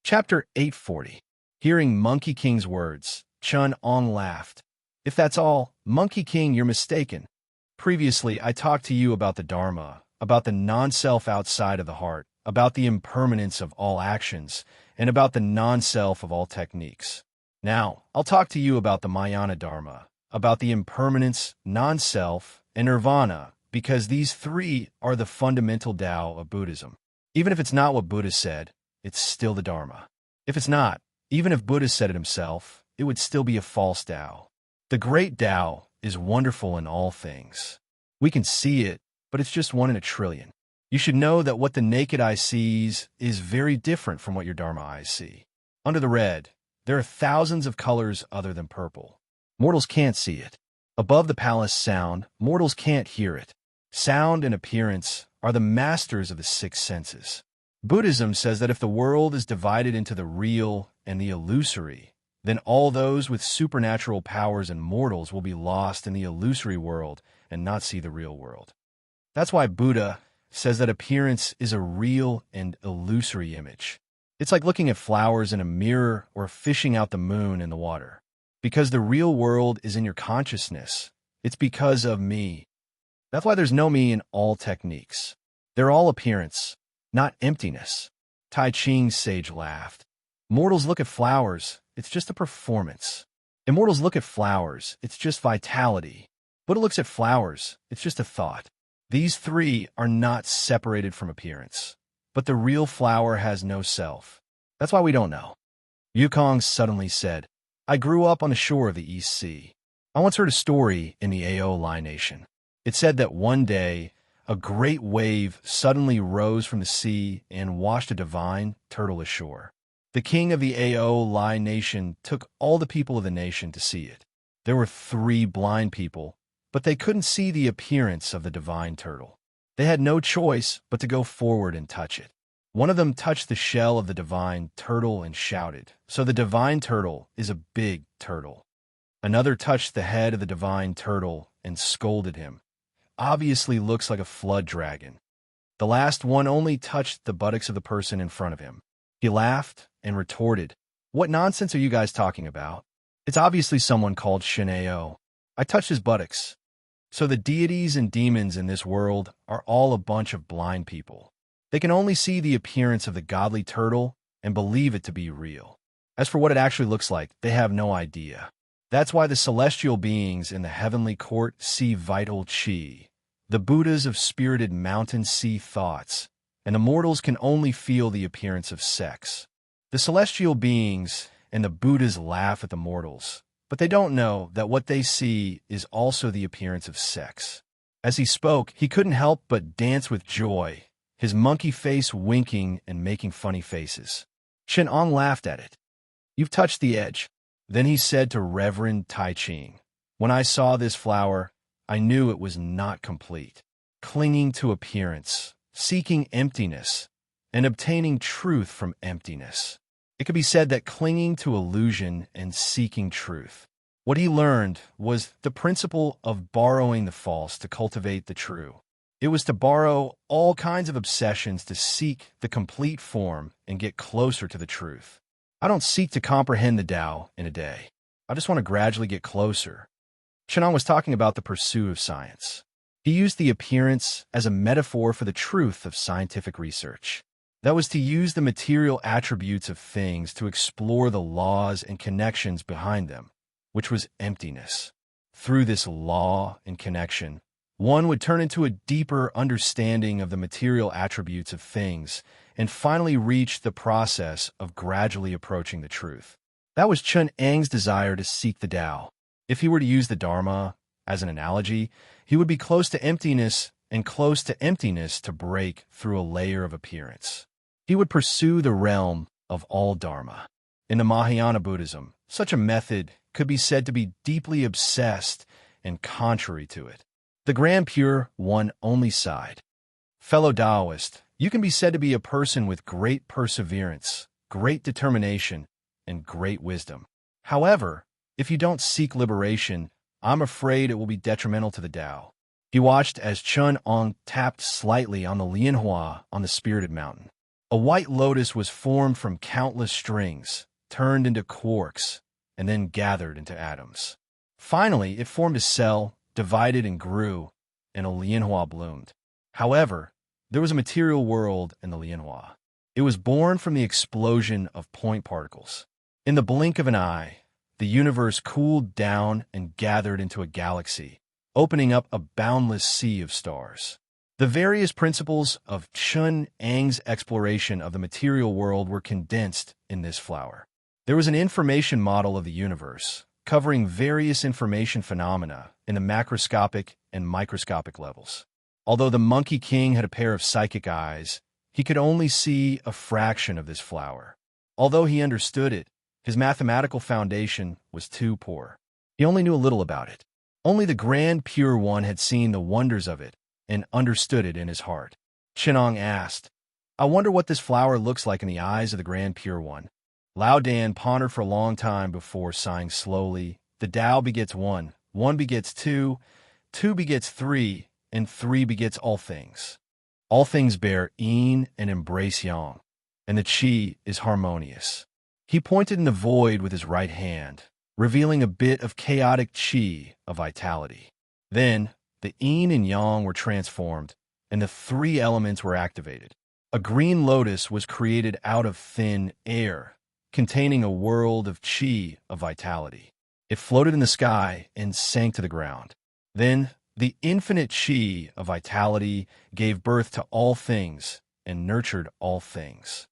Chapter 840. Hearing Monkey King's words, Chun Ong laughed. If that's all, Monkey King, you're mistaken. Previously, I talked to you about the Dharma, about the non-self outside of the heart, about the impermanence of all actions, and about the non-self of all techniques. Now, I'll talk to you about the Mahayana Dharma, about the impermanence, non-self, and nirvana, because these three are the fundamental Tao of Buddhism. Even if it's not what Buddha said, it's still the Dharma. If it's not, even if Buddha said it himself, it would still be a false Tao. The great Tao is wonderful in all things. We can see it, but it's just 1 in a trillion. You should know that what the naked eye sees is very different from what your Dharma eyes see. Under the red, there are thousands of colors other than purple. Mortals can't see it. Above the palace sound, mortals can't hear it. Sound and appearance are the masters of the 6 senses. Buddhism says that if the world is divided into the real and the illusory, then all those with supernatural powers and mortals will be lost in the illusory world and not see the real world. That's why Buddha says that appearance is a real and illusory image. It's like looking at flowers in a mirror or fishing out the moon in the water. Because the real world is in your consciousness, it's because of me. That's why there's no me in all techniques. They're all appearance, not emptiness. Tai Ching's sage laughed. Mortals look at flowers, it's just a performance. Immortals look at flowers, it's just vitality. Buddha looks at flowers, it's just a thought. These three are not separated from appearance. But the real flower has no self. That's why we don't know. Yukong suddenly said, I grew up on the shore of the East Sea. I once heard a story in the Ao Lai Nation. It said that one day, a great wave suddenly rose from the sea and washed a divine turtle ashore. The king of the Ao Lai Nation took all the people of the nation to see it. There were 3 blind people, but they couldn't see the appearance of the divine turtle. They had no choice but to go forward and touch it. One of them touched the shell of the divine turtle and shouted, "So the divine turtle is a big turtle." Another touched the head of the divine turtle and scolded him. Obviously looks like a flood dragon. The last one only touched the buttocks of the person in front of him. He laughed and retorted, "What nonsense are you guys talking about? It's obviously someone called Shinao. I touched his buttocks." So the deities and demons in this world are all a bunch of blind people. They can only see the appearance of the godly turtle and believe it to be real. As for what it actually looks like, they have no idea. That's why the celestial beings in the heavenly court see vital chi. The Buddhas of spirited mountains see thoughts, and the mortals can only feel the appearance of sex. The celestial beings and the Buddhas laugh at the mortals, but they don't know that what they see is also the appearance of sex. As he spoke, he couldn't help but dance with joy, his monkey face winking and making funny faces. Chen Ong laughed at it. "You've touched the edge." Then he said to Reverend Tai Ching, "When I saw this flower, I knew it was not complete. Clinging to appearance, seeking emptiness, and obtaining truth from emptiness." It could be said that clinging to illusion and seeking truth. What he learned was the principle of borrowing the false to cultivate the true. It was to borrow all kinds of obsessions to seek the complete form and get closer to the truth. I don't seek to comprehend the Tao in a day. I just want to gradually get closer. Chenong was talking about the pursuit of science. He used the appearance as a metaphor for the truth of scientific research. That was to use the material attributes of things to explore the laws and connections behind them, which was emptiness. Through this law and connection, one would turn into a deeper understanding of the material attributes of things and finally reach the process of gradually approaching the truth. That was Chun Ang's desire to seek the Tao. If he were to use the Dharma as an analogy, he would be close to emptiness and close to emptiness to break through a layer of appearance. He would pursue the realm of all Dharma. In the Mahayana Buddhism, such a method could be said to be deeply obsessed and contrary to it. The Grand Pure One only side. Fellow Taoist, you can be said to be a person with great perseverance, great determination, and great wisdom. However, if you don't seek liberation, I'm afraid it will be detrimental to the Tao. He watched as Chun Ong tapped slightly on the Lianhua on the spirited mountain. A white lotus was formed from countless strings, turned into quarks, and then gathered into atoms. Finally, it formed a cell, divided and grew, and a lianhua bloomed. However, there was a material world in the lianhua. It was born from the explosion of point particles. In the blink of an eye, the universe cooled down and gathered into a galaxy, opening up a boundless sea of stars. The various principles of Chun Ang's exploration of the material world were condensed in this flower. There was an information model of the universe, covering various information phenomena in the macroscopic and microscopic levels. Although the Monkey King had a pair of psychic eyes, he could only see a fraction of this flower. Although he understood it, his mathematical foundation was too poor. He only knew a little about it. Only the Grand Pure One had seen the wonders of it and understood it in his heart. Chenong asked, "I wonder what this flower looks like in the eyes of the Grand Pure One." Lao Dan pondered for a long time before sighing slowly, "The Tao begets one, one begets two, two begets three, and three begets all things. All things bear yin and embrace yang, and the qi is harmonious." He pointed in the void with his right hand, revealing a bit of chaotic qi of vitality. Then, the yin and yang were transformed, and the three elements were activated. A green lotus was created out of thin air, containing a world of qi of vitality. It floated in the sky and sank to the ground. Then, the infinite qi of vitality gave birth to all things and nurtured all things.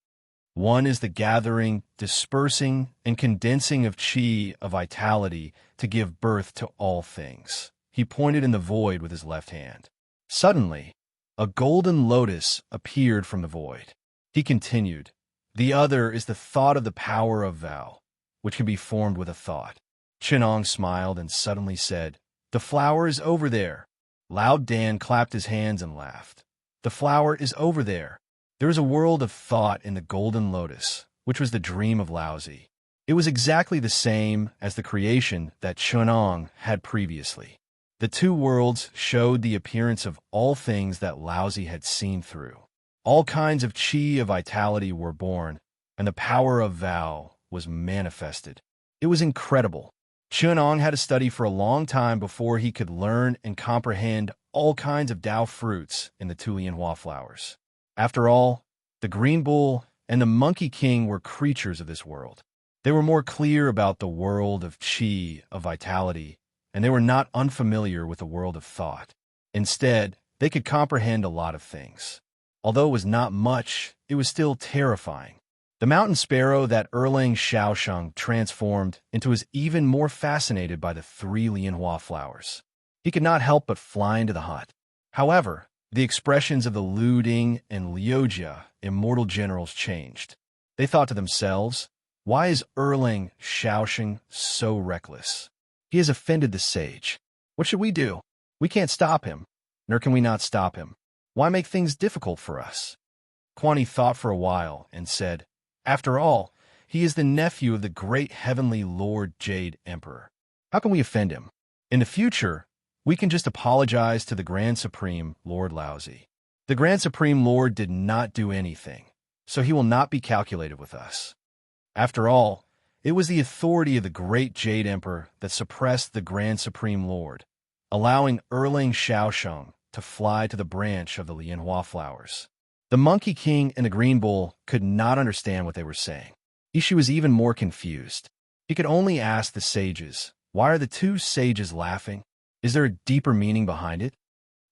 One is the gathering, dispersing, and condensing of qi of vitality to give birth to all things. He pointed in the void with his left hand. Suddenly, a golden lotus appeared from the void. He continued, "The other is the thought of the power of vow, which can be formed with a thought." Chenong smiled and suddenly said, "The flower is over there." Lao Dan clapped his hands and laughed. "The flower is over there." There was a world of thought in the golden lotus, which was the dream of Laozi. It was exactly the same as the creation that Chenong had previously. The two worlds showed the appearance of all things that Laozi had seen through. All kinds of qi of vitality were born, and the power of vow was manifested. It was incredible. Chenong had to study for a long time before he could learn and comprehend all kinds of Tao fruits in the two lianhua flowers. After all, the Green Bull and the Monkey King were creatures of this world. They were more clear about the world of qi of vitality, and they were not unfamiliar with the world of thought. Instead, they could comprehend a lot of things. Although it was not much, it was still terrifying. The mountain sparrow that Erlang Shaosheng transformed into was even more fascinated by the three lianhua flowers. He could not help but fly into the hut. However, the expressions of the Lu Ding and Liujia, immortal generals, changed. They thought to themselves, "Why is Erlang Shaosheng so reckless? He has offended the sage. What should we do? We can't stop him, nor can we not stop him. Why make things difficult for us?" Quan Yi thought for a while and said, "After all, he is the nephew of the great heavenly Lord Jade Emperor. How can we offend him? In the future, we can just apologize to the Grand Supreme Lord Laozi. The Grand Supreme Lord did not do anything, so he will not be calculated with us. After all, it was the authority of the great Jade Emperor that suppressed the Grand Supreme Lord, allowing Erlang Shaosheng to fly to the branch of the lianhua flowers." The Monkey King and the Green Bull could not understand what they were saying. Ishi was even more confused. He could only ask the sages, "Why are the two sages laughing? Is there a deeper meaning behind it?"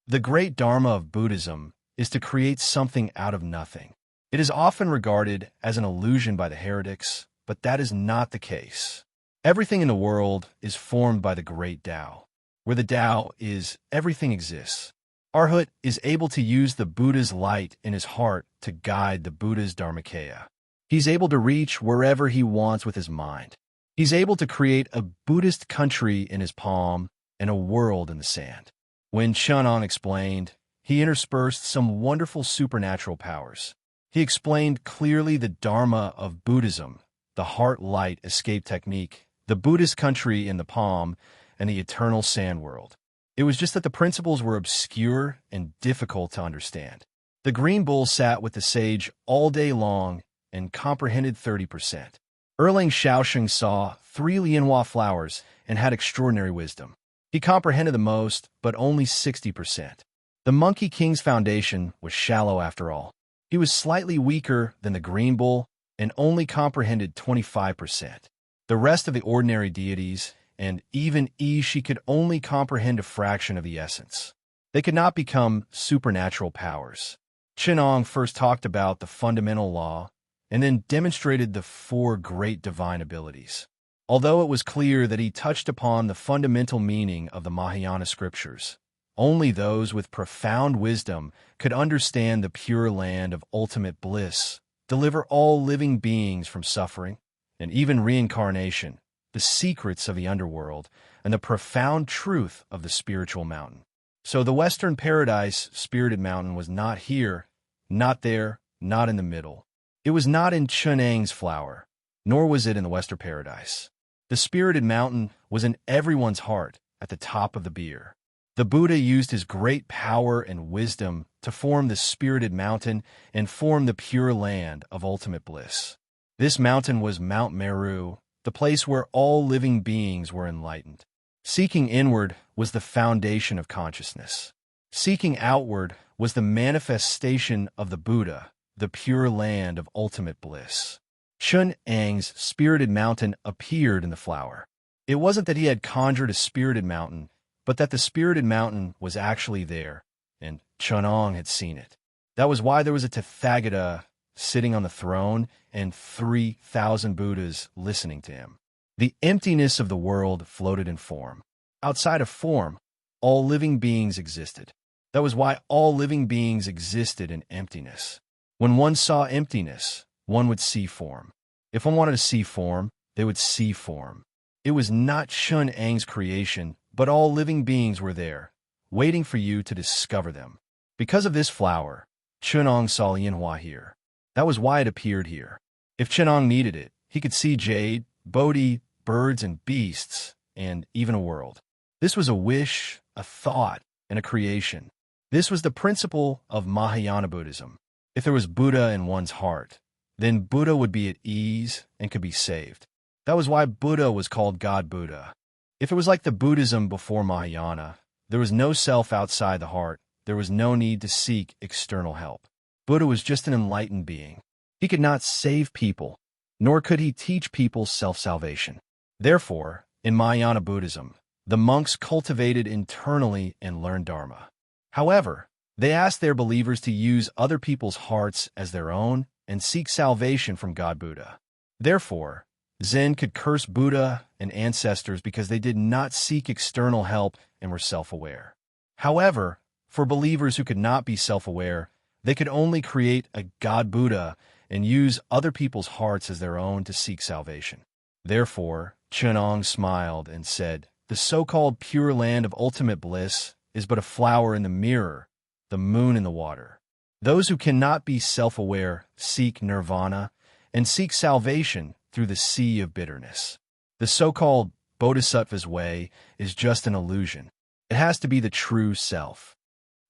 The great dharma of Buddhism is to create something out of nothing. It is often regarded as an illusion by the heretics, but that is not the case. Everything in the world is formed by the great Tao. Where the Tao is, everything exists. Arhat is able to use the Buddha's light in his heart to guide the Buddha's Dharmakaya. He's able to reach wherever he wants with his mind. He's able to create a Buddhist country in his palm and a world in the sand. When Chenong explained, he interspersed some wonderful supernatural powers. He explained clearly the Dharma of Buddhism, the heart light escape technique, the Buddhist country in the palm, and the eternal sand world. It was just that the principles were obscure and difficult to understand. The green bull sat with the sage all day long and comprehended 30%. Erling Shaoxing saw 3 lianhua flowers and had extraordinary wisdom. He comprehended the most, but only 60%. The Monkey King's foundation was shallow after all. He was slightly weaker than the green bull and only comprehended 25%. The rest of the ordinary deities, and even she could only comprehend a fraction of the essence. They could not become supernatural powers. Chenong first talked about the fundamental law and then demonstrated the 4 great divine abilities. Although it was clear that he touched upon the fundamental meaning of the Mahayana scriptures, only those with profound wisdom could understand the pure land of ultimate bliss, deliver all living beings from suffering, and even reincarnation, the secrets of the underworld, and the profound truth of the spiritual mountain. So the Western Paradise Spirited Mountain was not here, not there, not in the middle. It was not in Chunang's flower, nor was it in the Western Paradise. The Spirited Mountain was in everyone's heart at the top of the beer. The Buddha used his great power and wisdom to form the Spirited Mountain and form the pure land of ultimate bliss. This mountain was Mount Meru, the place where all living beings were enlightened. Seeking inward was the foundation of consciousness. Seeking outward was the manifestation of the Buddha, the pure land of ultimate bliss. Chun Ang's Spirited Mountain appeared in the flower. It wasn't that he had conjured a spirited mountain, but that the spirited mountain was actually there, and Chunong had seen it. That was why there was a Tathagata sitting on the throne and 3,000 Buddhas listening to him. The emptiness of the world floated in form. Outside of form, all living beings existed. That was why all living beings existed in emptiness. When one saw emptiness, one would see form. If one wanted to see form, they would see form. It was not Chun Ang's creation, but all living beings were there, waiting for you to discover them. Because of this flower, Chunong saw Lianhua here. That was why it appeared here. If Chunong needed it, he could see jade, Bodhi, birds and beasts, and even a world. This was a wish, a thought, and a creation. This was the principle of Mahayana Buddhism. If there was Buddha in one's heart, then Buddha would be at ease and could be saved. That was why Buddha was called God Buddha. If it was like the Buddhism before Mahayana, there was no self outside the heart, there was no need to seek external help. Buddha was just an enlightened being. He could not save people, nor could he teach people self-salvation. Therefore, in Mahayana Buddhism, the monks cultivated internally and learned Dharma. However, they asked their believers to use other people's hearts as their own and seek salvation from God Buddha. Therefore, Zen could curse Buddha and ancestors because they did not seek external help and were self-aware. However, for believers who could not be self-aware, they could only create a God Buddha and use other people's hearts as their own to seek salvation. Therefore, Chunong smiled and said, "The so-called pure land of ultimate bliss is but a flower in the mirror, the moon in the water. Those who cannot be self-aware seek nirvana and seek salvation through the sea of bitterness. The so-called Bodhisattva's way is just an illusion. It has to be the true self."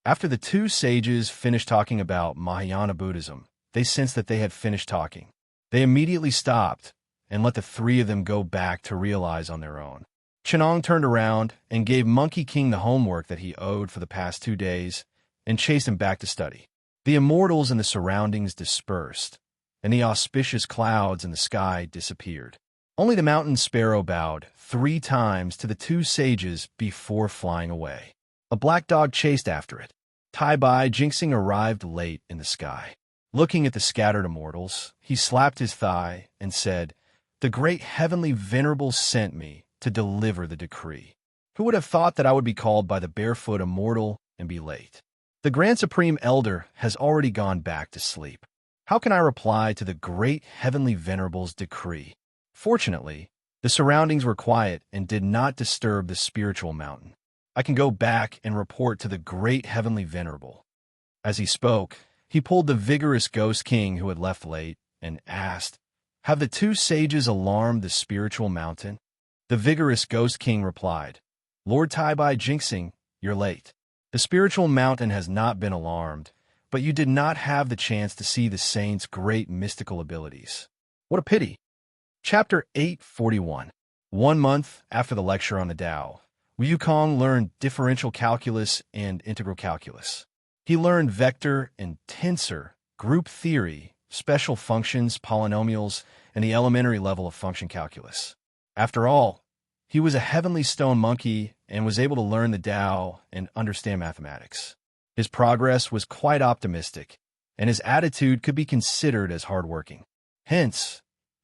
After the 2 sages finished talking about Mahayana Buddhism, they sensed that they had finished talking. They immediately stopped and let the 3 of them go back to realize on their own. Chenong turned around and gave Monkey King the homework that he owed for the past 2 days and chased him back to study. The immortals in the surroundings dispersed, and the auspicious clouds in the sky disappeared. Only the mountain sparrow bowed 3 times to the 2 sages before flying away. A black dog chased after it. Tai Bai Jinxing arrived late in the sky. Looking at the scattered immortals, he slapped his thigh and said, "The great heavenly venerable sent me to deliver the decree. Who would have thought that I would be called by the barefoot immortal and be late? The Grand Supreme Elder has already gone back to sleep. How can I reply to the great heavenly venerable's decree?" Fortunately, the surroundings were quiet and did not disturb the spiritual mountain. I can go back and report to the great heavenly venerable. As he spoke, he pulled the vigorous ghost king who had left late and asked, "Have the 2 sages alarmed the spiritual mountain?" The vigorous ghost king replied, "Lord Tai Bai Jinxing, you're late. The spiritual mountain has not been alarmed, but you did not have the chance to see the saint's great mystical abilities. What a pity. Chapter 841. 1 month after the lecture on the Tao, Wukong learned differential calculus and integral calculus. He learned vector and tensor, group theory, special functions, polynomials, and the elementary level of function calculus. After all, he was a heavenly stone monkey and was able to learn the Tao and understand mathematics. His progress was quite optimistic, and his attitude could be considered as hardworking. Hence,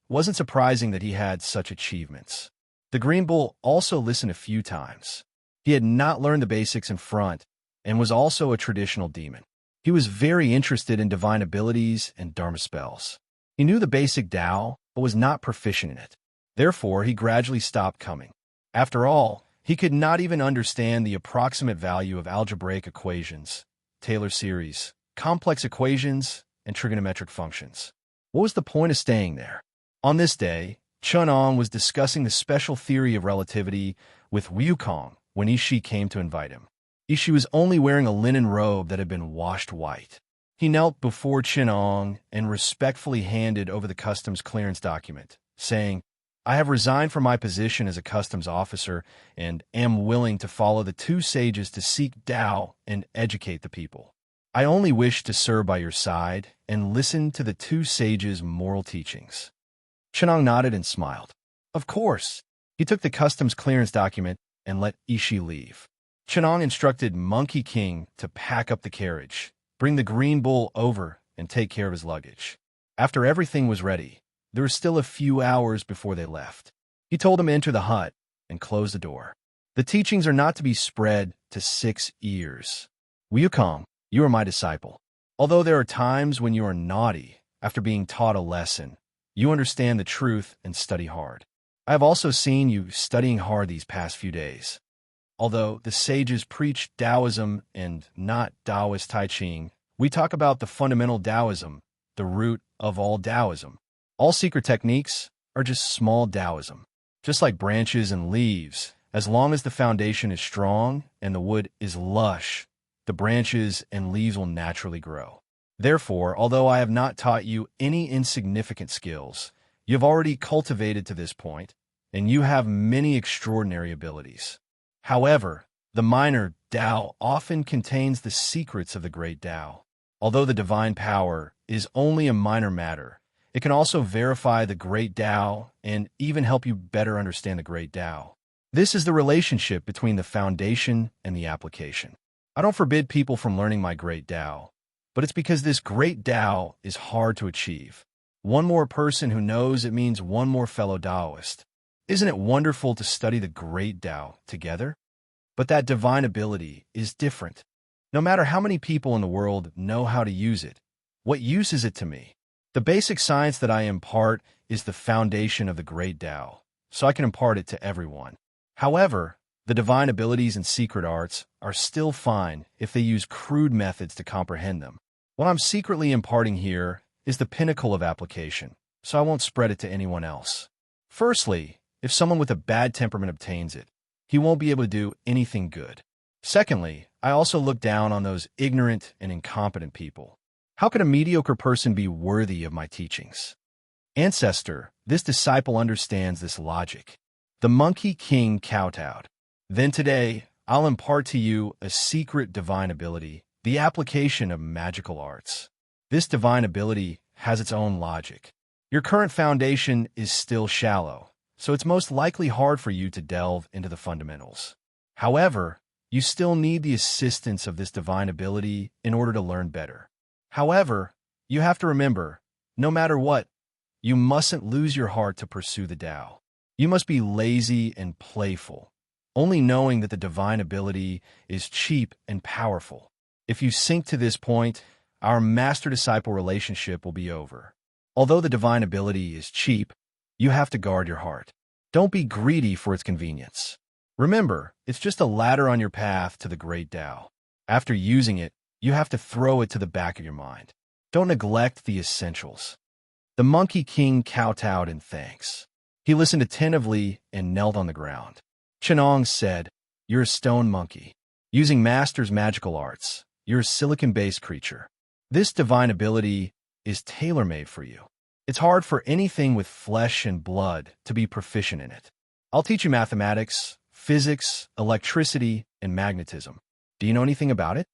it wasn't surprising that he had such achievements. The Green Bull also listened a few times. He had not learned the basics in front and was also a traditional demon. He was very interested in divine abilities and Dharma spells. He knew the basic Tao, but was not proficient in it. Therefore, he gradually stopped coming. After all, he could not even understand the approximate value of algebraic equations, Taylor series, complex equations, and trigonometric functions. What was the point of staying there? On this day, Chun'ong was discussing the special theory of relativity with Wukong when Ishi came to invite him. Ishi was only wearing a linen robe that had been washed white. He knelt before Chun'ong and respectfully handed over the customs clearance document, saying, "I have resigned from my position as a customs officer and am willing to follow the two sages to seek Tao and educate the people. I only wish to serve by your side and listen to the two sages' moral teachings." Chun'ong nodded and smiled. Of course. He took the customs clearance document and let Ishi leave. Chun'ong instructed Monkey King to pack up the carriage, bring the Green Bull over, and take care of his luggage. After everything was ready, there were still a few hours before they left. He told them to enter the hut and close the door. The teachings are not to be spread to 6 ears. Wukong, you are my disciple. Although there are times when you are naughty after being taught a lesson, you understand the truth and study hard. I have also seen you studying hard these past few days. Although the sages preach Taoism and not Taoist Tai Ching, we talk about the fundamental Taoism, the root of all Taoism. All secret techniques are just small Taoism. Just like branches and leaves, as long as the foundation is strong and the wood is lush, the branches and leaves will naturally grow. Therefore, although I have not taught you any insignificant skills, you have already cultivated to this point, and you have many extraordinary abilities. However, the minor Tao often contains the secrets of the great Tao. Although the divine power is only a minor matter, it can also verify the great Tao and even help you better understand the great Tao. This is the relationship between the foundation and the application. I don't forbid people from learning my great Tao, but it's because this great Tao is hard to achieve. One more person who knows it means one more fellow Taoist. Isn't it wonderful to study the great Tao together? But that divine ability is different. No matter how many people in the world know how to use it, what use is it to me? The basic science that I impart is the foundation of the great Tao, so I can impart it to everyone. However, the divine abilities and secret arts are still fine if they use crude methods to comprehend them. What I'm secretly imparting here is the pinnacle of application, so I won't spread it to anyone else. Firstly, if someone with a bad temperament obtains it, he won't be able to do anything good. Secondly, I also look down on those ignorant and incompetent people. How could a mediocre person be worthy of my teachings? Ancestor, this disciple understands this logic. The Monkey King kowtowed. Then today, I'll impart to you a secret divine ability, the application of magical arts. This divine ability has its own logic. Your current foundation is still shallow, so it's most likely hard for you to delve into the fundamentals. However, you still need the assistance of this divine ability in order to learn better. However, you have to remember, no matter what, you mustn't lose your heart to pursue the Tao. You must be lazy and playful, only knowing that the divine ability is cheap and powerful. If you sink to this point, our master-disciple relationship will be over. Although the divine ability is cheap, you have to guard your heart. Don't be greedy for its convenience. Remember, it's just a ladder on your path to the great Tao. After using it, you have to throw it to the back of your mind. Don't neglect the essentials. The Monkey King kowtowed in thanks. He listened attentively and knelt on the ground. Chun'ong said, "You're a stone monkey. Using Master's magical arts, you're a silicon-based creature. This divine ability is tailor-made for you. It's hard for anything with flesh and blood to be proficient in it. I'll teach you mathematics, physics, electricity, and magnetism. Do you know anything about it?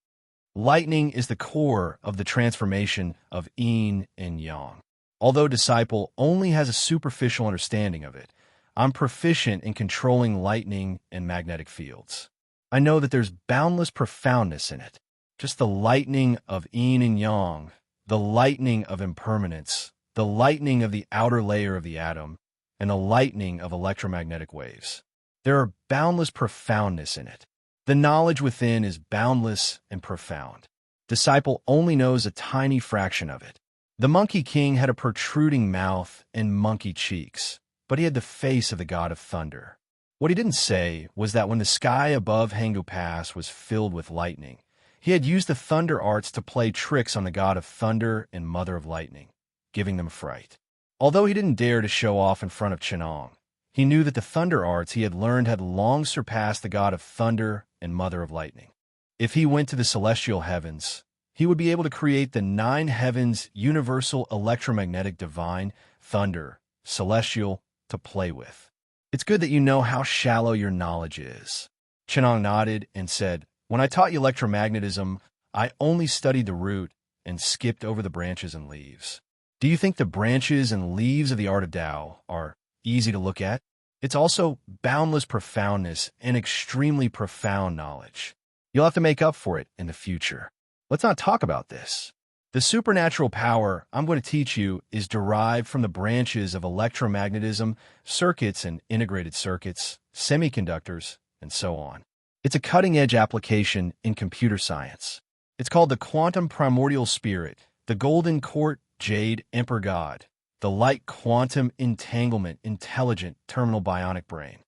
Lightning is the core of the transformation of yin and yang. Although Disciple only has a superficial understanding of it, I'm proficient in controlling lightning and magnetic fields. I know that there's boundless profoundness in it. Just the lightning of yin and yang, the lightning of impermanence, the lightning of the outer layer of the atom, and the lightning of electromagnetic waves. There are boundless profoundness in it. The knowledge within is boundless and profound. Disciple only knows a tiny fraction of it. The Monkey King had a protruding mouth and monkey cheeks, but he had the face of the god of thunder. What he didn't say was that when the sky above Hangu Pass was filled with lightning, he had used the thunder arts to play tricks on the god of thunder and mother of lightning, giving them fright. Although he didn't dare to show off in front of Chenong, he knew that the thunder arts he had learned had long surpassed the god of thunder and mother of lightning. If he went to the celestial heavens, he would be able to create the 9 heavens universal electromagnetic divine, thunder, celestial, to play with. It's good that you know how shallow your knowledge is. Chenong nodded and said, when I taught you electromagnetism, I only studied the root and skipped over the branches and leaves. Do you think the branches and leaves of the art of Tao are easy to look at? It's also boundless profoundness and extremely profound knowledge. You'll have to make up for it in the future. Let's not talk about this. The supernatural power I'm going to teach you is derived from the branches of electromagnetism, circuits and integrated circuits, semiconductors, and so on. It's a cutting-edge application in computer science. It's called the quantum primordial spirit, the golden court jade emperor god, the light quantum entanglement intelligent terminal bionic brain.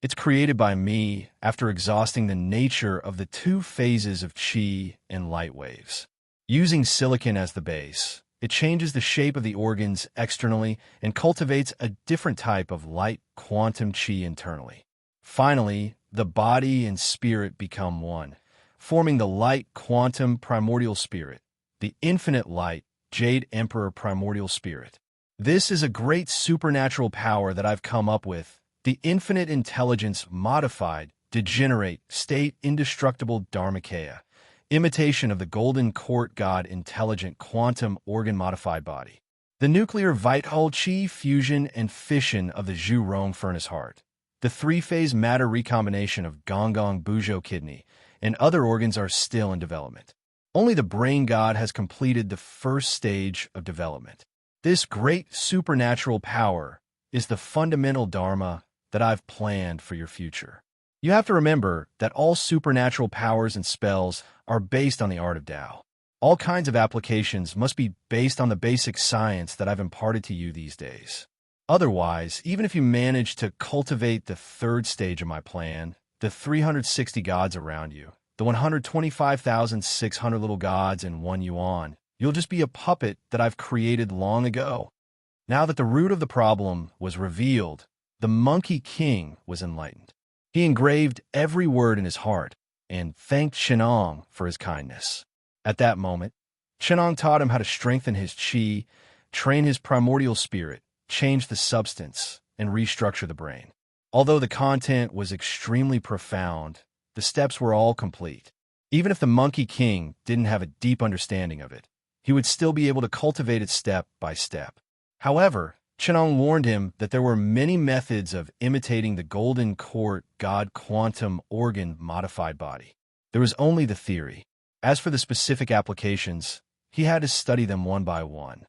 It's created by me after exhausting the nature of the 2 phases of qi and light waves. Using silicon as the base, it changes the shape of the organs externally and cultivates a different type of light quantum qi internally. Finally, the body and spirit become one, forming the light quantum primordial spirit, the infinite light Jade Emperor primordial spirit. This is a great supernatural power that I've come up with, the infinite intelligence modified, degenerate, state indestructible Dharmakaya, imitation of the golden court god intelligent quantum organ modified body. The nuclear vital chi fusion and fission of the Zhu Rong furnace heart. The 3-phase matter recombination of Gonggong Buzhou kidney and other organs are still in development. Only the brain god has completed the first stage of development. This great supernatural power is the fundamental dharma that I've planned for your future. You have to remember that all supernatural powers and spells are based on the art of Tao. All kinds of applications must be based on the basic science that I've imparted to you these days. Otherwise, even if you manage to cultivate the 3rd stage of my plan, the 360 gods around you, the 125,600 little gods in 1 yuan, you'll just be a puppet that I've created long ago. Now that the root of the problem was revealed, the Monkey King was enlightened. He engraved every word in his heart and thanked Chenong for his kindness. At that moment, Chenong taught him how to strengthen his qi, train his primordial spirit, change the substance, and restructure the brain. Although the content was extremely profound, the steps were all complete. Even if the Monkey King didn't have a deep understanding of it, he would still be able to cultivate it step by step. However, Chenong warned him that there were many methods of imitating the golden court god quantum organ modified body. There was only the theory. As for the specific applications, he had to study them one by one.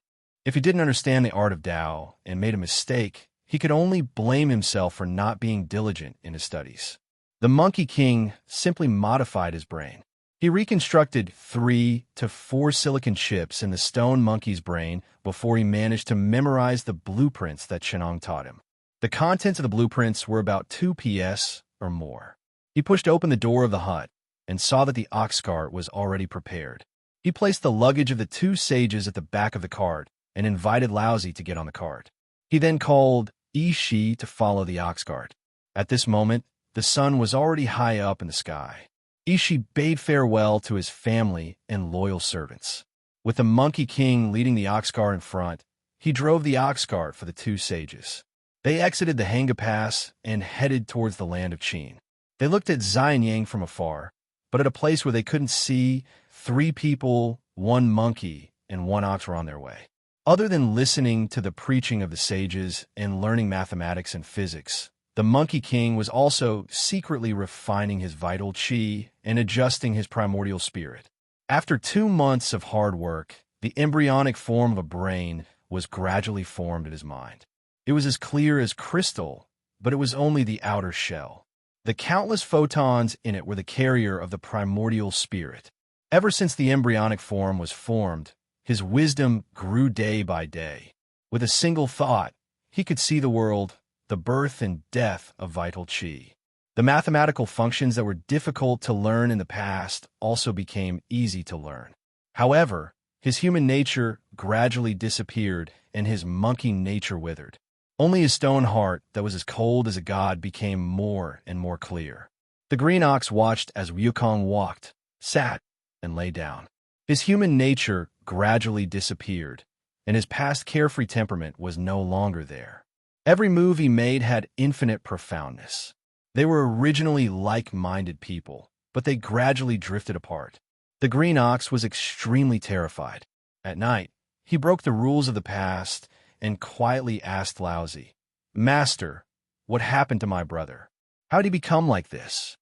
If he didn't understand the art of Tao and made a mistake, he could only blame himself for not being diligent in his studies. The Monkey King simply modified his brain. He reconstructed 3 to 4 silicon chips in the stone monkey's brain before he managed to memorize the blueprints that Chenong taught him. The contents of the blueprints were about 2 PS or more. He pushed open the door of the hut and saw that the ox cart was already prepared. He placed the luggage of the 2 sages at the back of the cart and invited Laozi to get on the cart. He then called Yi to follow the ox cart. At this moment, the sun was already high up in the sky. Yi bade farewell to his family and loyal servants. With the Monkey King leading the ox cart in front, he drove the ox cart for the two sages. They exited the Hanga Pass and headed towards the land of Qin. They looked at Xianyang from afar, but at a place where they couldn't see, 3 people, 1 monkey, and 1 ox were on their way. Other than listening to the preaching of the sages and learning mathematics and physics, the Monkey King was also secretly refining his vital qi and adjusting his primordial spirit. After 2 months of hard work, the embryonic form of a brain was gradually formed in his mind. It was as clear as crystal, but it was only the outer shell. The countless photons in it were the carrier of the primordial spirit. Ever since the embryonic form was formed, his wisdom grew day by day. With a single thought, he could see the world, the birth and death of vital qi. The mathematical functions that were difficult to learn in the past also became easy to learn. However, his human nature gradually disappeared and his monkey nature withered. Only his stone heart that was as cold as a god became more and more clear. The green ox watched as Wukong walked, sat, and lay down. His human nature gradually disappeared, and his past carefree temperament was no longer there. Every move he made had infinite profoundness. They were originally like-minded people, but they gradually drifted apart. The green ox was extremely terrified. At night, he broke the rules of the past and quietly asked Laozi, "Master, what happened to my brother? How did he become like this?"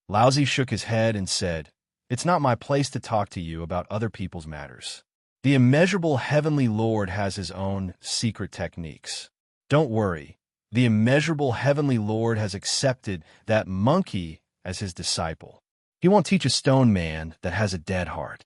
Laozi shook his head and said, "It's not my place to talk to you about other people's matters. The immeasurable heavenly Lord has his own secret techniques. Don't worry, the immeasurable heavenly Lord has accepted that monkey as his disciple. He won't teach a stone man that has a dead heart."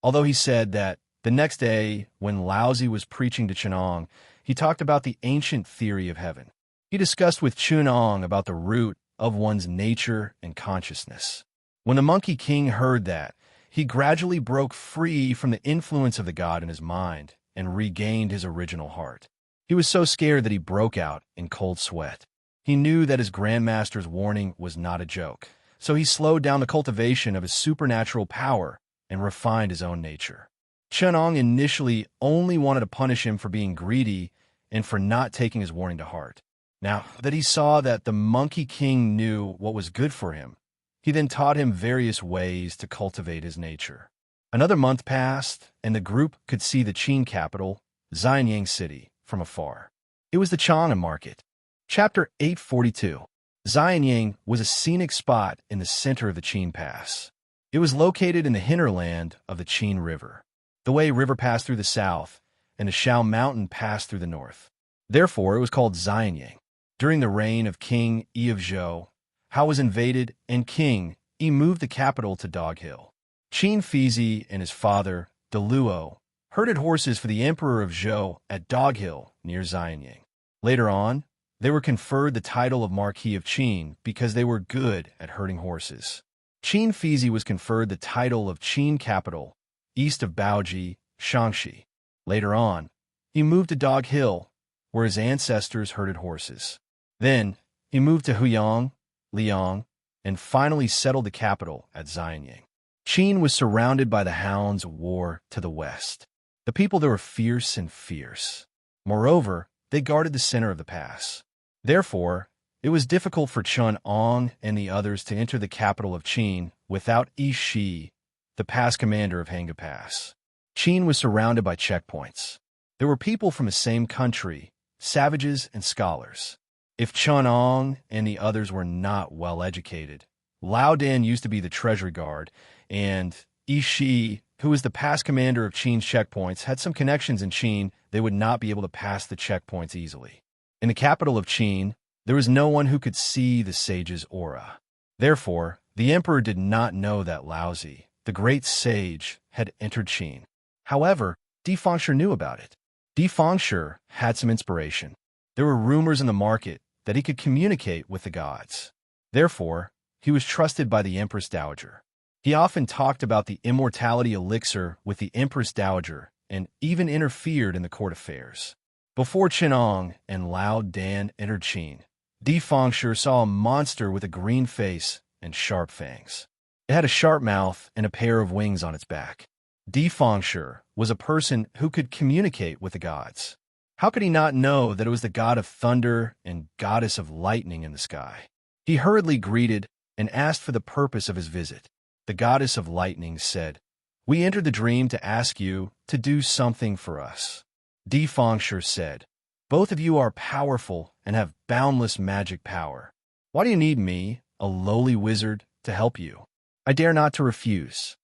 Although he said that, the next day, when Laozi was preaching to Chenong, he talked about the ancient theory of heaven. He discussed with Chenong about the root of one's nature and consciousness. When the Monkey King heard that, he gradually broke free from the influence of the god in his mind and regained his original heart. He was so scared that he broke out in cold sweat. He knew that his Grandmaster's warning was not a joke, so he slowed down the cultivation of his supernatural power and refined his own nature. Chenong initially only wanted to punish him for being greedy and for not taking his warning to heart. Now that he saw that the Monkey King knew what was good for him, he then taught him various ways to cultivate his nature. Another month passed, and the group could see the Qin capital, Xianyang City, from afar. It was the Chang'an market. Chapter 842. Xianyang was a scenic spot in the center of the Qin Pass. It was located in the hinterland of the Qin River. The Wei River passed through the south, and the Shao Mountain passed through the north. Therefore, it was called Xianyang. During the reign of King Yi of Zhou, Hao was invaded, and King Yi moved the capital to Dog Hill. Qin Fizi and his father, Deluo, herded horses for the Emperor of Zhou at Dog Hill near Xianyang. Later on, they were conferred the title of Marquis of Qin because they were good at herding horses. Qin Fizi was conferred the title of Qin Capital, east of Baoji, Shangxi. Later on, he moved to Dog Hill, where his ancestors herded horses. Then, he moved to Huyang, Liang, and finally settled the capital at Xianyang. Qin was surrounded by the hounds of war to the west. The people there were fierce and fierce. Moreover, they guarded the center of the pass. Therefore, it was difficult for Chun Ong and the others to enter the capital of Qin without Yi Shi, the pass commander of Hanga Pass. Qin was surrounded by checkpoints. There were people from the same country, savages and scholars. If Chun Ong and the others were not well educated, Lao Dan used to be the treasury guard, and Yi Shi, who was the pass commander of Qin's checkpoints, had some connections in Qin. They would not be able to pass the checkpoints easily. In the capital of Qin, there was no one who could see the sage's aura. Therefore, the emperor did not know that Laozi, the great sage, had entered Qin. However, Di Fengshe knew about it. Di Fengshe had some inspiration. There were rumors in the market that he could communicate with the gods. Therefore, he was trusted by the Empress Dowager. He often talked about the immortality elixir with the Empress Dowager and even interfered in the court affairs. Before Chenong and Lao Dan entered Qin, Di Fengshe saw a monster with a green face and sharp fangs. It had a sharp mouth and a pair of wings on its back. Defangshur was a person who could communicate with the gods. How could he not know that it was the god of thunder and goddess of lightning in the sky? He hurriedly greeted and asked for the purpose of his visit. The goddess of lightning said, "We entered the dream to ask you to do something for us." Defangshur said, "Both of you are powerful and have boundless magic power. Why do you need me, a lowly wizard, to help you? I dare not to refuse."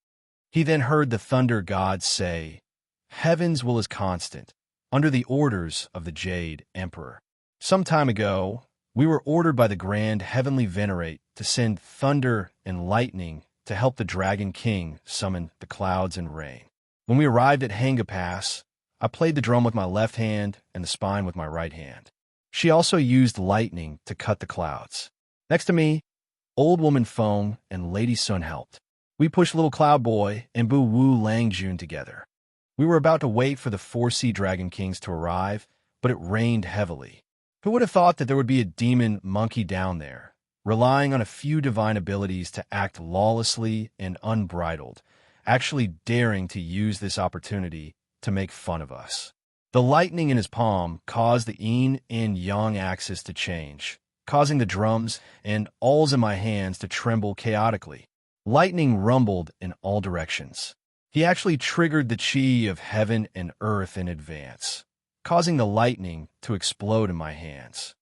He then heard the thunder god say, "Heaven's will is constant, under the orders of the Jade Emperor. Some time ago, we were ordered by the grand heavenly venerate to send thunder and lightning to help the Dragon King summon the clouds and rain. When we arrived at Hanga Pass, I played the drum with my left hand and the spine with my right hand. She also used lightning to cut the clouds. Next to me, Old Woman Feng and Lady Sun helped. We pushed Little Cloud Boy and Bu Wu Langjun together. We were about to wait for the 4 Sea Dragon Kings to arrive, but it rained heavily. Who would have thought that there would be a demon monkey down there, relying on a few divine abilities to act lawlessly and unbridled, actually daring to use this opportunity to make fun of us? The lightning in his palm caused the yin and yang axis to change, causing the drums and alls in my hands to tremble chaotically. Lightning rumbled in all directions. He actually triggered the chi of heaven and earth in advance, causing the lightning to explode in my hands.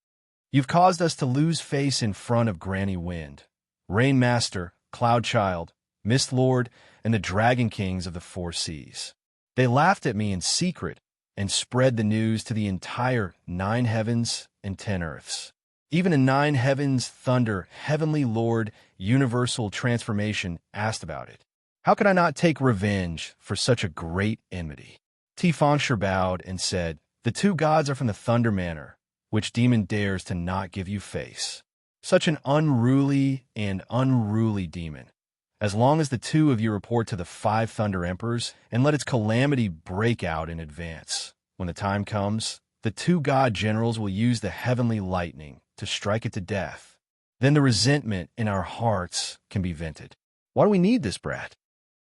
You've caused us to lose face in front of Granny Wind, Rain Master, Cloud Child, Mist Lord, and the Dragon Kings of the 4 Seas. They laughed at me in secret and spread the news to the entire 9 heavens and 10 earths. Even in 9 heavens, Thunder, Heavenly Lord, Universal Transformation asked about it. How could I not take revenge for such a great enmity? Defangshur bowed and said, "The 2 gods are from the Thunder Manor. Which demon dares to not give you face? Such an unruly demon. As long as the 2 of you report to the 5 Thunder Emperors and let its calamity break out in advance. When the time comes, the 2 god generals will use the heavenly lightning to strike it to death. Then the resentment in our hearts can be vented. Why do we need this brat?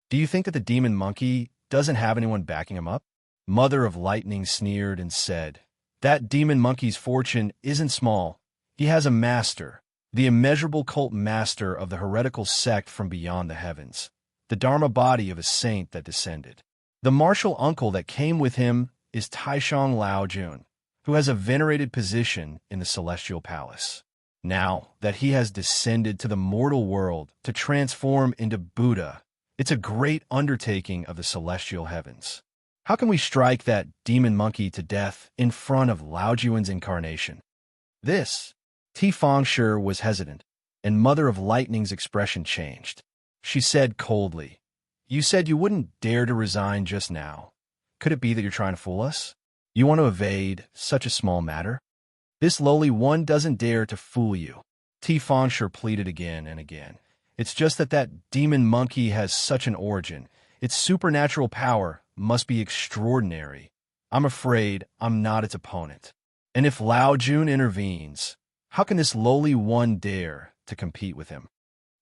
Do you think that the demon monkey doesn't have anyone backing him up?" Mother of Lightning sneered and said, "That demon monkey's fortune isn't small. He has a master, the immeasurable cult master of the heretical sect from beyond the heavens, the Dharma body of a saint that descended. The martial uncle that came with him is Taishang Laojun, who has a venerated position in the celestial palace. Now that he has descended to the mortal world to transform into Buddha, it's a great undertaking of the celestial heavens. How can we strike that demon monkey to death in front of Laojuan's incarnation?" This, Defangshur was hesitant, and Mother of Lightning's expression changed. She said coldly, "You said you wouldn't dare to resign just now. Could it be that you're trying to fool us? You want to evade such a small matter? This lowly one doesn't dare to fool you." Defangshur pleaded again and again. "It's just that demon monkey has such an origin. Its supernatural power must be extraordinary. I'm afraid I'm not its opponent. And if Laojun intervenes, how can this lowly one dare to compete with him?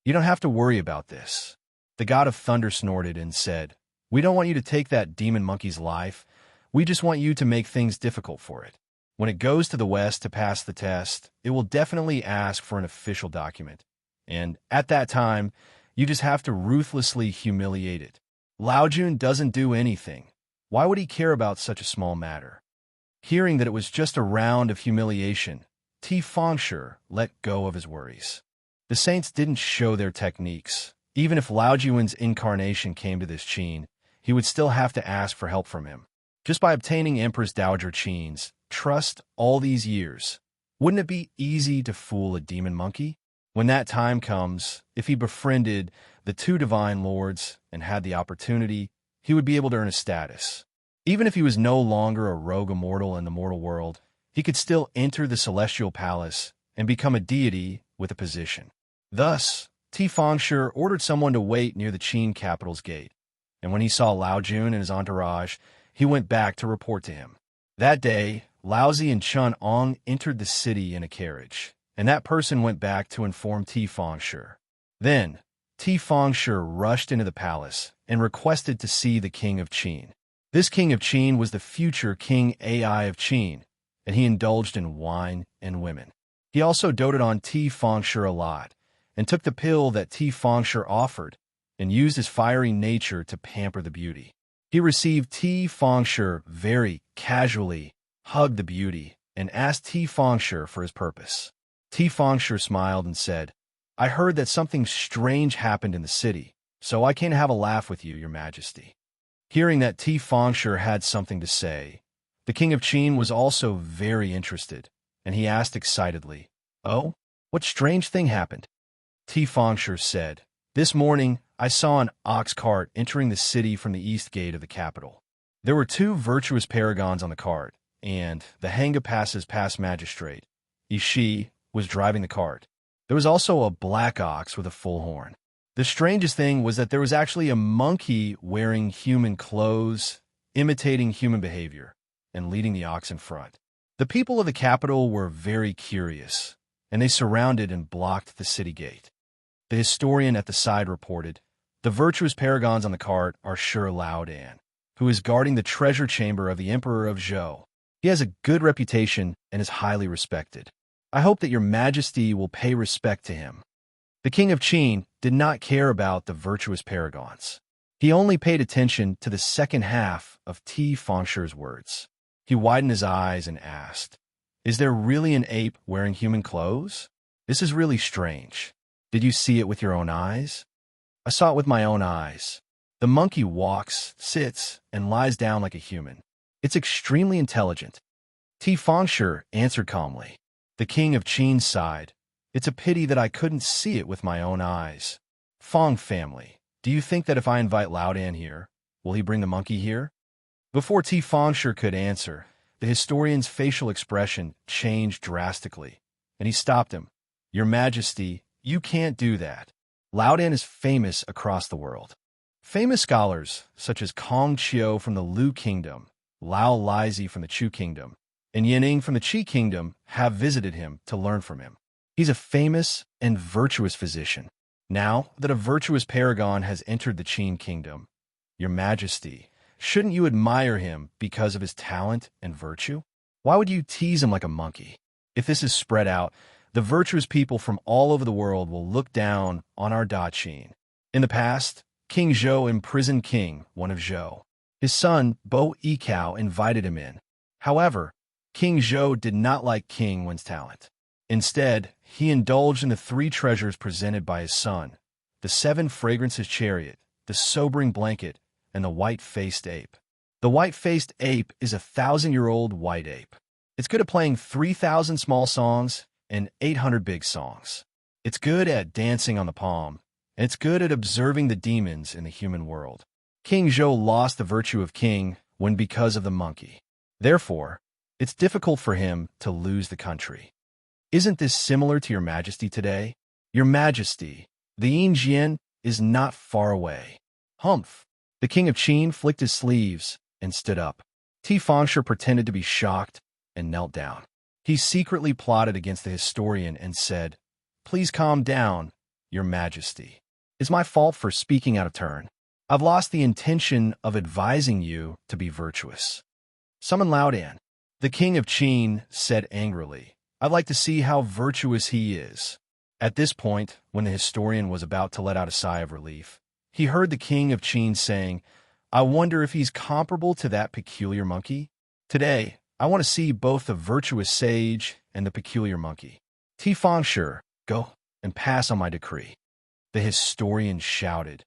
You don't have to worry about this." The god of thunder snorted and said, "We don't want you to take that demon monkey's life. We just want you to make things difficult for it. When it goes to the west to pass the test, it will definitely ask for an official document. And at that time, you just have to ruthlessly humiliate it. Laojun doesn't do anything. Why would he care about such a small matter?" Hearing that it was just a round of humiliation, Defangshur let go of his worries. The saints didn't show their techniques. Even if Laojuan's incarnation came to this Qin, he would still have to ask for help from him. Just by obtaining Empress Dowager Qin's trust all these years, wouldn't it be easy to fool a demon monkey? When that time comes, if he befriended the 2 divine lords and had the opportunity, he would be able to earn a status. Even if he was no longer a rogue immortal in the mortal world, he could still enter the celestial palace and become a deity with a position. Thus, Defangshur ordered someone to wait near the Qin capital's gate, and when he saw Laojun and his entourage, he went back to report to him. That day, Laozi and Chun Ong entered the city in a carriage, and that person went back to inform Defangshur. Then, Fengshi rushed into the palace and requested to see the king of Qin. This king of Qin was the future King Ai of Qin, and he indulged in wine and women. He also doted on Fengshi a lot, and took the pill that Fengshi offered, and used his fiery nature to pamper the beauty. He received Fengshi very casually, hugged the beauty, and asked Fengshi for his purpose. Fengshi smiled and said, "I heard that something strange happened in the city, so I came to have a laugh with you, your majesty." Hearing that Fengshi had something to say, the king of Qin was also very interested, and he asked excitedly, "Oh, what strange thing happened?" Fengshi said, "This morning I saw an ox cart entering the city from the east gate of the capital. There were two virtuous paragons on the cart, and the Hanga-Pass's past magistrate, Ishi, was driving the cart. There was also a black ox with a full horn. The strangest thing was that there was actually a monkey wearing human clothes, imitating human behavior, and leading the ox in front. The people of the capital were very curious, and they surrounded and blocked the city gate." The historian at the side reported, "The virtuous paragons on the cart are sure Laodan, who is guarding the treasure chamber of the Emperor of Zhou. He has a good reputation and is highly respected. I hope that your majesty will pay respect to him." The king of Qin did not care about the virtuous paragons. He only paid attention to the second half of Fengshi's words. He widened his eyes and asked, "Is there really an ape wearing human clothes? This is really strange. Did you see it with your own eyes?" "I saw it with my own eyes. The monkey walks, sits, and lies down like a human. It's extremely intelligent." Fengshi answered calmly. The king of Qin sighed. "It's a pity that I couldn't see it with my own eyes. Feng family, do you think that if I invite Laodan here, will he bring the monkey here?" Before Fengshi could answer, the historian's facial expression changed drastically, and he stopped him. "Your Majesty, you can't do that. Laodan is famous across the world. Famous scholars, such as Kong Qiu from the Lu Kingdom, Lao Lizi from the Chu Kingdom, and Yanning from the Qi Kingdom, have visited him to learn from him. He's a famous and virtuous physician. Now that a virtuous paragon has entered the Qin Kingdom, your Majesty, shouldn't you admire him because of his talent and virtue? Why would you tease him like a monkey? If this is spread out, the virtuous people from all over the world will look down on our Qin. In the past, King Zhou imprisoned King, one of Zhou. His son, Bo Yikao, invited him in. However, King Zhou did not like King Wen's talent. Instead, he indulged in the three treasures presented by his son: the 7 fragrances chariot, the sobering blanket, and the white-faced ape. The white-faced ape is a 1,000-year-old white ape. It's good at playing 3,000 small songs and 800 big songs. It's good at dancing on the palm, and it's good at observing the demons in the human world. King Zhou lost the virtue of king when because of the monkey. Therefore, it's difficult for him to lose the country. Isn't this similar to your Majesty today? Your Majesty, the Yinjian is not far away." "Humph." The king of Qin flicked his sleeves and stood up. Fengshi pretended to be shocked and knelt down. He secretly plotted against the historian and said, "Please calm down, your Majesty. It's my fault for speaking out of turn. I've lost the intention of advising you to be virtuous." "Summon Laodan." The king of Qin said angrily, "I'd like to see how virtuous he is." At this point, when the historian was about to let out a sigh of relief, he heard the king of Qin saying, "I wonder if he's comparable to that peculiar monkey? Today, I want to see both the virtuous sage and the peculiar monkey. Fengshi, go and pass on my decree." The historian shouted,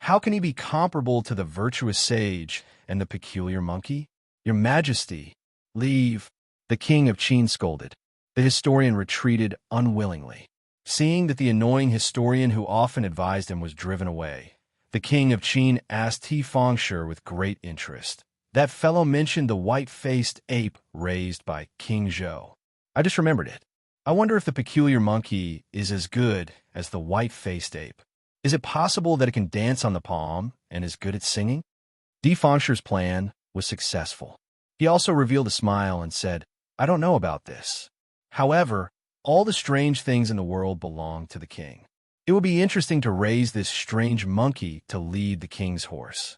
"How can he be comparable to the virtuous sage and the peculiar monkey? Your Majesty, leave." The king of Qin scolded. The historian retreated unwillingly. Seeing that the annoying historian who often advised him was driven away, the king of Qin asked Fengshi with great interest, "That fellow mentioned the white-faced ape raised by King Zhou. I just remembered it. I wonder if the peculiar monkey is as good as the white-faced ape. Is it possible that it can dance on the palm and is good at singing?" Fengshi's plan was successful. He also revealed a smile and said, "I don't know about this. However, all the strange things in the world belong to the king. It will be interesting to raise this strange monkey to lead the king's horse.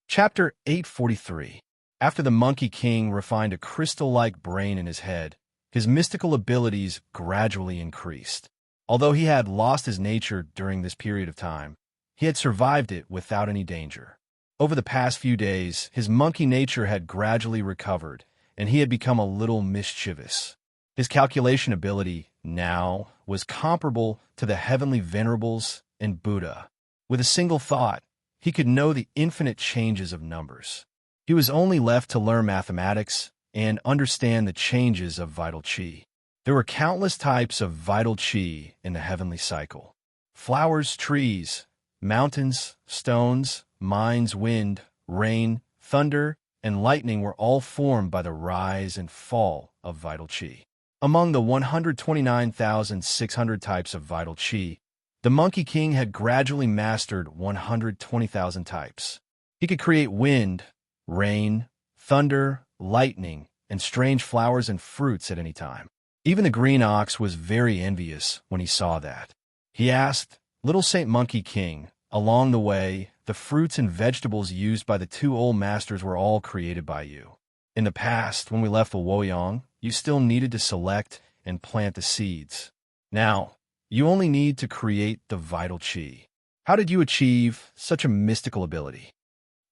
Chapter 843. After the Monkey King refined a crystal-like brain in his head, his mystical abilities gradually increased. Although he had lost his nature during this period of time, he had survived it without any danger. Over the past few days, his monkey nature had gradually recovered, and he had become a little mischievous. His calculation ability, now, was comparable to the heavenly venerables and Buddha. With a single thought, he could know the infinite changes of numbers. He was only left to learn mathematics and understand the changes of vital qi. There were countless types of vital qi in the heavenly cycle. Flowers, trees, mountains, stones, mines, wind, rain, thunder, and lightning were all formed by the rise and fall of vital qi. Among the 129,600 types of vital qi, the Monkey King had gradually mastered 120,000 types. He could create wind, rain, thunder, lightning, and strange flowers and fruits at any time. Even the green ox was very envious when he saw that. He asked, "Little Saint Monkey King, along the way, the fruits and vegetables used by the two old masters were all created by you. In the past, when we left the Woyong, you still needed to select and plant the seeds. Now, you only need to create the vital qi. How did you achieve such a mystical ability?"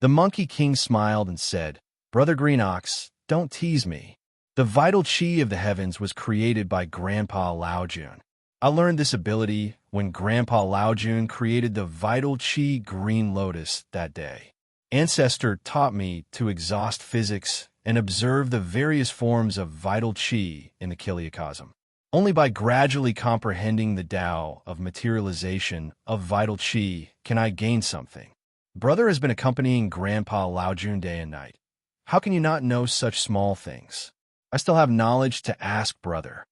The Monkey King smiled and said, "Brother Green Ox, don't tease me. The vital qi of the heavens was created by Grandpa Laojun. I learned this ability when Grandpa Laojun created the vital qi green lotus that day. Ancestor taught me to exhaust physics and observe the various forms of vital qi in the Kiliacosm. Only by gradually comprehending the Tao of materialization of vital qi can I gain something. Brother has been accompanying Grandpa Laojun day and night. How can you not know such small things? I still have knowledge to ask, brother."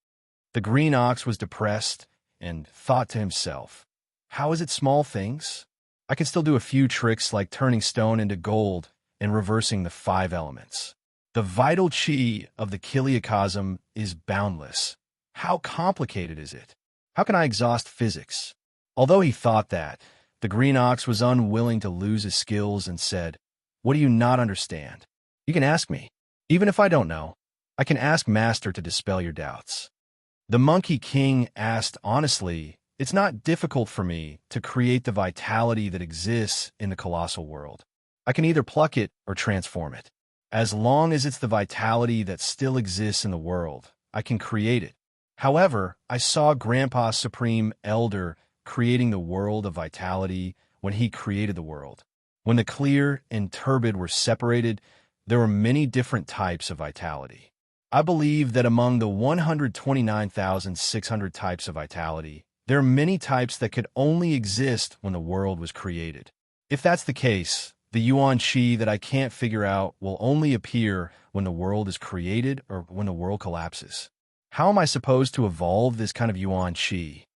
The green ox was depressed and thought to himself, "How is it small things? I can still do a few tricks like turning stone into gold and reversing the 5 elements. The vital qi of the Kiliacosm is boundless. How complicated is it? How can I exhaust physics?" Although he thought that, the green ox was unwilling to lose his skills and said, "What do you not understand? You can ask me. Even if I don't know, I can ask Master to dispel your doubts." The Monkey King asked honestly, "It's not difficult for me to create the vitality that exists in the colossal world. I can either pluck it or transform it. As long as it's the vitality that still exists in the world, I can create it. However, I saw Grandpa Supreme Elder creating the world of vitality when he created the world. When the clear and turbid were separated, there were many different types of vitality. I believe that among the 129,600 types of vitality, there are many types that could only exist when the world was created. If that's the case, the Yuan Qi that I can't figure out will only appear when the world is created or when the world collapses. How am I supposed to evolve this kind of Yuan Qi?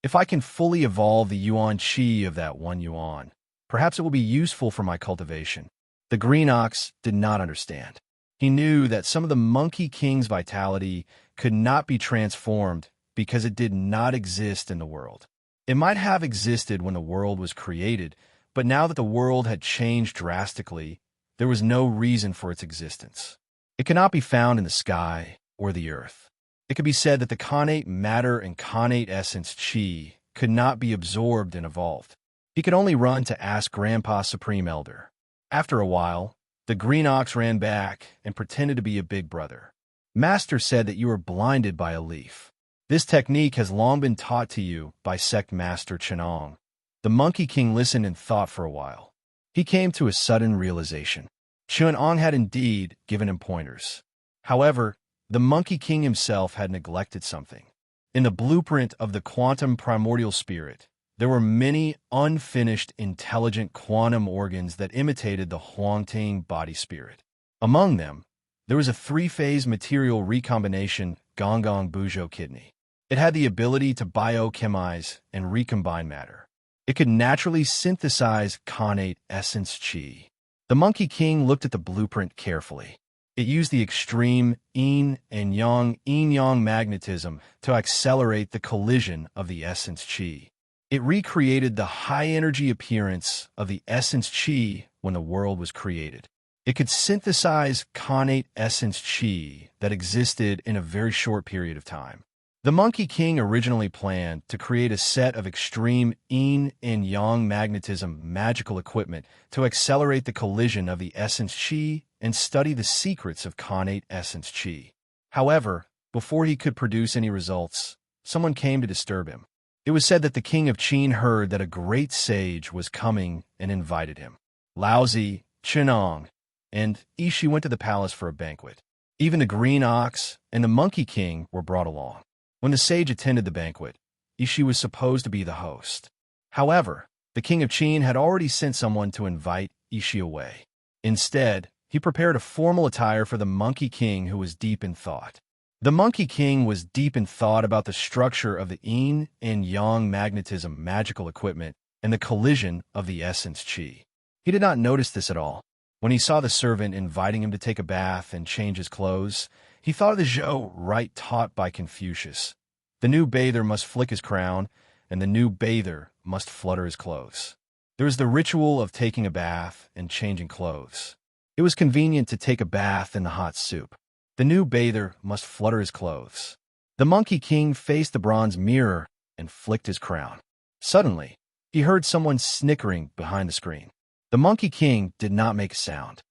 If I can fully evolve the Yuan Qi of that one Yuan, perhaps it will be useful for my cultivation." The green ox did not understand. He knew that some of the Monkey King's vitality could not be transformed because it did not exist in the world. It might have existed when the world was created, but now that the world had changed drastically, there was no reason for its existence. It cannot be found in the sky or the earth. It could be said that the connate matter and connate essence qi could not be absorbed and evolved. He could only run to ask Grandpa Supreme Elder. After a while, the green ox ran back and pretended to be a big brother. "Master said that you were blinded by a leaf. This technique has long been taught to you by Sect Master Chenong." The Monkey King listened and thought for a while. He came to a sudden realization. Chenong had indeed given him pointers. However, the Monkey King himself had neglected something. In the blueprint of the quantum primordial spirit, there were many unfinished intelligent quantum organs that imitated the Huangting body spirit. Among them, there was a 3-phase material recombination Gonggong Bujo kidney. It had the ability to biochemize and recombine matter. It could naturally synthesize connate essence qi. The Monkey King looked at the blueprint carefully. It used the extreme yin and yang magnetism to accelerate the collision of the essence qi. It recreated the high-energy appearance of the essence chi when the world was created. It could synthesize connate essence chi that existed in a very short period of time. The Monkey King originally planned to create a set of extreme yin and yang magnetism magical equipment to accelerate the collision of the essence chi and study the secrets of connate essence chi. However, before he could produce any results, someone came to disturb him. It was said that the king of Qin heard that a great sage was coming and invited him. Laozi, Chenong, and Ishi went to the palace for a banquet. Even the green ox and the Monkey King were brought along. When the sage attended the banquet, Ishi was supposed to be the host. However, the king of Qin had already sent someone to invite Ishi away. Instead, he prepared a formal attire for the Monkey King, who was deep in thought. The Monkey King was deep in thought about the structure of the yin and yang magnetism magical equipment and the collision of the essence chi. He did not notice this at all. When he saw the servant inviting him to take a bath and change his clothes, he thought of the Zhou rite taught by Confucius. The new bather must flick his crown, and the new bather must flutter his clothes. There was the ritual of taking a bath and changing clothes. It was convenient to take a bath in the hot soup. The new bather must flutter his clothes. The Monkey King faced the bronze mirror and flicked his crown. Suddenly, he heard someone snickering behind the screen. The Monkey King did not make a sound.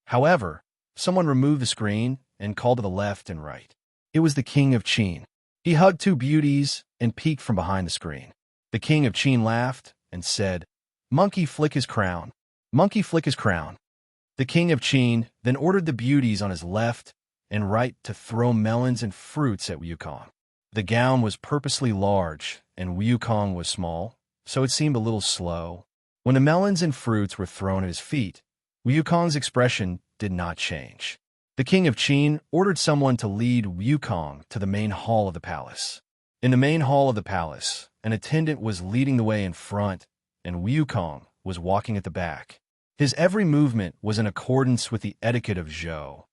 However, someone removed the screen and called to the left and right. It was the king of Qin. He hugged two beauties and peeked from behind the screen. The king of Qin laughed and said, "Monkey flick his crown. Monkey flick his crown." The king of Qin then ordered the beauties on his left and right to throw melons and fruits at Wukong. The gown was purposely large and Wukong was small, so it seemed a little slow. When the melons and fruits were thrown at his feet, Wukong's expression did not change. The king of Qin ordered someone to lead Wukong to the main hall of the palace. In the main hall of the palace, an attendant was leading the way in front, and Wukong was walking at the back. His every movement was in accordance with the etiquette of Zhou,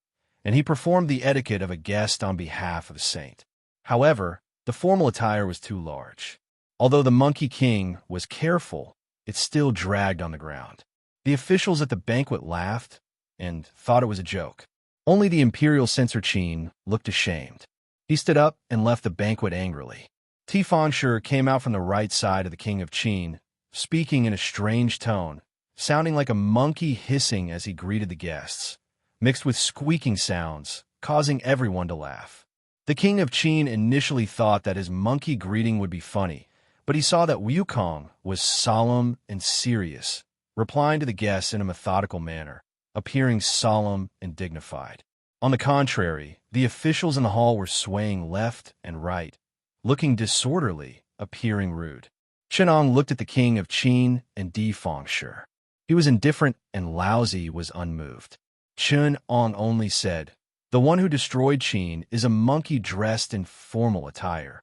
and he performed the etiquette of a guest on behalf of a saint. However, the formal attire was too large. Although the Monkey King was careful, it still dragged on the ground. The officials at the banquet laughed and thought it was a joke. Only the imperial censor Qin looked ashamed. He stood up and left the banquet angrily. Tifangshi came out from the right side of the king of Qin, speaking in a strange tone, sounding like a monkey hissing as he greeted the guests, mixed with squeaking sounds, causing everyone to laugh. The king of Qin initially thought that his monkey greeting would be funny, but he saw that Wukong was solemn and serious, replying to the guests in a methodical manner, appearing solemn and dignified. On the contrary, the officials in the hall were swaying left and right, looking disorderly, appearing rude. Chenong looked at the king of Qin and Tifangshi. He was indifferent, and Laozi was unmoved. Chenong only said, "The one who destroyed Qin is a monkey dressed in formal attire."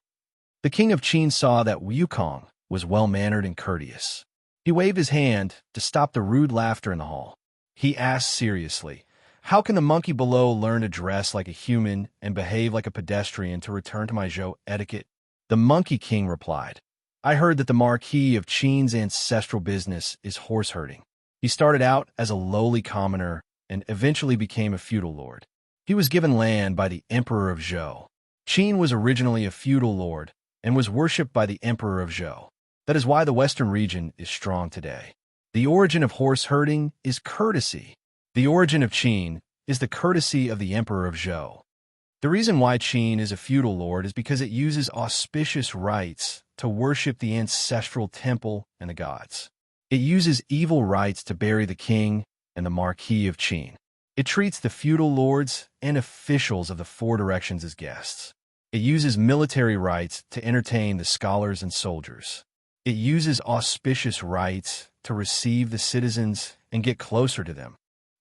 The king of Qin saw that Wukong was well-mannered and courteous. He waved his hand to stop the rude laughter in the hall. He asked seriously, "How can the monkey below learn to dress like a human and behave like a pedestrian to return to my Zhou etiquette?" The Monkey King replied, "I heard that the Marquis of Qin's ancestral business is horse herding. He started out as a lowly commoner and eventually became a feudal lord. He was given land by the Emperor of Zhou. Qin was originally a feudal lord and was worshipped by the Emperor of Zhou. That is why the western region is strong today. The origin of horse herding is courtesy. The origin of Qin is the courtesy of the Emperor of Zhou. The reason why Qin is a feudal lord is because it uses auspicious rites to worship the ancestral temple and the gods. It uses evil rites to bury the king and the Marquis of Qin. It treats the feudal lords and officials of the four directions as guests. It uses military rites to entertain the scholars and soldiers. It uses auspicious rites to receive the citizens and get closer to them.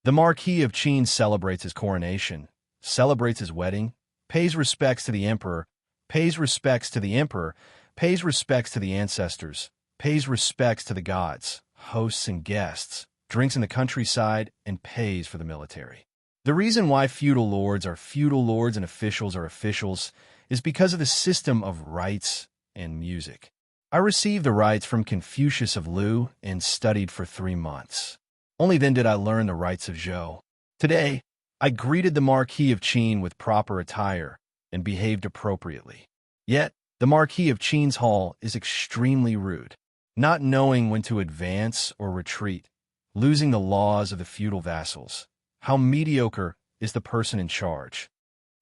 The Marquis of Qin celebrates his coronation, celebrates his wedding, pays respects to the emperor, pays respects to the emperor, pays respects to the ancestors, pays respects to the gods, hosts and guests, drinks in the countryside, and pays for the military. The reason why feudal lords are feudal lords and officials are officials is because of the system of rites and music. I received the rites from Confucius of Lu and studied for 3 months. Only then did I learn the rites of Zhou. Today, I greeted the Marquis of Qin with proper attire and behaved appropriately. Yet, the Marquis of Qin's hall is extremely rude, not knowing when to advance or retreat, losing the laws of the feudal vassals. How mediocre is the person in charge?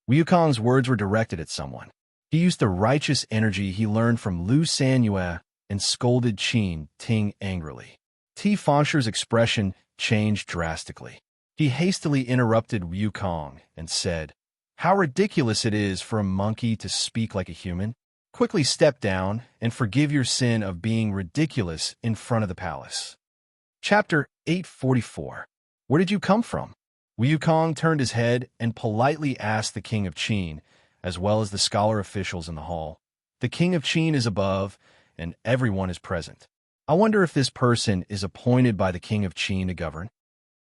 Wu Kong's words were directed at someone. He used the righteous energy he learned from Lu Sanyue and scolded Qin Ting angrily. Ti Fengshu's expression changed drastically. He hastily interrupted Wu Kong and said, "How ridiculous it is for a monkey to speak like a human. Quickly step down and forgive your sin of being ridiculous in front of the palace." Chapter 844. Where did you come from? Wu Kong turned his head and politely asked the King of Qin, as well as the scholar officials in the hall. The King of Qin is above, and everyone is present. I wonder if this person is appointed by the King of Qin to govern.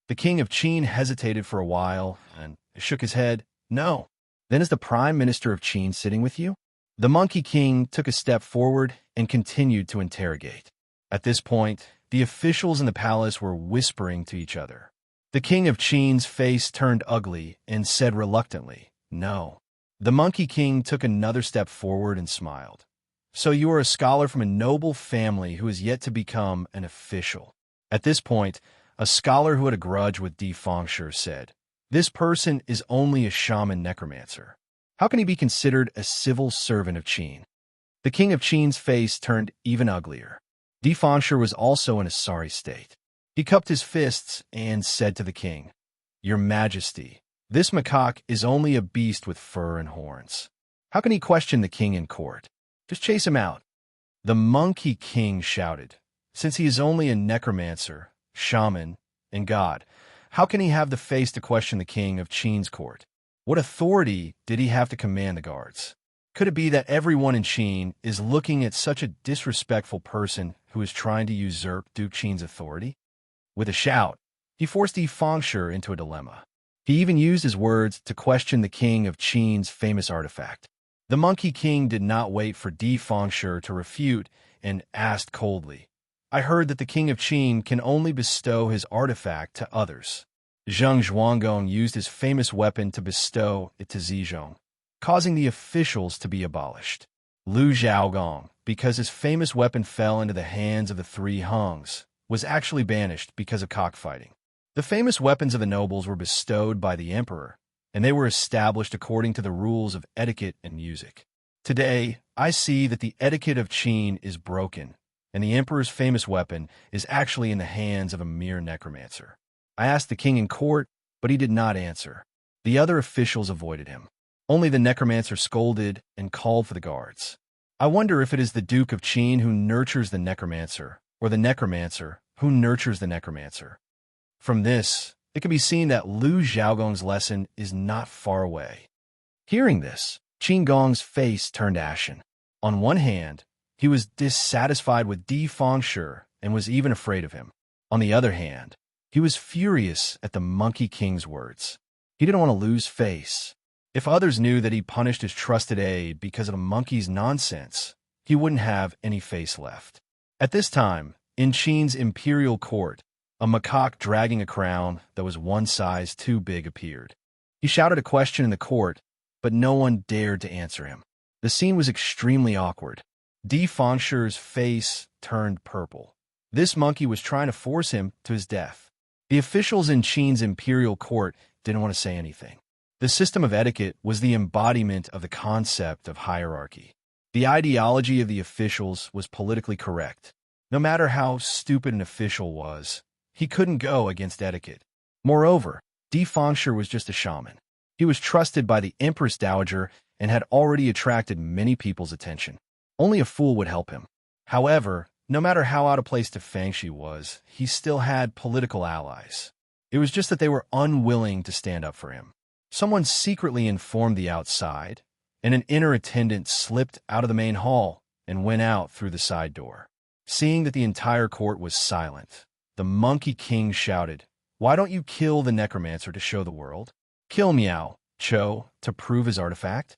The King of Qin hesitated for a while and shook his head. No. Then is the Prime Minister of Qin sitting with you? The Monkey King took a step forward and continued to interrogate. At this point, the officials in the palace were whispering to each other. The King of Qin's face turned ugly and said reluctantly, "No." The Monkey King took another step forward and smiled. "So you are a scholar from a noble family who is yet to become an official." At this point, a scholar who had a grudge with Di Fengshu said, "This person is only a shaman necromancer. How can he be considered a civil servant of Qin?" The King of Qin's face turned even uglier. Di Fengshu was also in a sorry state. He cupped his fists and said to the king, "Your Majesty, this macaque is only a beast with fur and horns. How can he question the king in court? Just chase him out." The Monkey King shouted, "Since he is only a necromancer, shaman, and god, how can he have the face to question the king of Qin's court? What authority did he have to command the guards? Could it be that everyone in Qin is looking at such a disrespectful person who is trying to usurp Duke Qin's authority?" With a shout, he forced Di Fengshu into a dilemma. He even used his words to question the king of Qin's famous artifact. The Monkey King did not wait for Di Fengshu to refute and asked coldly, "I heard that the king of Qin can only bestow his artifact to others." Zheng Zhuanggong used his famous weapon to bestow it to Zizhong, causing the officials to be abolished. Lu Zhaogong, because his famous weapon fell into the hands of the three Hungs, was actually banished because of cockfighting. The famous weapons of the nobles were bestowed by the emperor, and they were established according to the rules of etiquette and music. Today, I see that the etiquette of Qin is broken, and the emperor's famous weapon is actually in the hands of a mere necromancer. I asked the king in court, but he did not answer. The other officials avoided him. Only the necromancer scolded and called for the guards. I wonder if it is the Duke of Qin who nurtures the necromancer, or the necromancer who nurtures the necromancer. From this, it can be seen that Lu Zhaogong's lesson is not far away. Hearing this, Qin Gong's face turned ashen. On one hand, he was dissatisfied with Di Fengshu and was even afraid of him. On the other hand, he was furious at the Monkey King's words. He didn't want to lose face. If others knew that he punished his trusted aide because of a monkey's nonsense, he wouldn't have any face left. At this time, in Qin's imperial court, a macaque dragging a crown that was one size too big appeared. He shouted a question in the court, but no one dared to answer him. The scene was extremely awkward. Di Fengshu's face turned purple. This monkey was trying to force him to his death. The officials in Qin's imperial court didn't want to say anything. The system of etiquette was the embodiment of the concept of hierarchy. The ideology of the officials was politically correct. No matter how stupid an official was, he couldn't go against etiquette. Moreover, Di Fengshu was just a shaman. He was trusted by the Empress Dowager and had already attracted many people's attention. Only a fool would help him. However, no matter how out of place Di Fengshu was, he still had political allies. It was just that they were unwilling to stand up for him. Someone secretly informed the outside, and an inner attendant slipped out of the main hall and went out through the side door. Seeing that the entire court was silent, the Monkey King shouted, "Why don't you kill the necromancer to show the world? Kill Miao Cho to prove his artifact?"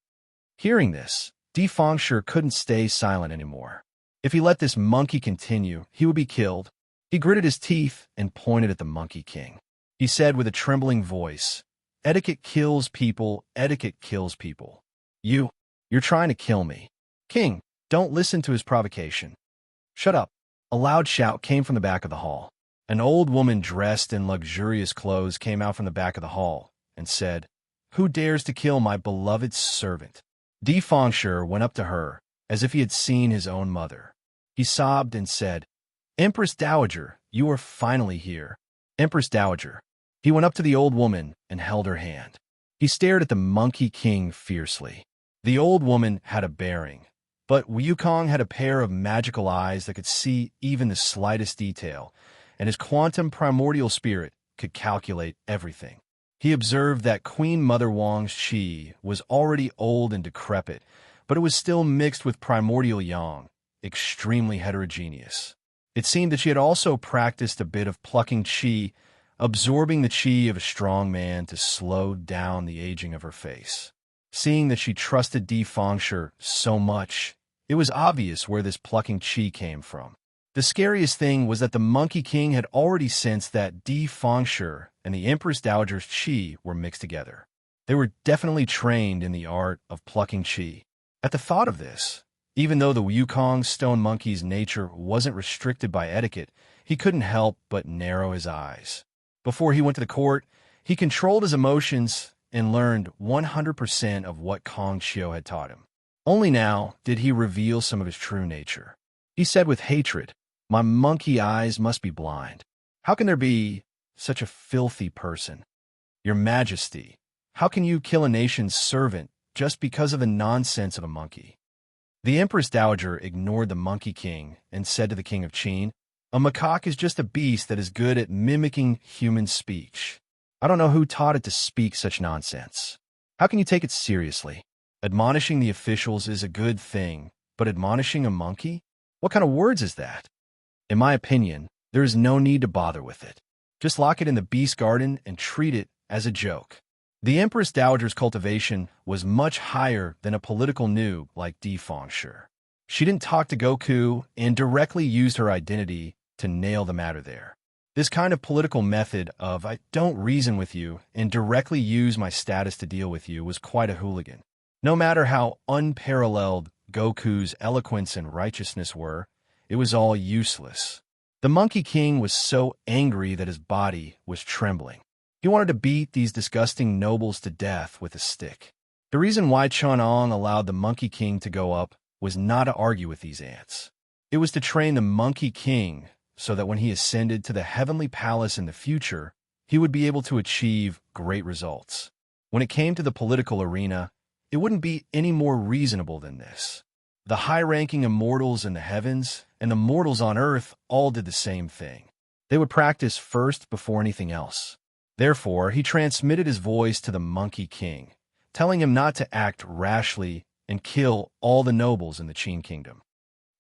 Hearing this, Di Fengshu couldn't stay silent anymore. If he let this monkey continue, he would be killed. He gritted his teeth and pointed at the Monkey King. He said with a trembling voice, "Etiquette kills people, etiquette kills people. You're trying to kill me. King, don't listen to his provocation. Shut up." A loud shout came from the back of the hall. An old woman dressed in luxurious clothes came out from the back of the hall and said, "Who dares to kill my beloved servant?" Di Fengshi went up to her as if he had seen his own mother. He sobbed and said, "Empress Dowager, you are finally here. Empress Dowager." He went up to the old woman and held her hand. He stared at the Monkey King fiercely. The old woman had a bearing, but Wukong had a pair of magical eyes that could see even the slightest detail, and his quantum primordial spirit could calculate everything. He observed that Queen Mother Wang's qi was already old and decrepit, but it was still mixed with primordial yang, extremely heterogeneous. It seemed that she had also practiced a bit of plucking qi, absorbing the qi of a strong man to slow down the aging of her face. Seeing that she trusted Di Fengshi so much, it was obvious where this plucking qi came from. The scariest thing was that the Monkey King had already sensed that Di Fengshi and the Empress Dowager's qi were mixed together. They were definitely trained in the art of plucking qi. At the thought of this, even though the Wukong stone monkey's nature wasn't restricted by etiquette, he couldn't help but narrow his eyes. Before he went to the court, he controlled his emotions and learned 100% of what Kong Xiu had taught him. Only now did he reveal some of his true nature. He said with hatred, "My monkey eyes must be blind. How can there be such a filthy person? Your Majesty, how can you kill a nation's servant just because of the nonsense of a monkey?" The Empress Dowager ignored the Monkey King and said to the King of Qin, "A macaque is just a beast that is good at mimicking human speech. I don't know who taught it to speak such nonsense. How can you take it seriously? Admonishing the officials is a good thing, but admonishing a monkey? What kind of words is that? In my opinion, there is no need to bother with it. Just lock it in the beast garden and treat it as a joke." The Empress Dowager's cultivation was much higher than a political noob like Di Fengshi. She didn't talk to Goku and directly used her identity to nail the matter there. This kind of political method of "I don't reason with you and directly use my status to deal with you" was quite a hooligan. No matter how unparalleled Goku's eloquence and righteousness were, it was all useless. The Monkey King was so angry that his body was trembling. He wanted to beat these disgusting nobles to death with a stick. The reason why Chun'ong allowed the Monkey King to go up was not to argue with these ants. It was to train the Monkey King so that when he ascended to the heavenly palace in the future, he would be able to achieve great results. When it came to the political arena, it wouldn't be any more reasonable than this. The high-ranking immortals in the heavens and the mortals on earth all did the same thing. They would practice first before anything else. Therefore, he transmitted his voice to the Monkey King, telling him not to act rashly and kill all the nobles in the Qin Kingdom.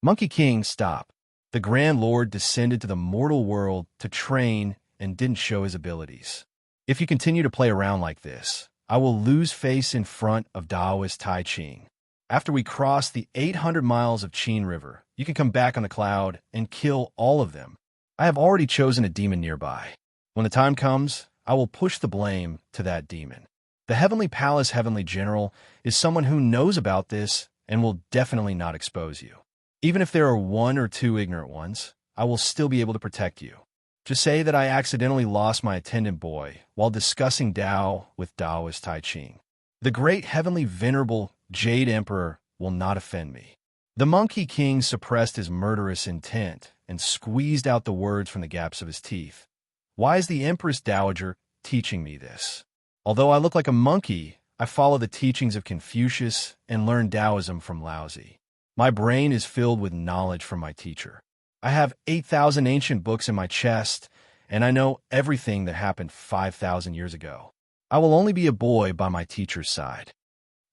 Monkey King, stop. The Grand Lord descended to the mortal world to train and didn't show his abilities. If you continue to play around like this, I will lose face in front of Daoist Tai Ching. After we cross the 800 miles of Qin River, you can come back on the cloud and kill all of them. I have already chosen a demon nearby. When the time comes, I will push the blame to that demon. The Heavenly Palace Heavenly General is someone who knows about this and will definitely not expose you. Even if there are one or two ignorant ones, I will still be able to protect you. Just say that I accidentally lost my attendant boy while discussing Tao with Daoist Tai Ching. The great heavenly venerable Jade Emperor will not offend me. The Monkey King suppressed his murderous intent and squeezed out the words from the gaps of his teeth. Why is the Empress Dowager teaching me this? Although I look like a monkey, I follow the teachings of Confucius and learn Taoism from Laozi. My brain is filled with knowledge from my teacher. I have 8,000 ancient books in my chest, and I know everything that happened 5,000 years ago. I will only be a boy by my teacher's side.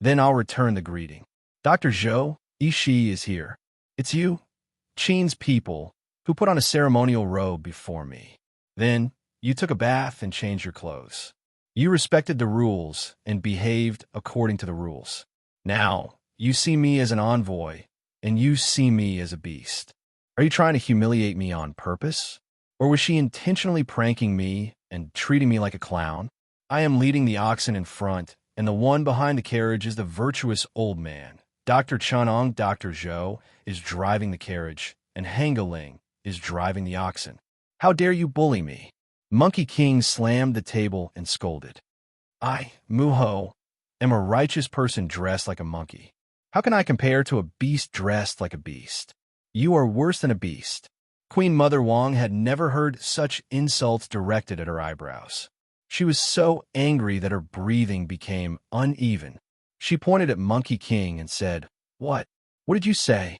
Then I'll return the greeting. Dr. Zhou, Yi is here. It's you, Qin's people, who put on a ceremonial robe before me. Then you took a bath and changed your clothes. You respected the rules and behaved according to the rules. Now, you see me as an envoy, and you see me as a beast. Are you trying to humiliate me on purpose? Or was she intentionally pranking me and treating me like a clown? I am leading the oxen in front, and the one behind the carriage is the virtuous old man. Dr. Chunong, Dr. Zhou, is driving the carriage, and Hangaling is driving the oxen. How dare you bully me? Monkey King slammed the table and scolded. I, Muho, am a righteous person dressed like a monkey. How can I compare to a beast dressed like a beast? You are worse than a beast. Queen Mother Wang had never heard such insults directed at her eyebrows. She was so angry that her breathing became uneven. She pointed at Monkey King and said, What? What did you say?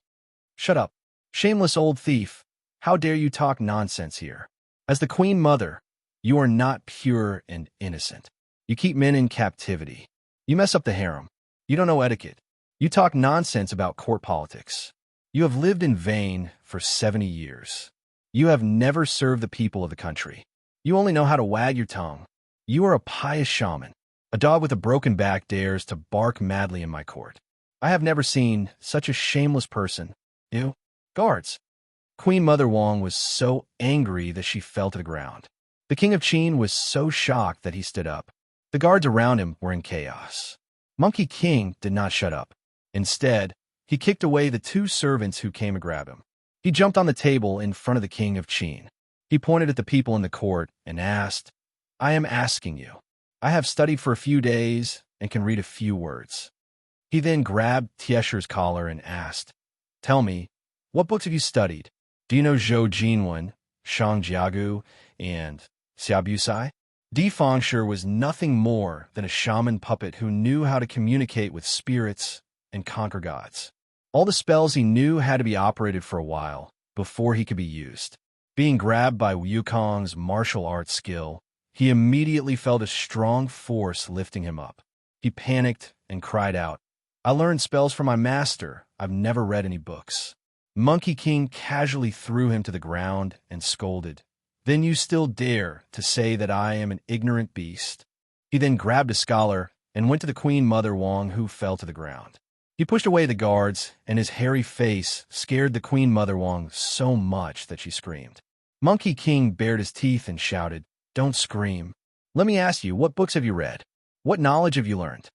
Shut up. Shameless old thief. How dare you talk nonsense here? As the Queen Mother, you are not pure and innocent. You keep men in captivity. You mess up the harem. You don't know etiquette. You talk nonsense about court politics. You have lived in vain for 70 years. You have never served the people of the country. You only know how to wag your tongue. You are a pious shaman. A dog with a broken back dares to bark madly in my court. I have never seen such a shameless person. You, guards. Queen Mother Wang was so angry that she fell to the ground. The King of Qin was so shocked that he stood up. The guards around him were in chaos. Monkey King did not shut up. Instead, he kicked away the two servants who came to grab him. He jumped on the table in front of the King of Qin. He pointed at the people in the court and asked, I am asking you. I have studied for a few days and can read a few words. He then grabbed Tiesher's collar and asked, Tell me, what books have you studied? Do you know Zhou Jinwen, Shang Jiagu, and Xiaobusai? Di Fengshe was nothing more than a shaman puppet who knew how to communicate with spirits and conquer gods. All the spells he knew had to be operated for a while before he could be used. Being grabbed by Wukong's martial arts skill, he immediately felt a strong force lifting him up. He panicked and cried out, I learned spells from my master. I've never read any books. Monkey King casually threw him to the ground and scolded, Then you still dare to say that I am an ignorant beast? He then grabbed a scholar and went to the Queen Mother Wang, who fell to the ground. He pushed away the guards, and his hairy face scared the Queen Mother Wang so much that she screamed. Monkey King bared his teeth and shouted, Don't scream. Let me ask you, what books have you read? What knowledge have you learned?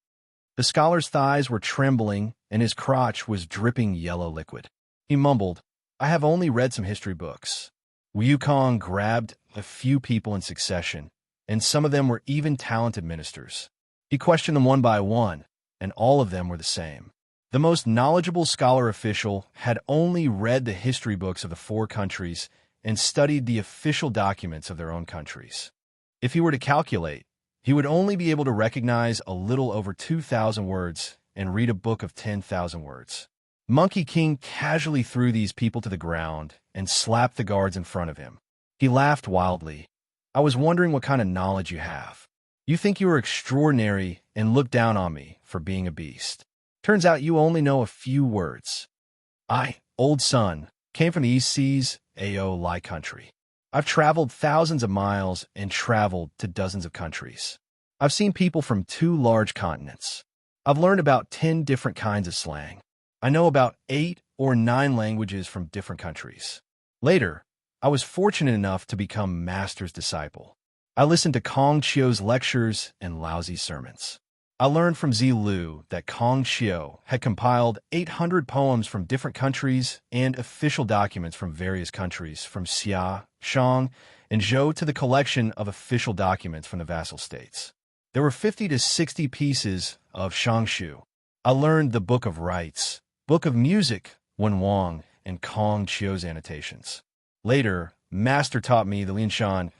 The scholar's thighs were trembling, and his crotch was dripping yellow liquid. He mumbled, I have only read some history books. Wukong grabbed a few people in succession, and some of them were even talented ministers. He questioned them one by one, and all of them were the same. The most knowledgeable scholar official had only read the history books of the 4 countries and studied the official documents of their own countries. If he were to calculate, he would only be able to recognize a little over 2,000 words and read a book of 10,000 words. Monkey King casually threw these people to the ground and slapped the guards in front of him. He laughed wildly. I was wondering what kind of knowledge you have. You think you are extraordinary and look down on me for being a beast. Turns out you only know a few words. I, old son, came from the East Seas, Ao Lai country. I've traveled thousands of miles and traveled to dozens of countries. I've seen people from 2 large continents. I've learned about 10 different kinds of slang. I know about 8 or 9 languages from different countries. Later, I was fortunate enough to become Master's disciple. I listened to Kong Chio's lectures and lousy sermons. I learned from Zilu that Kong Chio had compiled 800 poems from different countries and official documents from various countries, from Xia, Shang, and Zhou to the collection of official documents from the vassal states. There were 50 to 60 pieces of Shangshu. I learned the Book of Rites, Book of Music, Wen Wang, and Kong Chio's annotations. Later, Master taught me the Linshan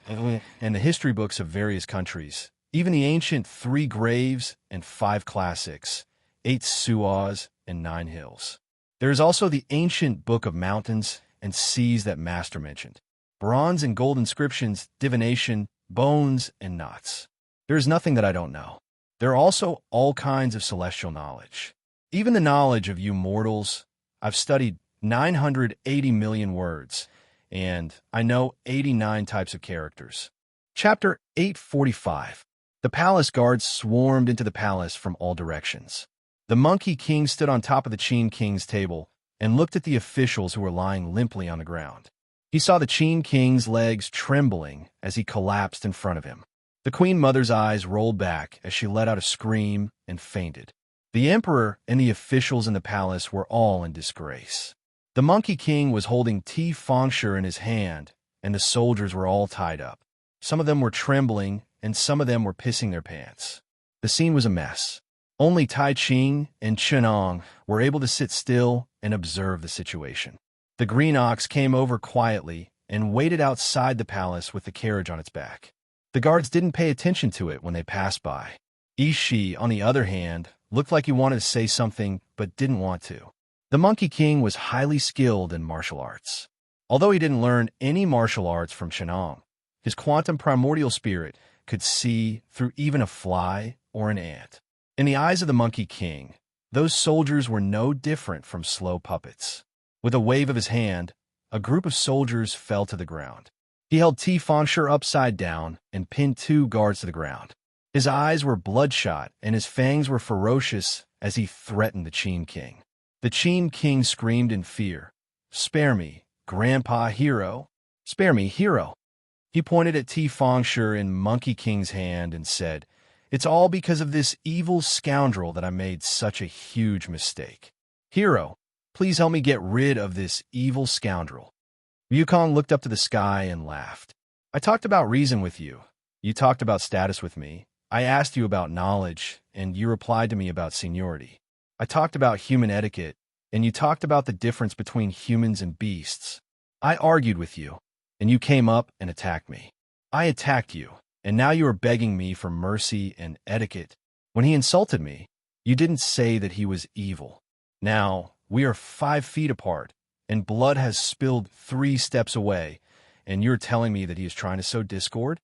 and the history books of various countries, even the ancient 3 graves and 5 classics, 8 suas and 9 hills. There is also the ancient book of mountains and seas that Master mentioned, bronze and gold inscriptions, divination, bones, and knots. There is nothing that I don't know. There are also all kinds of celestial knowledge. Even the knowledge of you mortals. I've studied 980 million words, and I know 89 types of characters. Chapter 845. The palace guards swarmed into the palace from all directions. The Monkey King stood on top of the Qin King's table, and looked at the officials who were lying limply on the ground. He saw the Qin King's legs trembling as he collapsed in front of him. The Queen Mother's eyes rolled back as she let out a scream and fainted. The Emperor and the officials in the palace were all in disgrace. The Monkey King was holding Ti Fongshi in his hand, and the soldiers were all tied up. Some of them were trembling, and some of them were pissing their pants. The scene was a mess. Only Tai Ching and Chenong were able to sit still and observe the situation. The green ox came over quietly and waited outside the palace with the carriage on its back. The guards didn't pay attention to it when they passed by. Ishi, on the other hand, looked like he wanted to say something but didn't want to. The Monkey King was highly skilled in martial arts. Although he didn't learn any martial arts from Chenong, his quantum primordial spirit could see through even a fly or an ant. In the eyes of the Monkey King, those soldiers were no different from slow puppets. With a wave of his hand, a group of soldiers fell to the ground. He held Ti Fongshi upside down and pinned 2 guards to the ground. His eyes were bloodshot and his fangs were ferocious as he threatened the Qin King. The Qin King screamed in fear, "Spare me, Grandpa Hero! Spare me, Hero!" He pointed at Ti Fongshi in Monkey King's hand and said, "It's all because of this evil scoundrel that I made such a huge mistake. Hero, please help me get rid of this evil scoundrel." Yukong looked up to the sky and laughed. "I talked about reason with you. You talked about status with me. I asked you about knowledge, and you replied to me about seniority. I talked about human etiquette, and you talked about the difference between humans and beasts. I argued with you, and you came up and attacked me. I attacked you, and now you are begging me for mercy and etiquette. When he insulted me, you didn't say that he was evil. Now, we are 5 feet apart, and blood has spilled 3 steps away, and you're telling me that he is trying to sow discord?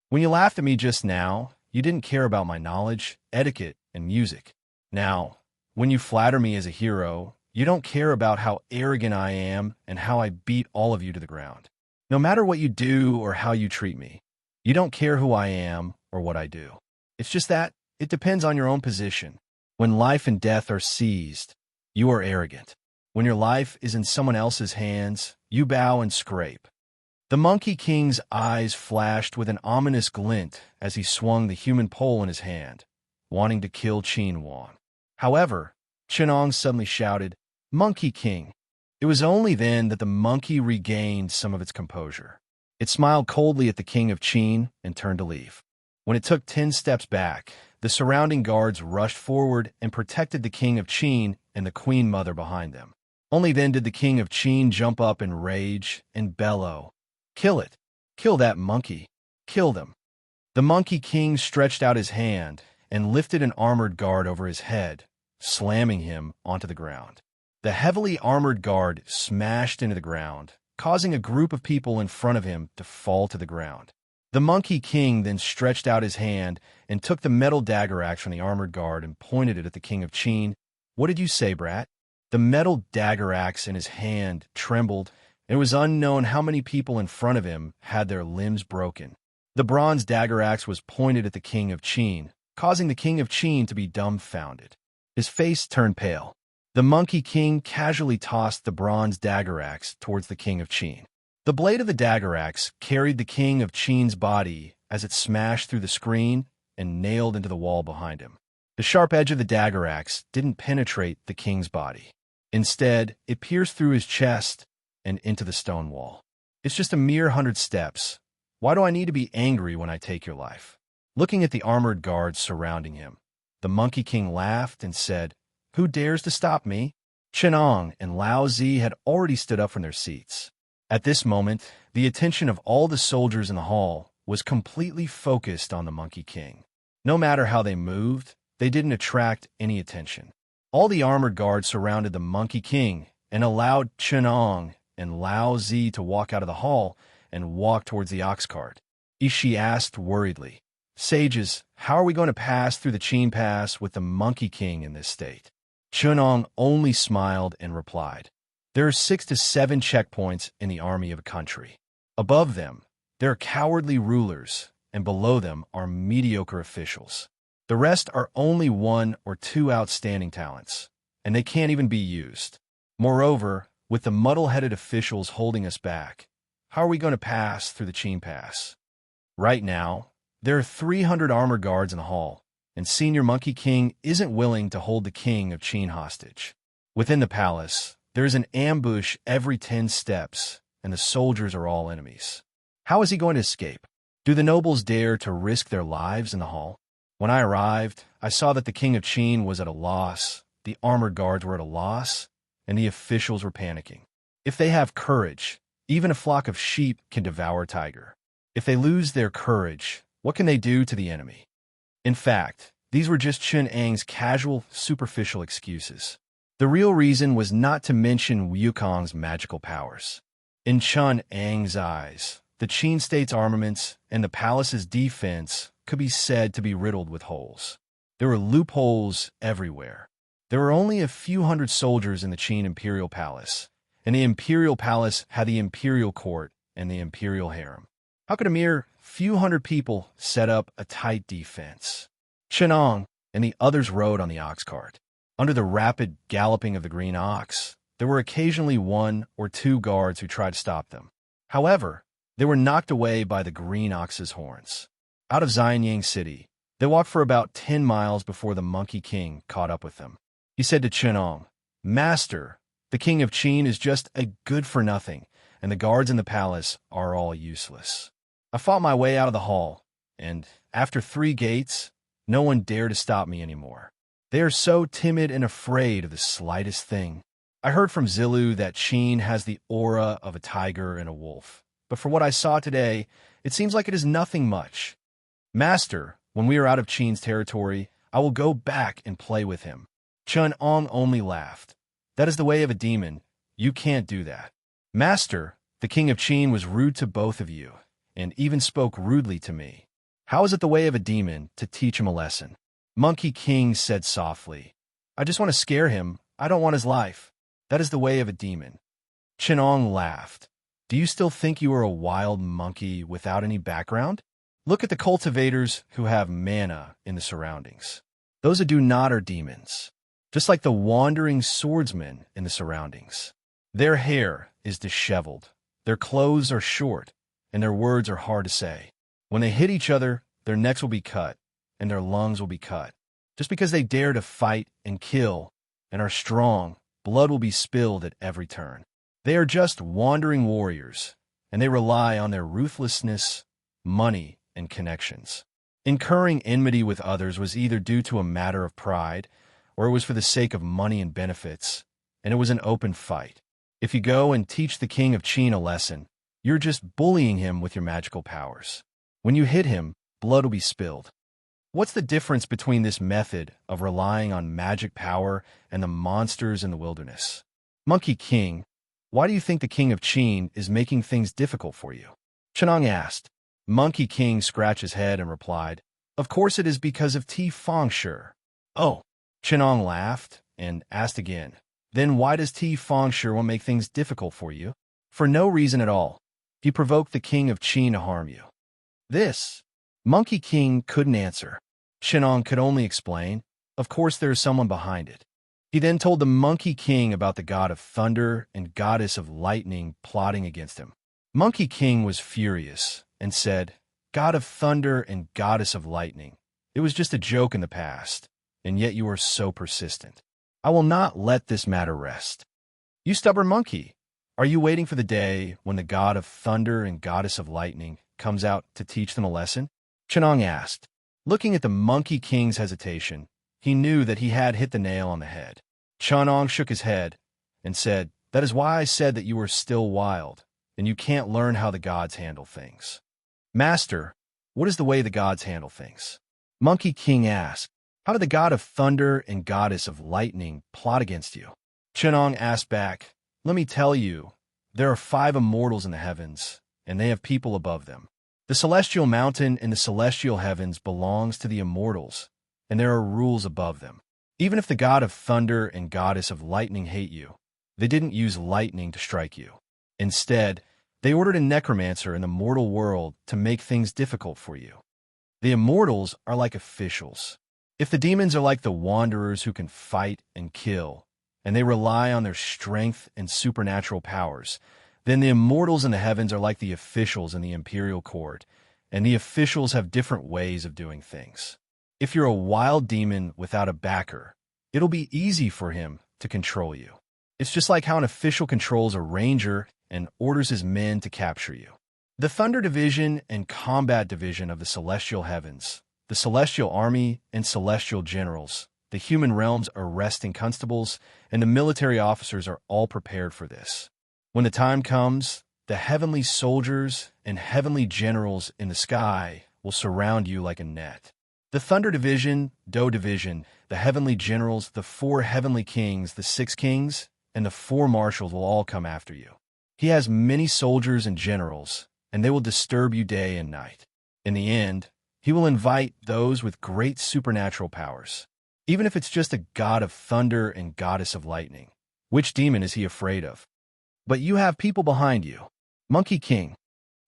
When you laughed at me just now, you didn't care about my knowledge, etiquette, and music. Now, when you flatter me as a hero, you don't care about how arrogant I am and how I beat all of you to the ground. No matter what you do or how you treat me, you don't care who I am or what I do. It's just that it depends on your own position. When life and death are seized, you are arrogant. When your life is in someone else's hands, you bow and scrape." The Monkey King's eyes flashed with an ominous glint as he swung the human pole in his hand, wanting to kill Qin Wan. However, Chenong suddenly shouted, "Monkey King!" It was only then that the monkey regained some of its composure. It smiled coldly at the King of Qin and turned to leave. When it took 10 steps back, the surrounding guards rushed forward and protected the King of Qin and the Queen Mother behind them. Only then did the King of Qin jump up in rage and bellow, "Kill it! Kill that monkey! Kill them!" The Monkey King stretched out his hand and lifted an armored guard over his head, slamming him onto the ground. The heavily armored guard smashed into the ground, causing a group of people in front of him to fall to the ground. The Monkey King then stretched out his hand and took the metal dagger axe from the armored guard and pointed it at the King of Qin. "What did you say, brat?" The metal dagger axe in his hand trembled, and it was unknown how many people in front of him had their limbs broken. The bronze dagger axe was pointed at the King of Qin, causing the King of Qin to be dumbfounded. His face turned pale. The Monkey King casually tossed the bronze dagger axe towards the King of Qin. The blade of the dagger axe carried the King of Qin's body as it smashed through the screen and nailed into the wall behind him. The sharp edge of the dagger axe didn't penetrate the king's body. Instead, it pierced through his chest and into the stone wall. "It's just a mere 100 steps. Why do I need to be angry when I take your life?" Looking at the armored guards surrounding him, the Monkey King laughed and said, "Who dares to stop me?" Chenong and Lao Zi had already stood up from their seats. At this moment, the attention of all the soldiers in the hall was completely focused on the Monkey King. No matter how they moved, they didn't attract any attention. All the armored guards surrounded the Monkey King and allowed Chenong and Lao Zi to walk out of the hall and walk towards the ox cart. Ishi asked worriedly, "Sages, how are we going to pass through the Qin Pass with the Monkey King in this state?" Chenong only smiled and replied, "There are 6 to 7 checkpoints in the army of a country. Above them, there are cowardly rulers, and below them are mediocre officials. The rest are only 1 or 2 outstanding talents, and they can't even be used. Moreover, with the muddle-headed officials holding us back, how are we going to pass through the Qin Pass? Right now, there are 300 armored guards in the hall, and Senior Monkey King isn't willing to hold the King of Qin hostage. Within the palace, there is an ambush every 10 steps, and the soldiers are all enemies. How is he going to escape? Do the nobles dare to risk their lives in the hall? When I arrived, I saw that the King of Qin was at a loss, the armored guards were at a loss, and the officials were panicking. If they have courage, even a flock of sheep can devour a tiger. If they lose their courage, what can they do to the enemy? In fact, these were just Chen Ang's casual, superficial excuses. The real reason was not to mention Wukong's magical powers. In Chen Ang's eyes, the Qin state's armaments and the palace's defense could be said to be riddled with holes. There were loopholes everywhere. There were only a few hundred soldiers in the Qin Imperial Palace, and the Imperial Palace had the Imperial Court and the Imperial Harem. How could a mere few hundred people set up a tight defense? Chenong and the others rode on the ox cart. Under the rapid galloping of the green ox, there were occasionally 1 or 2 guards who tried to stop them. However, they were knocked away by the green ox's horns. Out of Xianyang City, they walked for about 10 miles before the Monkey King caught up with them. He said to Chenong, "Master, the King of Qin is just a good-for-nothing, and the guards in the palace are all useless." I fought my way out of the hall, and after 3 gates, no one dared to stop me anymore. They are so timid and afraid of the slightest thing. I heard from Zilu that Qin has the aura of a tiger and a wolf, but for what I saw today, it seems like it is nothing much. Master, when we are out of Qin's territory, I will go back and play with him. Chen Ong only laughed. That is the way of a demon. You can't do that. Master, the King of Qin was rude to both of you, and even spoke rudely to me. How is it the way of a demon to teach him a lesson? Monkey King said softly, "I just want to scare him. I don't want his life. That is the way of a demon." Chenong laughed. "Do you still think you are a wild monkey without any background? Look at the cultivators who have mana in the surroundings. Those who do not are demons, just like the wandering swordsmen in the surroundings. Their hair is disheveled, their clothes are short, and their words are hard to say. When they hit each other, their necks will be cut, and their lungs will be cut. Just because they dare to fight and kill and are strong, blood will be spilled at every turn. They are just wandering warriors, and they rely on their ruthlessness, money, and connections. Incurring enmity with others was either due to a matter of pride, or it was for the sake of money and benefits, and it was an open fight. If you go and teach the King of Qin a lesson, you're just bullying him with your magical powers. When you hit him, blood will be spilled. What's the difference between this method of relying on magic power and the monsters in the wilderness? Monkey King, why do you think the King of Qin is making things difficult for you?" Chenong asked. Monkey King scratched his head and replied, "Of course it is because of Ti Fengshi." "Oh." Chenong laughed and asked again, "Then why does Ti Fengshi want to make things difficult for you?" "For no reason at all. He provoked the King of Qin to harm you." This, Monkey King couldn't answer. Chenong could only explain, "Of course there is someone behind it." He then told the Monkey King about the god of thunder and goddess of lightning plotting against him. Monkey King was furious and said, "God of thunder and goddess of lightning, it was just a joke in the past, and yet you are so persistent. I will not let this matter rest. You stubborn monkey, are you waiting for the day when the god of thunder and goddess of lightning comes out to teach them a lesson?" Chenong asked. Looking at the Monkey King's hesitation, he knew that he had hit the nail on the head. Chenong shook his head and said, "That is why I said that you are still wild, and you can't learn how the gods handle things." "Master, what is the way the gods handle things?" Monkey King asked. "How did the god of thunder and goddess of lightning plot against you?" Chenong asked back, "Let me tell you, there are 5 immortals in the heavens, and they have people above them. The celestial mountain in the celestial heavens belongs to the immortals, and there are rules above them. Even if the god of thunder and goddess of lightning hate you, they didn't use lightning to strike you. Instead, they ordered a necromancer in the mortal world to make things difficult for you. The immortals are like officials. If the demons are like the wanderers who can fight and kill, and they rely on their strength and supernatural powers, then the immortals in the heavens are like the officials in the imperial court, and the officials have different ways of doing things. If you're a wild demon without a backer, it'll be easy for him to control you. It's just like how an official controls a ranger and orders his men to capture you. The Thunder Division and Combat Division of the Celestial Heavens, the Celestial Army and Celestial Generals, the human realm's arresting constables, and the military officers are all prepared for this. When the time comes, the heavenly soldiers and heavenly generals in the sky will surround you like a net. The Thunder Division, Do Division, the heavenly generals, the 4 heavenly kings, the 6 kings, and the 4 marshals will all come after you. He has many soldiers and generals, and they will disturb you day and night. In the end, he will invite those with great supernatural powers. Even if it's just a god of thunder and goddess of lightning, which demon is he afraid of? But you have people behind you. Monkey King,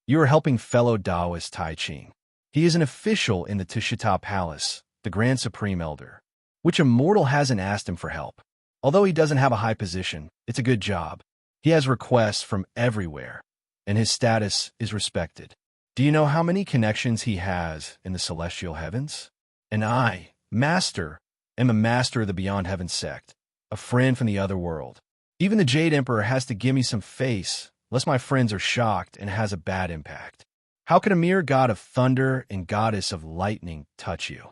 you are helping fellow Taoist Tai Ching. He is an official in the Tishita Palace, the Grand Supreme Elder, which a mortal hasn't asked him for help. Although he doesn't have a high position, it's a good job. He has requests from everywhere, and his status is respected. Do you know how many connections he has in the celestial heavens? And I, Master, am a master of the Beyond Heaven sect, a friend from the other world. Even the Jade Emperor has to give me some face, lest my friends are shocked and it has a bad impact. How can a mere god of thunder and goddess of lightning touch you?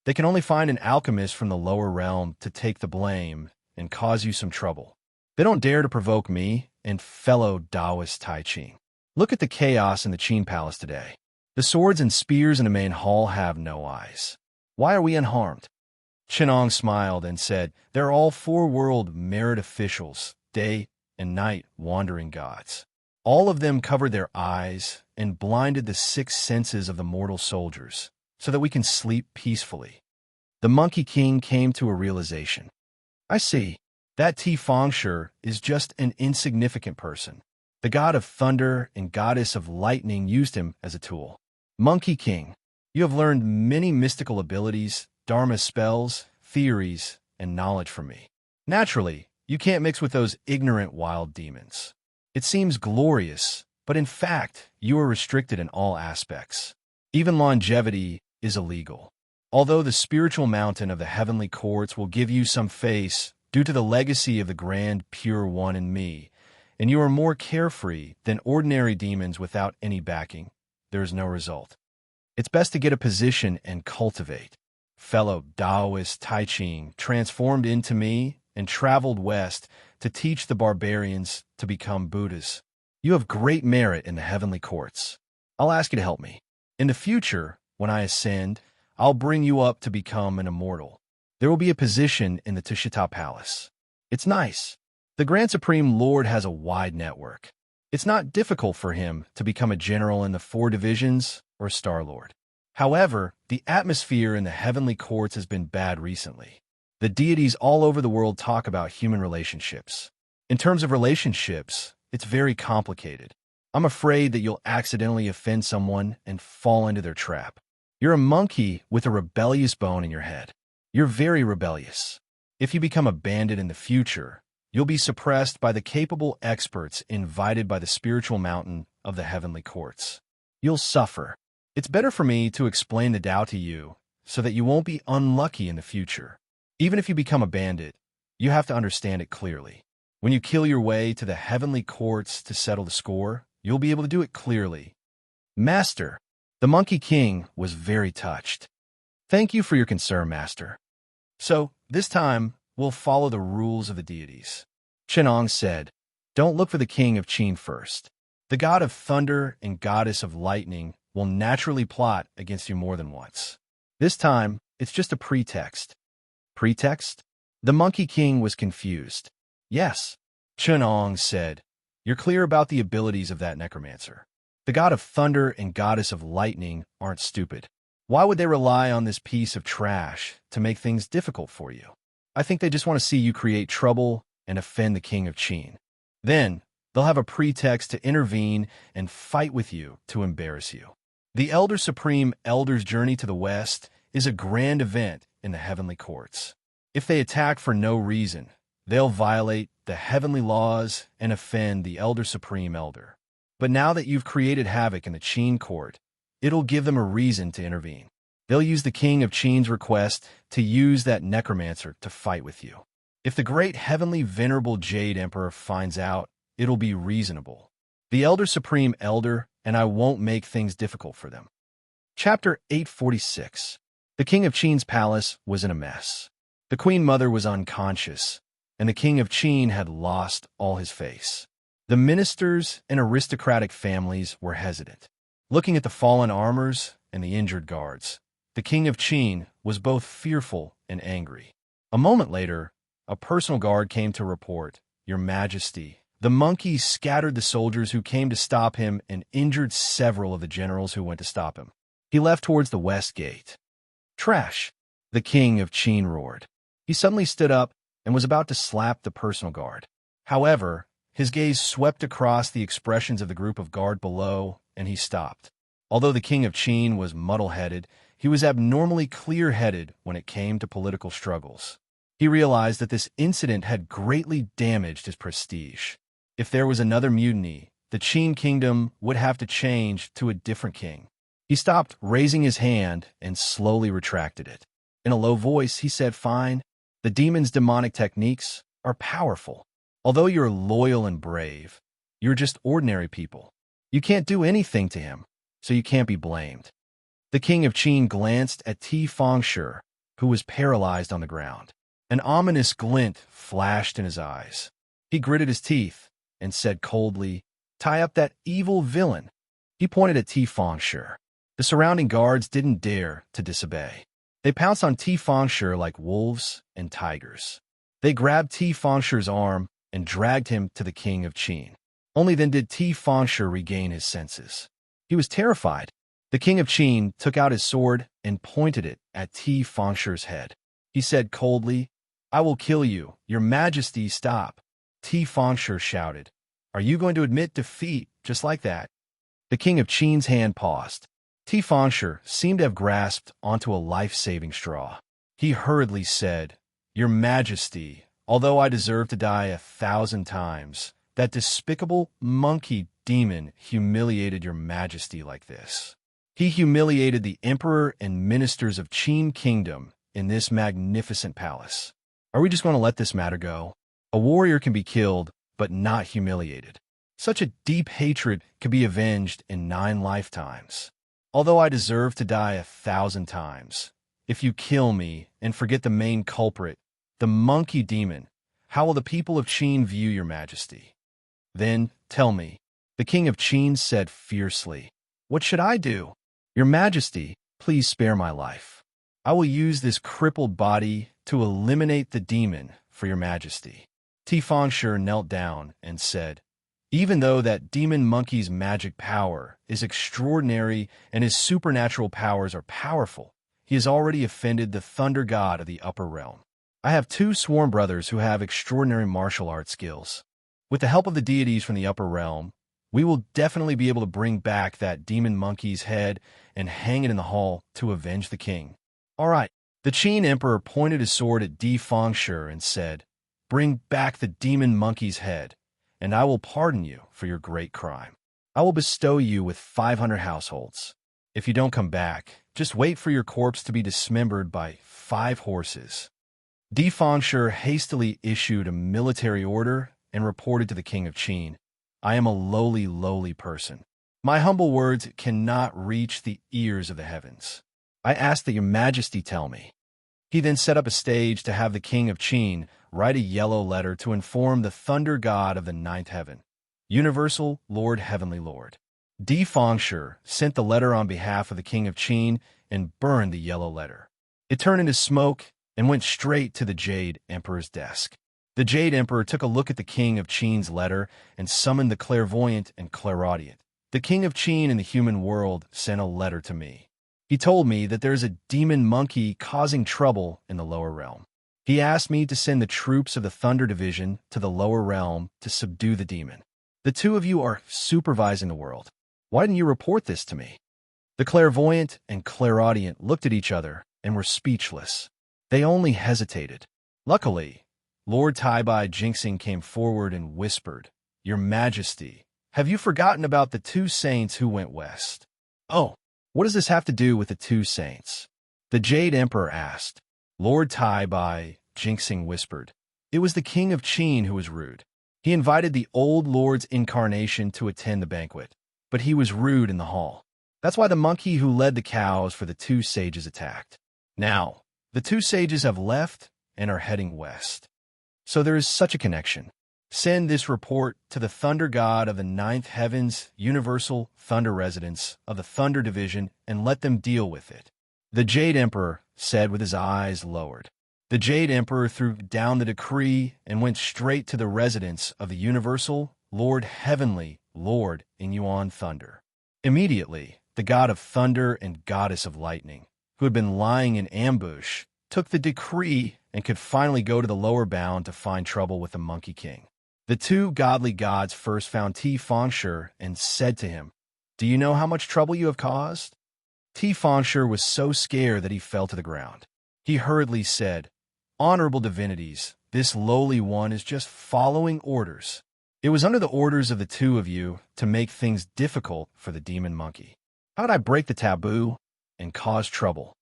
They can only find an alchemist from the lower realm to take the blame and cause you some trouble. They don't dare to provoke me and fellow Taoist Tai Ching. Look at the chaos in the Qin Palace today. The swords and spears in the main hall have no eyes. Why are we unharmed? Chenong smiled and said, they're all 4-world merit officials, day and night wandering gods. All of them covered their eyes and blinded the 6 senses of the mortal soldiers so that we can sleep peacefully. The Monkey King came to a realization. I see. That Ti-Fong-Shi is just an insignificant person. The god of thunder and goddess of lightning used him as a tool. Monkey King, you have learned many mystical abilities, dharma spells, theories, and knowledge from me. Naturally, you can't mix with those ignorant wild demons. It seems glorious, but in fact, you are restricted in all aspects. Even longevity is illegal. Although the spiritual mountain of the heavenly courts will give you some face due to the legacy of the grand pure one in me, and you are more carefree than ordinary demons without any backing, there is no result. It's best to get a position and cultivate. Fellow Taoist Tai Ching transformed into me and traveled west to teach the barbarians to become Buddhas. You have great merit in the heavenly courts. I'll ask you to help me. In the future, when I ascend, I'll bring you up to become an immortal. There will be a position in the Tishita Palace. It's nice. The Grand Supreme Lord has a wide network. It's not difficult for him to become a general in the 4 divisions or Star Lord. However, the atmosphere in the heavenly courts has been bad recently. The deities all over the world talk about human relationships. In terms of relationships, it's very complicated. I'm afraid that you'll accidentally offend someone and fall into their trap. You're a monkey with a rebellious bone in your head. You're very rebellious. If you become a bandit in the future, you'll be suppressed by the capable experts invited by the spiritual mountain of the heavenly courts. You'll suffer. It's better for me to explain the Tao to you so that you won't be unlucky in the future. Even if you become a bandit, you have to understand it clearly. When you kill your way to the heavenly courts to settle the score, you'll be able to do it clearly. Master, the Monkey King was very touched. Thank you for your concern, Master. So, this time, we'll follow the rules of the deities. Chenong said, don't look for the king of Qin first. The god of thunder and goddess of lightning will naturally plot against you more than once. This time, it's just a pretext. Pretext? The Monkey King was confused. Yes, Chenong said. You're clear about the abilities of that necromancer. The god of thunder and goddess of lightning aren't stupid. Why would they rely on this piece of trash to make things difficult for you? I think they just want to see you create trouble and offend the king of Qin. Then, they'll have a pretext to intervene and fight with you to embarrass you. The Elder Supreme Elder's journey to the west is a grand event in the heavenly courts. If they attack for no reason, They'll violate the heavenly laws and offend the Elder Supreme Elder. But now that you've created havoc in the Qin court, it'll give them a reason to intervene. They'll use the King of Qin's request to use that necromancer to fight with you. If the great heavenly venerable Jade Emperor finds out, it'll be reasonable. The Elder Supreme Elder, and I won't make things difficult for them. Chapter 846. The King of Qin's palace was in a mess. The Queen Mother was unconscious, and the King of Qin had lost all his face. The ministers and aristocratic families were hesitant. Looking at the fallen armors and the injured guards, the King of Qin was both fearful and angry. A moment later, a personal guard came to report, "Your Majesty." The monkey scattered the soldiers who came to stop him and injured several of the generals who went to stop him. He left towards the west gate. "Trash!" the King of Qin roared. He suddenly stood up and was about to slap the personal guard. However, his gaze swept across the expressions of the group of guard below, and he stopped. Although the King of Qin was muddle-headed, he was abnormally clear-headed when it came to political struggles. He realized that this incident had greatly damaged his prestige. If there was another mutiny, the Qin kingdom would have to change to a different king. He stopped raising his hand and slowly retracted it. In a low voice, he said, "Fine. The demon's demonic techniques are powerful. Although you're loyal and brave, you're just ordinary people. You can't do anything to him, so you can't be blamed." The King of Qin glanced at Ti Fengshi, who was paralyzed on the ground. An ominous glint flashed in his eyes. He gritted his teeth and said coldly, "Tie up that evil villain." He pointed at Ti Fengshi. The surrounding guards didn't dare to disobey. They pounced on Ti Fengshi like wolves and tigers. They grabbed Ti Fengshi's arm and dragged him to the King of Qin. Only then did Ti Fengshi regain his senses. He was terrified. The King of Qin took out his sword and pointed it at Ti Fengshi's head. He said coldly, "I will kill you. Your Majesty, stop." Ti Fengshi shouted, "Are you going to admit defeat just like that?" The King of Qin's hand paused. Ti Fengshi seemed to have grasped onto a life-saving straw. He hurriedly said, "Your Majesty, although I deserve to die 1,000 times, that despicable monkey demon humiliated your Majesty like this. He humiliated the Emperor and ministers of Qin Kingdom in this magnificent palace. Are we just going to let this matter go? A warrior can be killed, but not humiliated. Such a deep hatred can be avenged in 9 lifetimes. Although I deserve to die 1,000 times, if you kill me and forget the main culprit, the monkey demon, how will the people of Qin view your Majesty? Then tell me." The King of Qin said fiercely, "What should I do? Your Majesty, please spare my life. I will use this crippled body to eliminate the demon for your Majesty." Ti Fengshi knelt down and said, "Even though that demon monkey's magic power is extraordinary and his supernatural powers are powerful, he has already offended the thunder god of the upper realm. I have 2 sworn brothers who have extraordinary martial arts skills. With the help of the deities from the upper realm, we will definitely be able to bring back that demon monkey's head and hang it in the hall to avenge the king." "All right." The Qin emperor pointed his sword at Ti Fengshi and said, "Bring back the demon monkey's head, and I will pardon you for your great crime. I will bestow you with 500 households. If you don't come back, just wait for your corpse to be dismembered by 5 horses." Ti Fengshi hastily issued a military order and reported to the King of Qin, "I am a lowly person. My humble words cannot reach the ears of the heavens. I ask that your Majesty tell me." He then set up a stage to have the King of Qin write a yellow letter to inform the thunder god of the 9th heaven, Universal Lord Heavenly Lord. Ti Fengshi sent the letter on behalf of the King of Qin and burned the yellow letter. It turned into smoke and went straight to the Jade Emperor's desk. The Jade Emperor took a look at the King of Qin's letter and summoned the clairvoyant and clairaudient. "The King of Qin in the human world sent a letter to me. He told me that there is a demon monkey causing trouble in the lower realm. He asked me to send the troops of the Thunder Division to the lower realm to subdue the demon. The 2 of you are supervising the world. Why didn't you report this to me?" The clairvoyant and clairaudient looked at each other and were speechless. They only hesitated. Luckily, Lord Taibai Jinxing came forward and whispered, "Your Majesty, have you forgotten about the two saints who went west?" "Oh, what does this have to do with the two saints?" the Jade Emperor asked. Lord Taibai Jinxing whispered, "It was the King of Qin who was rude. He invited the old Lord's incarnation to attend the banquet, but he was rude in the hall. That's why the monkey who led the cows for the two sages attacked. Now, the two sages have left and are heading west. So there is such a connection. Send this report to the Thunder God of the Ninth Heavens, Universal Thunder Residents of the Thunder Division, and let them deal with it," the Jade Emperor said with his eyes lowered. The Jade Emperor threw down the decree and went straight to the residence of the Universal Lord Heavenly Lord in Yuan Thunder. Immediately, the God of Thunder and Goddess of Lightning, who had been lying in ambush, took the decree and could finally go to the lower bound to find trouble with the Monkey King. The two godly gods first found Ti Fangshi and said to him, "Do you know how much trouble you have caused?" Ti Fangshi was so scared that he fell to the ground. He hurriedly said, "Honorable divinities, this lowly one is just following orders. It was under the orders of the two of you to make things difficult for the demon monkey. How'd I break the taboo and cause trouble?"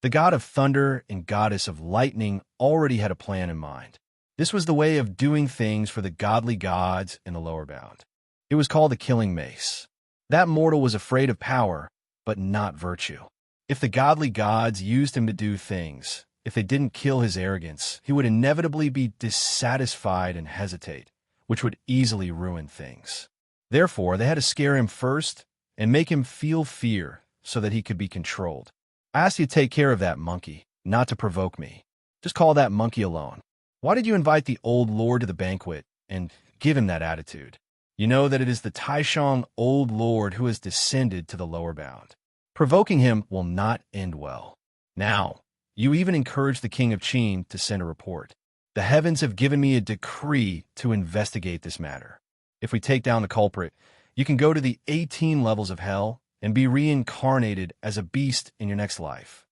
The God of Thunder and Goddess of Lightning already had a plan in mind. This was the way of doing things for the godly gods in the lower bound. It was called the Killing Mace. That mortal was afraid of power, but not virtue. If the godly gods used him to do things, if they didn't kill his arrogance, he would inevitably be dissatisfied and hesitate, which would easily ruin things. Therefore, they had to scare him first and make him feel fear so that he could be controlled. "I asked you to take care of that monkey, not to provoke me. Just call that monkey alone. Why did you invite the old lord to the banquet and give him that attitude? You know that it is the Taishang old lord who has descended to the lower bound. Provoking him will not end well. Now, you even encouraged the King of Qin to send a report. The heavens have given me a decree to investigate this matter. If we take down the culprit, you can go to the 18 levels of hell and be reincarnated as a beast in your next life."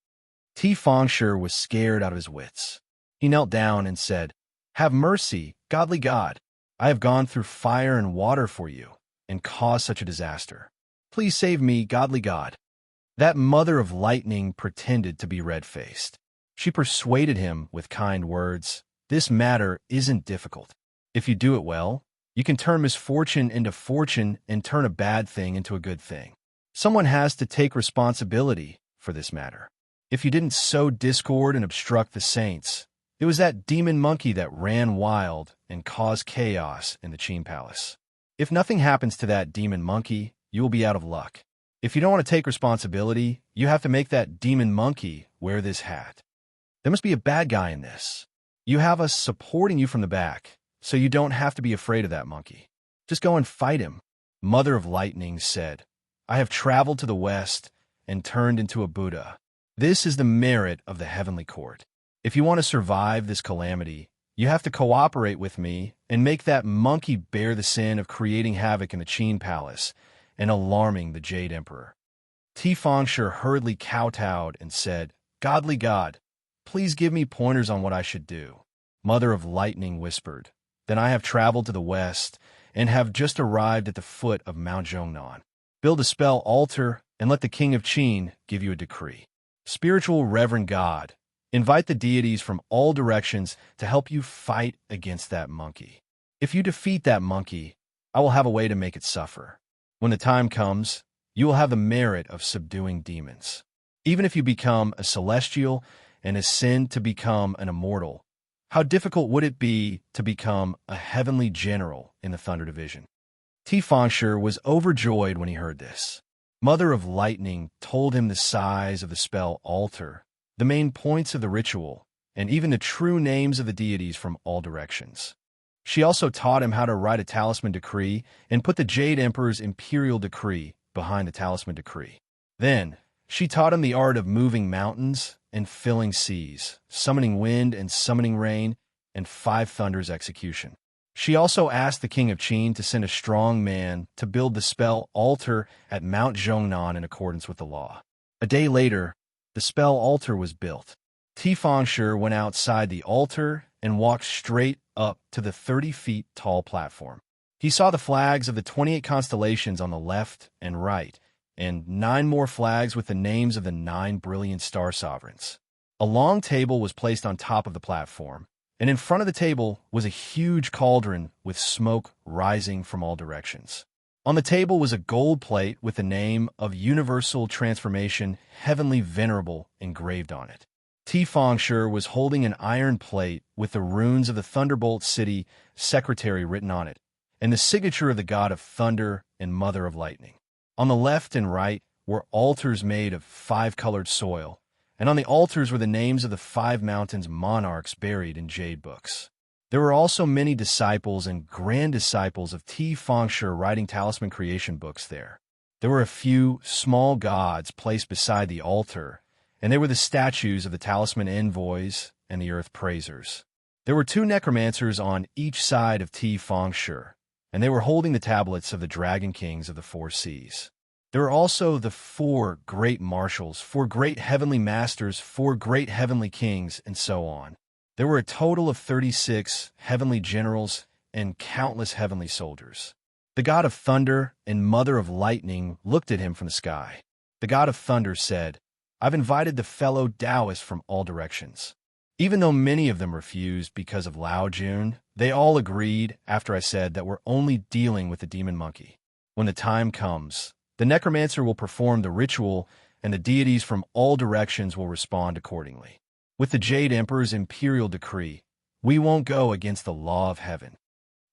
Ti Fangshi was scared out of his wits. He knelt down and said, "Have mercy, godly God. I have gone through fire and water for you and caused such a disaster. Please save me, godly God." That mother of lightning pretended to be red-faced. She persuaded him with kind words, "This matter isn't difficult. If you do it well, you can turn misfortune into fortune and turn a bad thing into a good thing. Someone has to take responsibility for this matter. If you didn't sow discord and obstruct the saints, it was that demon monkey that ran wild and caused chaos in the Qin Palace. If nothing happens to that demon monkey, you will be out of luck. If you don't want to take responsibility, you have to make that demon monkey wear this hat. There must be a bad guy in this. You have us supporting you from the back, so you don't have to be afraid of that monkey. Just go and fight him." Mother of Lightning said, "I have traveled to the west and turned into a Buddha. This is the merit of the heavenly court. If you want to survive this calamity, you have to cooperate with me and make that monkey bear the sin of creating havoc in the Qin Palace and alarming the Jade Emperor." Ti Fangshi hurriedly kowtowed and said, "Godly God, please give me pointers on what I should do." Mother of Lightning whispered, "Then I have traveled to the west and have just arrived at the foot of Mount Zhongnan. Build a spell altar and let the King of Qin give you a decree. Spiritual Reverend God, invite the deities from all directions to help you fight against that monkey. If you defeat that monkey, I will have a way to make it suffer. When the time comes, you will have the merit of subduing demons. Even if you become a celestial and ascend to become an immortal, how difficult would it be to become a heavenly general in the Thunder Division?" Ti Fangshi was overjoyed when he heard this. Mother of Lightning told him the size of the spell altar, the main points of the ritual, and even the true names of the deities from all directions. She also taught him how to write a talisman decree and put the Jade Emperor's imperial decree behind the talisman decree. Then, she taught him the art of moving mountains and filling seas, summoning wind and summoning rain, and 5 thunders execution. She also asked the King of Qin to send a strong man to build the spell altar at Mount Zhongnan in accordance with the law. A day later, the spell altar was built. Tifangshi went outside the altar and walked straight up to the 30-feet tall platform. He saw the flags of the 28 constellations on the left and right, and 9 more flags with the names of the 9 brilliant star sovereigns. A long table was placed on top of the platform, and in front of the table was a huge cauldron with smoke rising from all directions. On the table was a gold plate with the name of Universal Transformation Heavenly Venerable engraved on it. Tifangshi was holding an iron plate with the runes of the Thunderbolt City Secretary written on it, and the signature of the god of thunder and mother of lightning. On the left and right were altars made of 5-colored soil, and on the altars were the names of the 5 mountains' monarchs buried in jade books. There were also many disciples and grand disciples of Tifangshi writing talisman creation books there. There were a few small gods placed beside the altar, and they were the statues of the talisman envoys and the earth praisers. There were 2 necromancers on each side of Tifangshi, and they were holding the tablets of the dragon kings of the 4 seas. There were also the 4 great marshals, 4 great heavenly masters, 4 great heavenly kings, and so on. There were a total of 36 heavenly generals and countless heavenly soldiers. The god of thunder and mother of lightning looked at him from the sky. The god of thunder said, "I've invited the fellow Taoists from all directions." Even though many of them refused because of Lao Jun, they all agreed after I said that we're only dealing with the demon monkey. When the time comes, the necromancer will perform the ritual, and the deities from all directions will respond accordingly. With the Jade Emperor's imperial decree, we won't go against the law of heaven.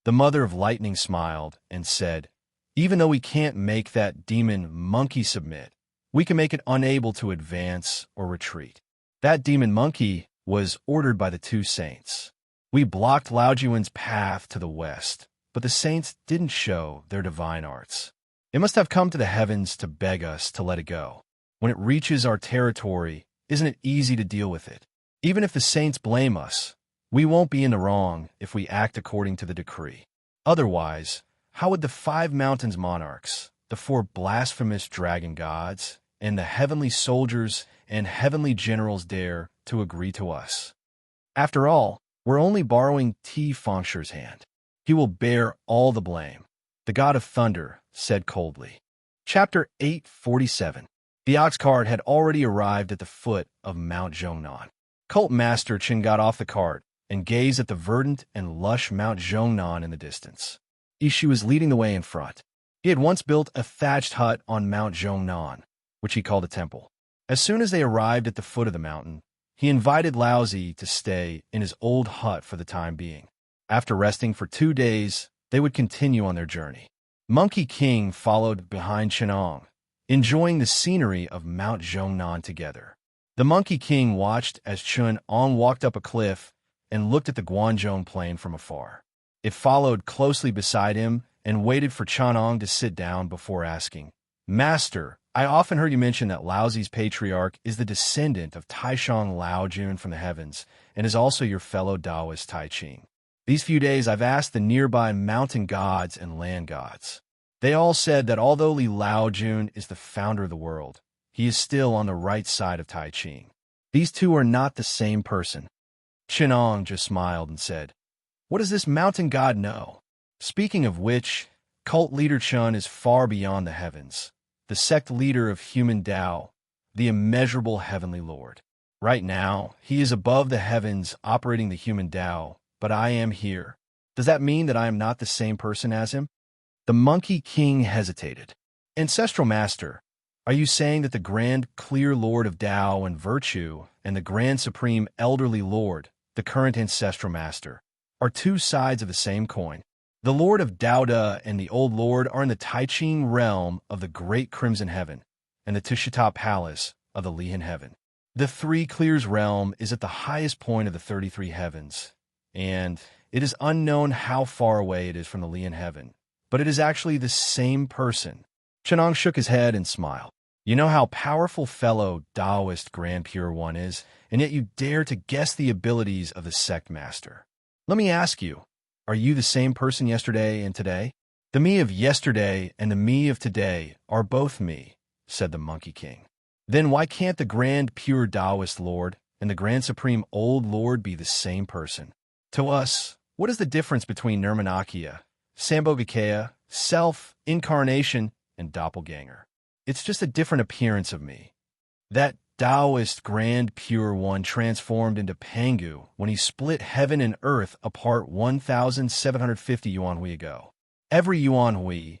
The Mother of Lightning smiled and said, "Even though we can't make that demon monkey submit, we can make it unable to advance or retreat." That demon monkey was ordered by the 2 saints. We blocked Lao Juan's path to the west, but the saints didn't show their divine arts. It must have come to the heavens to beg us to let it go. When it reaches our territory, isn't it easy to deal with it? Even if the saints blame us, we won't be in the wrong if we act according to the decree. Otherwise, how would the 5 mountains monarchs, the 4 blasphemous dragon gods, and the heavenly soldiers and heavenly generals dare to agree to us? After all, we're only borrowing Tifangshi's hand. He will bear all the blame. The god of thunder said coldly. Chapter 847. The ox cart had already arrived at the foot of Mount Zhongnan. Cult Master Chen got off the cart and gazed at the verdant and lush Mount Zhongnan in the distance. Ishu was leading the way in front. He had once built a thatched hut on Mount Zhongnan, which he called a temple. As soon as they arrived at the foot of the mountain, he invited Laozi to stay in his old hut for the time being. After resting for 2 days, they would continue on their journey. Monkey King followed behind Chenong, enjoying the scenery of Mount Zhongnan together. The Monkey King watched as Chun-Ong walked up a cliff and looked at the Guanzhong plain from afar. It followed closely beside him and waited for Chun-Ong to sit down before asking, "Master, I often heard you mention that Laozi's patriarch is the descendant of Taishang Laojun from the heavens and is also your fellow Taoist Tai Ching. These few days I've asked the nearby mountain gods and land gods. They all said that although Li Laojun is the founder of the world, he is still on the right side of Tai Ching. These 2 are not the same person." Chenong just smiled and said, "What does this mountain god know? Speaking of which, cult leader Chun is far beyond the heavens, the sect leader of human Tao, the immeasurable heavenly lord. Right now, he is above the heavens operating the human Tao, but I am here. Does that mean that I am not the same person as him?" The Monkey King hesitated. "Ancestral Master, are you saying that the Grand Clear Lord of Tao and Virtue and the Grand Supreme Elderly Lord, the current Ancestral Master, are 2 sides of the same coin? The Lord of Daoda and the Old Lord are in the Tai Ching realm of the Great Crimson Heaven and the Tushita Palace of the Lihan Heaven. The 3 Clears realm is at the highest point of the 33 heavens, and it is unknown how far away it is from the Lihan Heaven, but it is actually the same person." Chenong shook his head and smiled. "You know how powerful fellow Taoist Grand Pure One is, and yet you dare to guess the abilities of the sect master. Let me ask you, are you the same person yesterday and today?" "The me of yesterday and the me of today are both me," said the Monkey King. "Then why can't the Grand Pure Taoist Lord, and the Grand Supreme Old Lord be the same person? To us, what is the difference between Nirmanakya, Sambhogakaya, self, incarnation, and doppelganger? It's just a different appearance of me. That Taoist Grand Pure One transformed into Pangu when he split heaven and earth apart 1,750 yuan hui ago. Every yuan hui,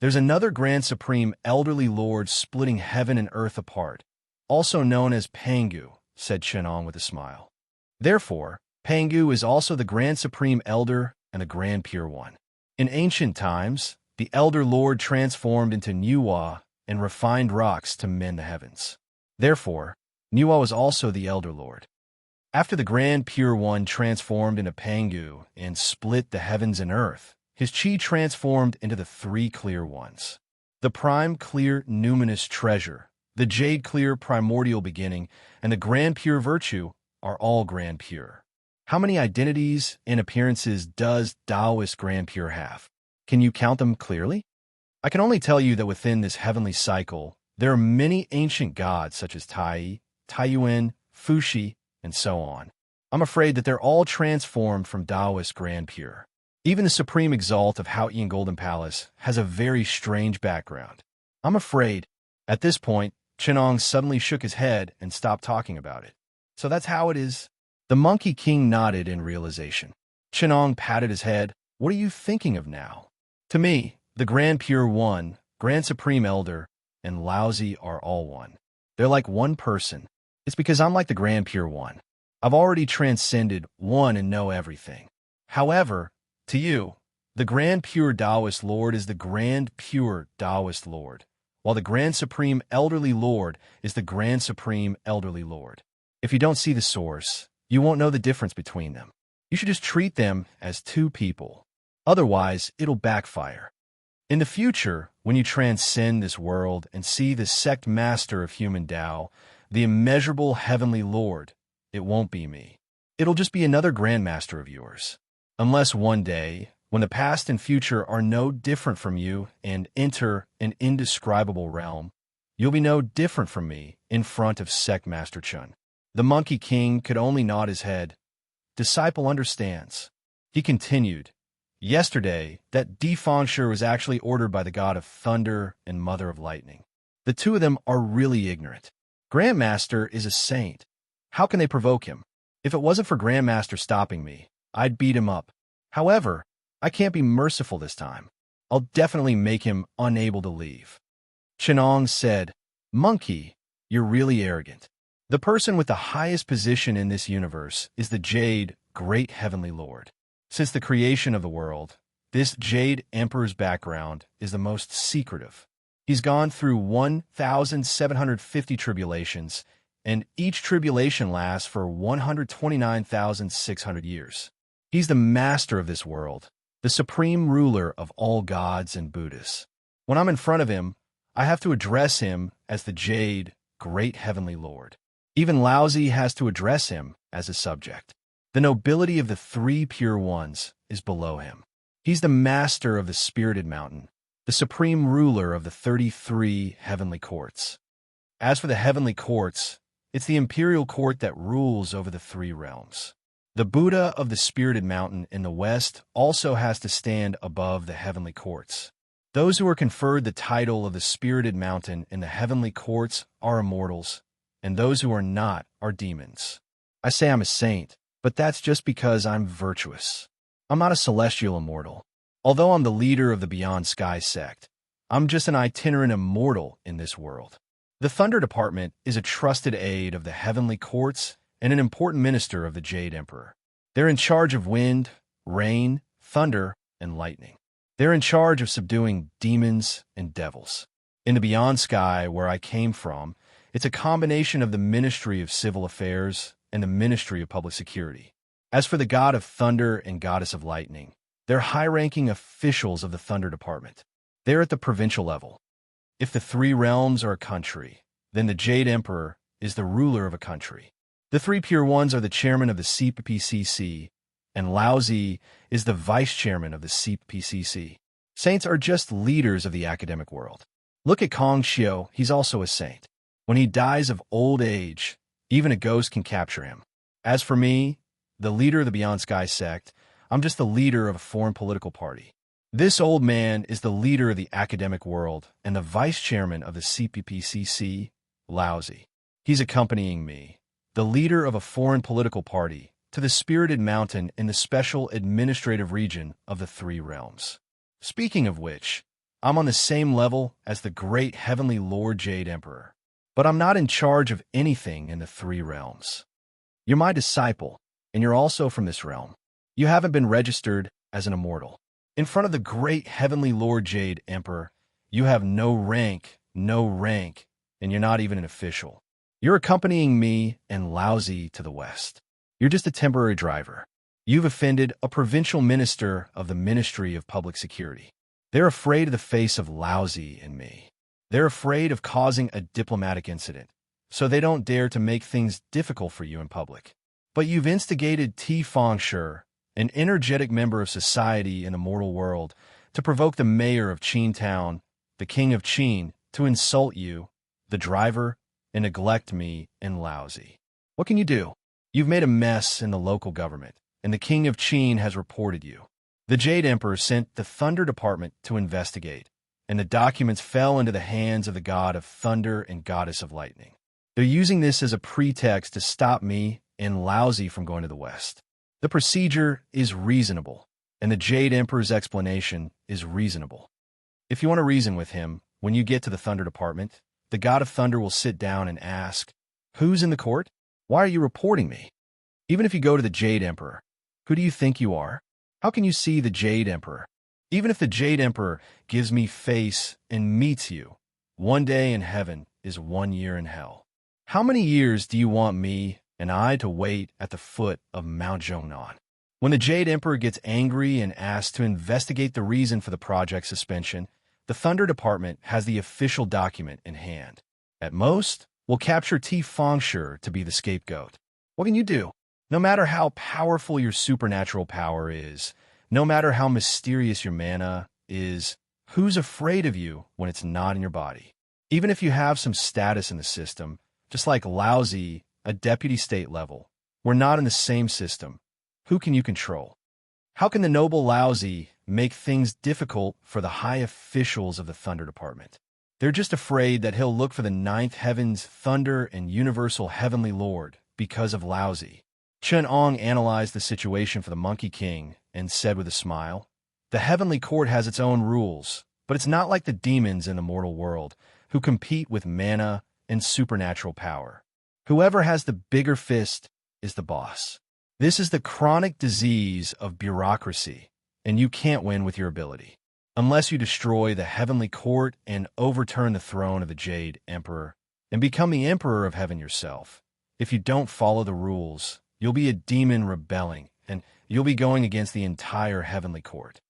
there's another Grand Supreme Elderly Lord splitting heaven and earth apart, also known as Pangu, said Chenong with a smile. Therefore, Pangu is also the Grand Supreme Elder and the Grand Pure One. In ancient times, the Elder Lord transformed into Nuwa and refined rocks to mend the heavens. Therefore, Nuwa was also the Elder Lord. After the Grand Pure One transformed into Pangu and split the heavens and earth, his chi transformed into the three clear ones. The prime clear numinous treasure, the jade clear primordial beginning, and the grand pure virtue are all grand pure. How many identities and appearances does Taoist grand pure have? Can you count them clearly? I can only tell you that within this heavenly cycle, there are many ancient gods such as Tai, Taiyuan, Fuxi, and so on. I'm afraid that they're all transformed from Taoist grand pure. Even the supreme exalt of Haotian Golden Palace has a very strange background. I'm afraid. At this point, Chenong suddenly shook his head and stopped talking about it. So that's how it is. The Monkey King nodded in realization. Chenong patted his head. What are you thinking of now? To me, the Grand Pure One, Grand Supreme Elder, and Laozi are all one. They're like one person. It's because I'm like the Grand Pure One. I've already transcended one and know everything. However, to you, the Grand Pure Taoist Lord is the Grand Pure Taoist Lord, while the Grand Supreme Elderly Lord is the Grand Supreme Elderly Lord. If you don't see the source, you won't know the difference between them. You should just treat them as two people. Otherwise, it'll backfire. In the future, when you transcend this world and see the sect master of human Tao, the immeasurable heavenly Lord, it won't be me. It'll just be another grandmaster of yours. Unless one day, when the past and future are no different from you and enter an indescribable realm, you'll be no different from me in front of Sect Master Chun. The Monkey King could only nod his head. Disciple understands. He continued, yesterday, that defangture was actually ordered by the god of thunder and mother of lightning. The two of them are really ignorant. Grandmaster is a saint. How can they provoke him? If it wasn't for Grandmaster stopping me, I'd beat him up. However, I can't be merciful this time. I'll definitely make him unable to leave. Chenong said, Monkey, you're really arrogant. The person with the highest position in this universe is the Jade, Great Heavenly Lord. Since the creation of the world, this Jade Emperor's background is the most secretive. He's gone through 1,750 tribulations, and each tribulation lasts for 129,600 years. He's the master of this world, the supreme ruler of all gods and Buddhas. When I'm in front of him, I have to address him as the Jade, Great Heavenly Lord. Even Laozi has to address him as a subject. The nobility of the three pure ones is below him. He's the master of the spirited mountain, the supreme ruler of the 33 heavenly courts. As for the heavenly courts, it's the imperial court that rules over the three realms. The Buddha of the spirited mountain in the west also has to stand above the heavenly courts. Those who are conferred the title of the spirited mountain in the heavenly courts are immortals, and those who are not are demons. I say I'm a saint, but that's just because I'm virtuous. I'm not a celestial immortal. Although I'm the leader of the Beyond Sky sect, I'm just an itinerant immortal in this world. The Thunder Department is a trusted aide of the heavenly courts and an important minister of the Jade Emperor. They're in charge of wind, rain, thunder, and lightning. They're in charge of subduing demons and devils. In the Beyond Sky, where I came from, it's a combination of the Ministry of Civil Affairs and the Ministry of Public Security. As for the God of Thunder and Goddess of Lightning, they're high-ranking officials of the Thunder Department. They're at the provincial level. If the three realms are a country, then the Jade Emperor is the ruler of a country. The three pure ones are the chairman of the CPCC, and Laozi is the vice chairman of the CPCC. Saints are just leaders of the academic world. Look at Kong Xiu, he's also a saint. When he dies of old age, Even a ghost can capture him. As for me, the leader of the Beyond Sky sect, I'm just the leader of a foreign political party. This old man is the leader of the academic world and the vice chairman of the CPPCC, Lousy. He's accompanying me, the leader of a foreign political party, to the spirited mountain in the special administrative region of the Three Realms. Speaking of which, I'm on the same level as the great heavenly Lord Jade Emperor, but I'm not in charge of anything in the Three Realms. You're my disciple, and you're also from this realm. You haven't been registered as an immortal. In front of the great heavenly Lord Jade Emperor, you have no rank, and you're not even an official. You're accompanying me and Lousy to the west. You're just a temporary driver. You've offended a provincial minister of the Ministry of Public Security. They're afraid of the face of Lousy and me. They're afraid of causing a diplomatic incident, so they don't dare to make things difficult for you in public. But you've instigated T. Fongshi, an energetic member of society in the mortal world, to provoke the mayor of Qin Town, the king of Qin, to insult you, the driver, and neglect me and Lousy. What can you do? You've made a mess in the local government, and the king of Qin has reported you. The Jade Emperor sent the Thunder Department to investigate, and the documents fell into the hands of the god of thunder and goddess of lightning. They're using this as a pretext to stop me and Lousy from going to the west. The procedure is reasonable, and the Jade Emperor's explanation is reasonable. If you want to reason with him, when you get to the Thunder Department, the god of thunder will sit down and ask, "Who's in the court? Why are you reporting me?" Even if you go to the Jade Emperor, who do you think you are? How can you see the Jade Emperor? Even if the Jade Emperor gives me face and meets you, 1 day in heaven is 1 year in hell. How many years do you want me and I to wait at the foot of Mount Zhongnan? When the Jade Emperor gets angry and asks to investigate the reason for the project suspension, the Thunder Department has the official document in hand. At most, we'll capture T. Fongshi to be the scapegoat. What can you do? No matter how powerful your supernatural power is, no matter how mysterious your mana is, who's afraid of you when it's not in your body? Even if you have some status in the system, just like Lousy, a deputy state level, we're not in the same system. Who can you control? How can the noble Lousy make things difficult for the high officials of the Thunder Department? They're just afraid that he'll look for the ninth heaven's thunder and universal heavenly lord because of Lousy. Chen Ong analyzed the situation for the Monkey King and said with a smile, "The heavenly court has its own rules, but it's not like the demons in the mortal world who compete with mana and supernatural power. Whoever has the bigger fist is the boss. This is the chronic disease of bureaucracy, and you can't win with your ability. Unless you destroy the heavenly court and overturn the throne of the Jade Emperor and become the Emperor of Heaven yourself. If you don't follow the rules, you'll be a demon rebelling, and you'll be going against the entire heavenly court.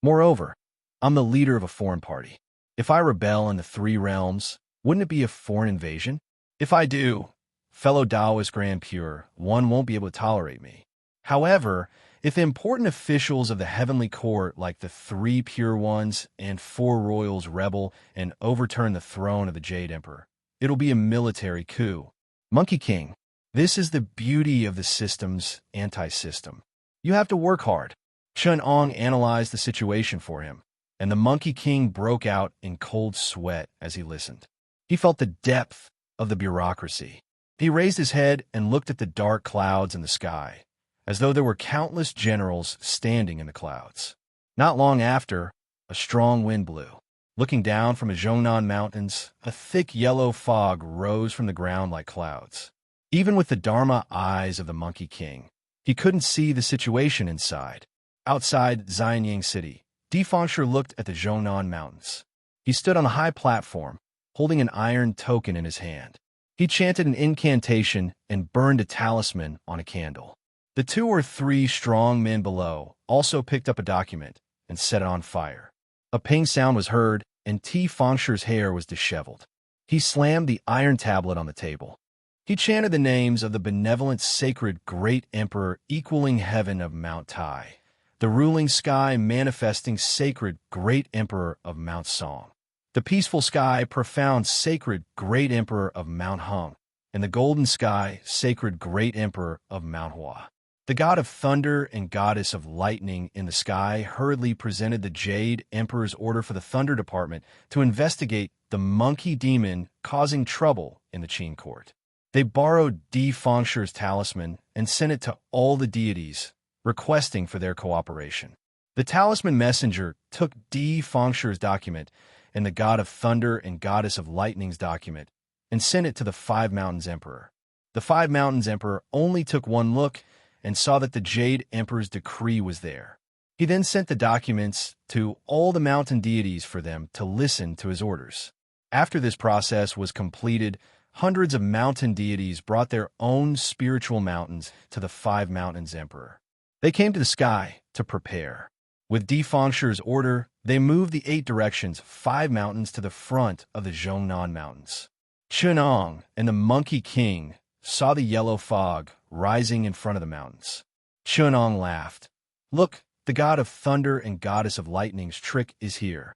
Moreover, I'm the leader of a foreign party. If I rebel in the Three Realms, wouldn't it be a foreign invasion? If I do, fellow Taoist Grand Pure, one won't be able to tolerate me. However, if important officials of the heavenly court like the 3 Pure Ones and 4 Royals rebel and overturn the throne of the Jade Emperor, it'll be a military coup. Monkey King, this is the beauty of the system's anti-system. You have to work hard." Chen Ong analyzed the situation for him, and the Monkey King broke out in cold sweat as he listened. He felt the depth of the bureaucracy. He raised his head and looked at the dark clouds in the sky, as though there were countless generals standing in the clouds. Not long after, a strong wind blew. Looking down from the Zhongnan Mountains, a thick yellow fog rose from the ground like clouds. Even with the Dharma eyes of the Monkey King, he couldn't see the situation inside. Outside Xianyang City, Di Fongshi looked at the Zhongnan Mountains. He stood on a high platform, holding an iron token in his hand. He chanted an incantation and burned a talisman on a candle. The 2 or 3 strong men below also picked up a document and set it on fire. A ping sound was heard, and T. Fengshi's hair was disheveled. He slammed the iron tablet on the table. He chanted the names of the benevolent sacred great emperor equaling heaven of Mount Tai, the ruling sky manifesting sacred great emperor of Mount Song, the peaceful sky profound sacred great emperor of Mount Hung, and the golden sky, sacred great emperor of Mount Hua. The god of thunder and goddess of lightning in the sky hurriedly presented the Jade Emperor's order for the Thunder Department to investigate the monkey demon causing trouble in the Qin court. They borrowed Di Fengshi's talisman and sent it to all the deities, requesting for their cooperation. The talisman messenger took Di Fengshi's document and the god of thunder and goddess of lightning's document and sent it to the Five Mountains Emperor. The Five Mountains Emperor only took one look and saw that the Jade Emperor's decree was there. He then sent the documents to all the mountain deities for them to listen to his orders. After this process was completed, hundreds of mountain deities brought their own spiritual mountains to the Five Mountains Emperor. They came to the sky to prepare. With Di Fengshi's order, they moved the 8 directions 5 mountains to the front of the Zhongnan Mountains. Chunong and the Monkey King saw the yellow fog rising in front of the mountains. Chunong laughed. "Look, the god of thunder and goddess of lightning's trick is here."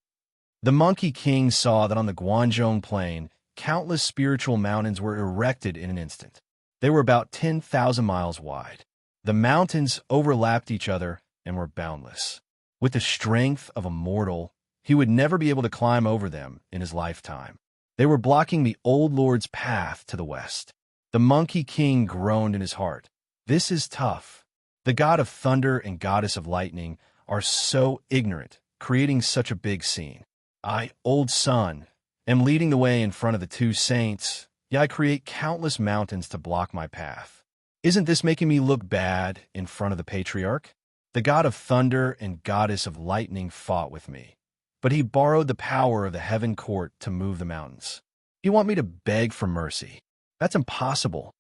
The Monkey King saw that on the Guanzhong Plain, countless spiritual mountains were erected in an instant. They were about 10,000 miles wide. The mountains overlapped each other and were boundless. With the strength of a mortal, he would never be able to climb over them in his lifetime. They were blocking the old lord's path to the west. The Monkey King groaned in his heart. "This is tough. The god of thunder and goddess of lightning are so ignorant, creating such a big scene. I, old son, am leading the way in front of the 2 saints, yet I create countless mountains to block my path. Isn't this making me look bad in front of the patriarch? The god of thunder and goddess of lightning fought with me, but he borrowed the power of the heaven court to move the mountains. You want me to beg for mercy? That's impossible."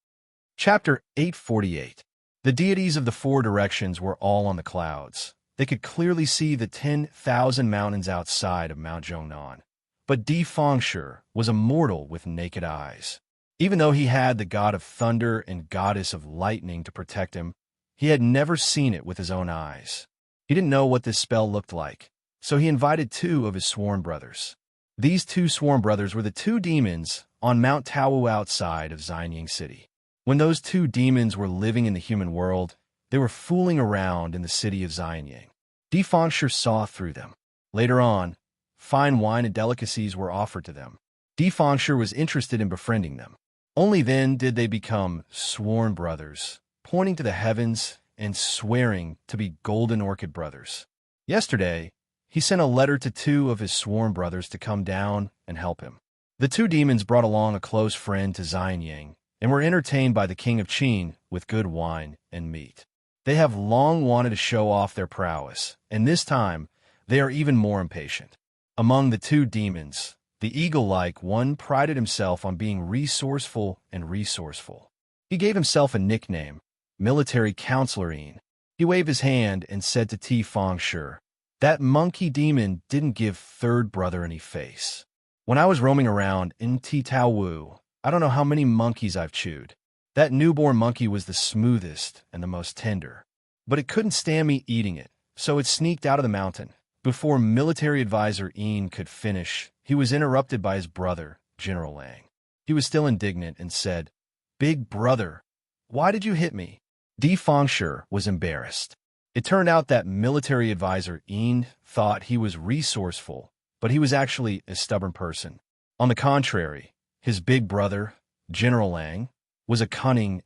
Chapter 848. The deities of the 4 directions were all on the clouds. They could clearly see the 10,000 mountains outside of Mount Zhongnan. But Di Fengshi was a mortal with naked eyes. Even though he had the god of thunder and goddess of lightning to protect him, he had never seen it with his own eyes. He didn't know what this spell looked like, so he invited 2 of his sworn brothers. These 2 sworn brothers were the 2 demons on Mount Taowu outside of Xianying City. When those 2 demons were living in the human world, they were fooling around in the city of Xianying. Di Fengshi saw through them. Later on, fine wine and delicacies were offered to them. Di Fengshi was interested in befriending them. Only then did they become sworn brothers, pointing to the heavens and swearing to be golden orchid brothers. Yesterday, he sent a letter to 2 of his sworn brothers to come down and help him. The 2 demons brought along a close friend to Xianying and were entertained by the king of Qin with good wine and meat. They have long wanted to show off their prowess, and this time they are even more impatient. Among the 2 demons, the eagle-like one prided himself on being resourceful and resourceful. He gave himself a nickname, Military Counselorine. He waved his hand and said to Di Fengshi, "That monkey demon didn't give 3rd brother any face. When I was roaming around in Taowu, I don't know how many monkeys I've chewed. That newborn monkey was the smoothest and the most tender. But it couldn't stand me eating it, so it sneaked out of the mountain." Before military advisor Yin could finish, he was interrupted by his brother, General Lang. He was still indignant and said, "Big brother, why did you hit me?" Di Fengshi was embarrassed. It turned out that military advisor Yin thought he was resourceful, but he was actually a stubborn person. On the contrary, his big brother, General Lang, was a cunning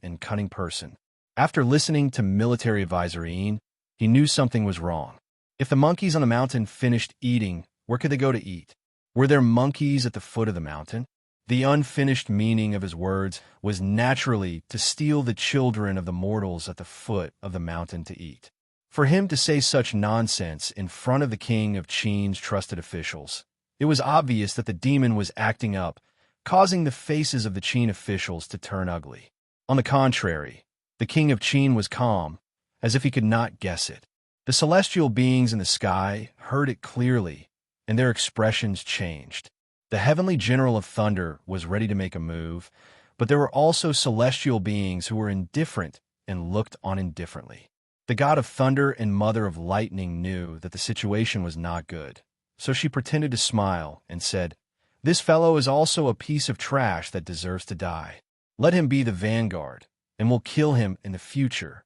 person. After listening to military advisor Yin, he knew something was wrong. If the monkeys on the mountain finished eating, where could they go to eat? Were there monkeys at the foot of the mountain? The unfinished meaning of his words was naturally to steal the children of the mortals at the foot of the mountain to eat. For him to say such nonsense in front of the king of Qin's trusted officials, it was obvious that the demon was acting up, causing the faces of the Qin officials to turn ugly. On the contrary, the king of Qin was calm, as if he could not guess it. The celestial beings in the sky heard it clearly, and their expressions changed. The heavenly general of thunder was ready to make a move, but there were also celestial beings who were indifferent and looked on indifferently. The god of thunder and mother of lightning knew that the situation was not good, so she pretended to smile and said, "This fellow is also a piece of trash that deserves to die. Let him be the vanguard, and we'll kill him in the future.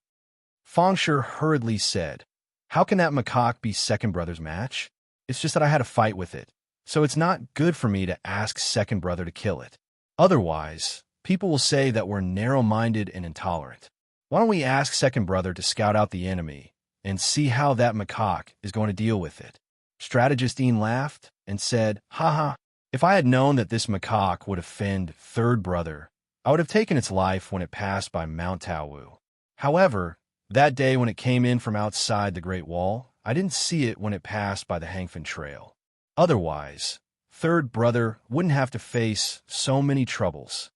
Fangshi hurriedly said, How can that macaque be second brother's match? It's just that I had a fight with it, so it's not good for me to ask second brother to kill it. Otherwise, people will say that we're narrow-minded and intolerant. Why don't we ask second brother to scout out the enemy and see how that macaque is going to deal with it? Strategist Ian laughed and said, Haha, if I had known that this macaque would offend third brother, I would have taken its life when it passed by Mount Taowu. However, that day when it came in from outside the Great Wall, I didn't see it when it passed by the Hangfen Trail. Otherwise, third brother wouldn't have to face so many troubles.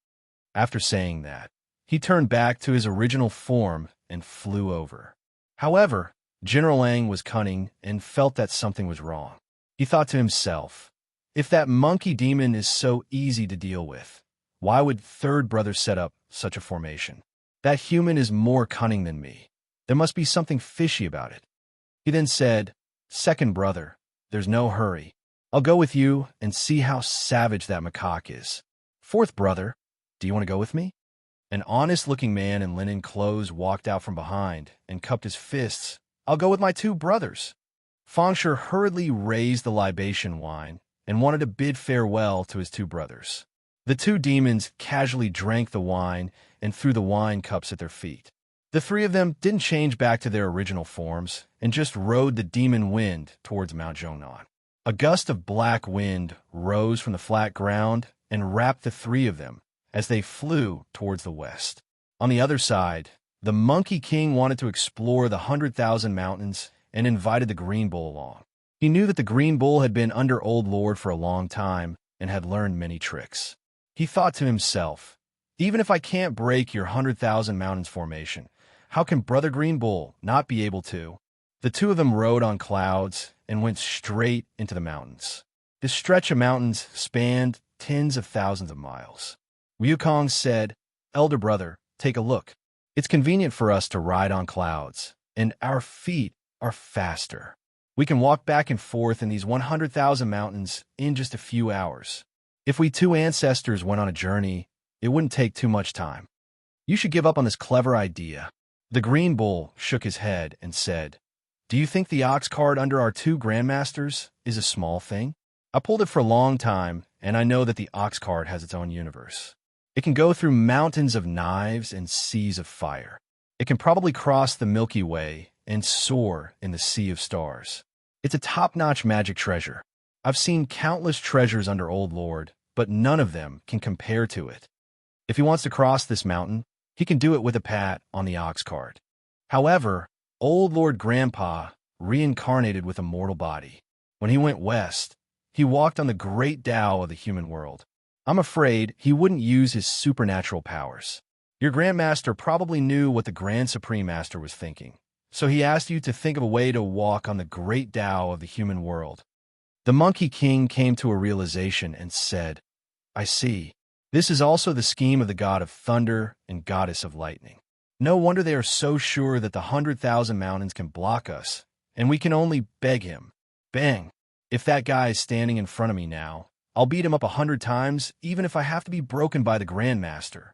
After saying that, he turned back to his original form and flew over. However, General Lang was cunning and felt that something was wrong. He thought to himself, if that monkey demon is so easy to deal with, why would third brother set up such a formation? That human is more cunning than me. There must be something fishy about it. He then said, Second brother, there's no hurry. I'll go with you and see how savage that macaque is. Fourth brother, do you want to go with me? An honest-looking man in linen clothes walked out from behind and cupped his fists. I'll go with my two brothers. Fangshi hurriedly raised the libation wine and wanted to bid farewell to his two brothers. The two demons casually drank the wine and threw the wine cups at their feet. The three of them didn't change back to their original forms and just rode the demon wind towards Mount Zhongnan. A gust of black wind rose from the flat ground and wrapped the three of them as they flew towards the west. On the other side, the Monkey King wanted to explore the 100,000 mountains and invited the Green Bull along. He knew that the Green Bull had been under Old Lord for a long time and had learned many tricks. He thought to himself, even if I can't break your 100,000 mountains formation, how can Brother Green Bull not be able to? The two of them rode on clouds and went straight into the mountains. This stretch of mountains spanned tens of thousands of miles. Wukong said, Elder brother, take a look. It's convenient for us to ride on clouds, and our feet are faster. We can walk back and forth in these 100,000 mountains in just a few hours. If we two ancestors went on a journey, it wouldn't take too much time. You should give up on this clever idea. The Green Bull shook his head and said, Do you think the ox cart under our two grandmasters is a small thing? I pulled it for a long time, and I know that the ox cart has its own universe. It can go through mountains of knives and seas of fire. It can probably cross the Milky Way and soar in the sea of stars. It's a top-notch magic treasure. I've seen countless treasures under Old Lord, but none of them can compare to it. If he wants to cross this mountain, he can do it with a pat on the ox cart. However, Old Lord Grandpa reincarnated with a mortal body. When he went west, he walked on the great Tao of the human world. I'm afraid he wouldn't use his supernatural powers. Your Grandmaster probably knew what the Grand Supreme Master was thinking, so he asked you to think of a way to walk on the great Tao of the human world. The Monkey King came to a realization and said, I see. This is also the scheme of the god of thunder and goddess of lightning. No wonder they are so sure that the 100,000 mountains can block us, and we can only beg him. Bang! If that guy is standing in front of me now, I'll beat him up 100 times, even if I have to be broken by the Grandmaster.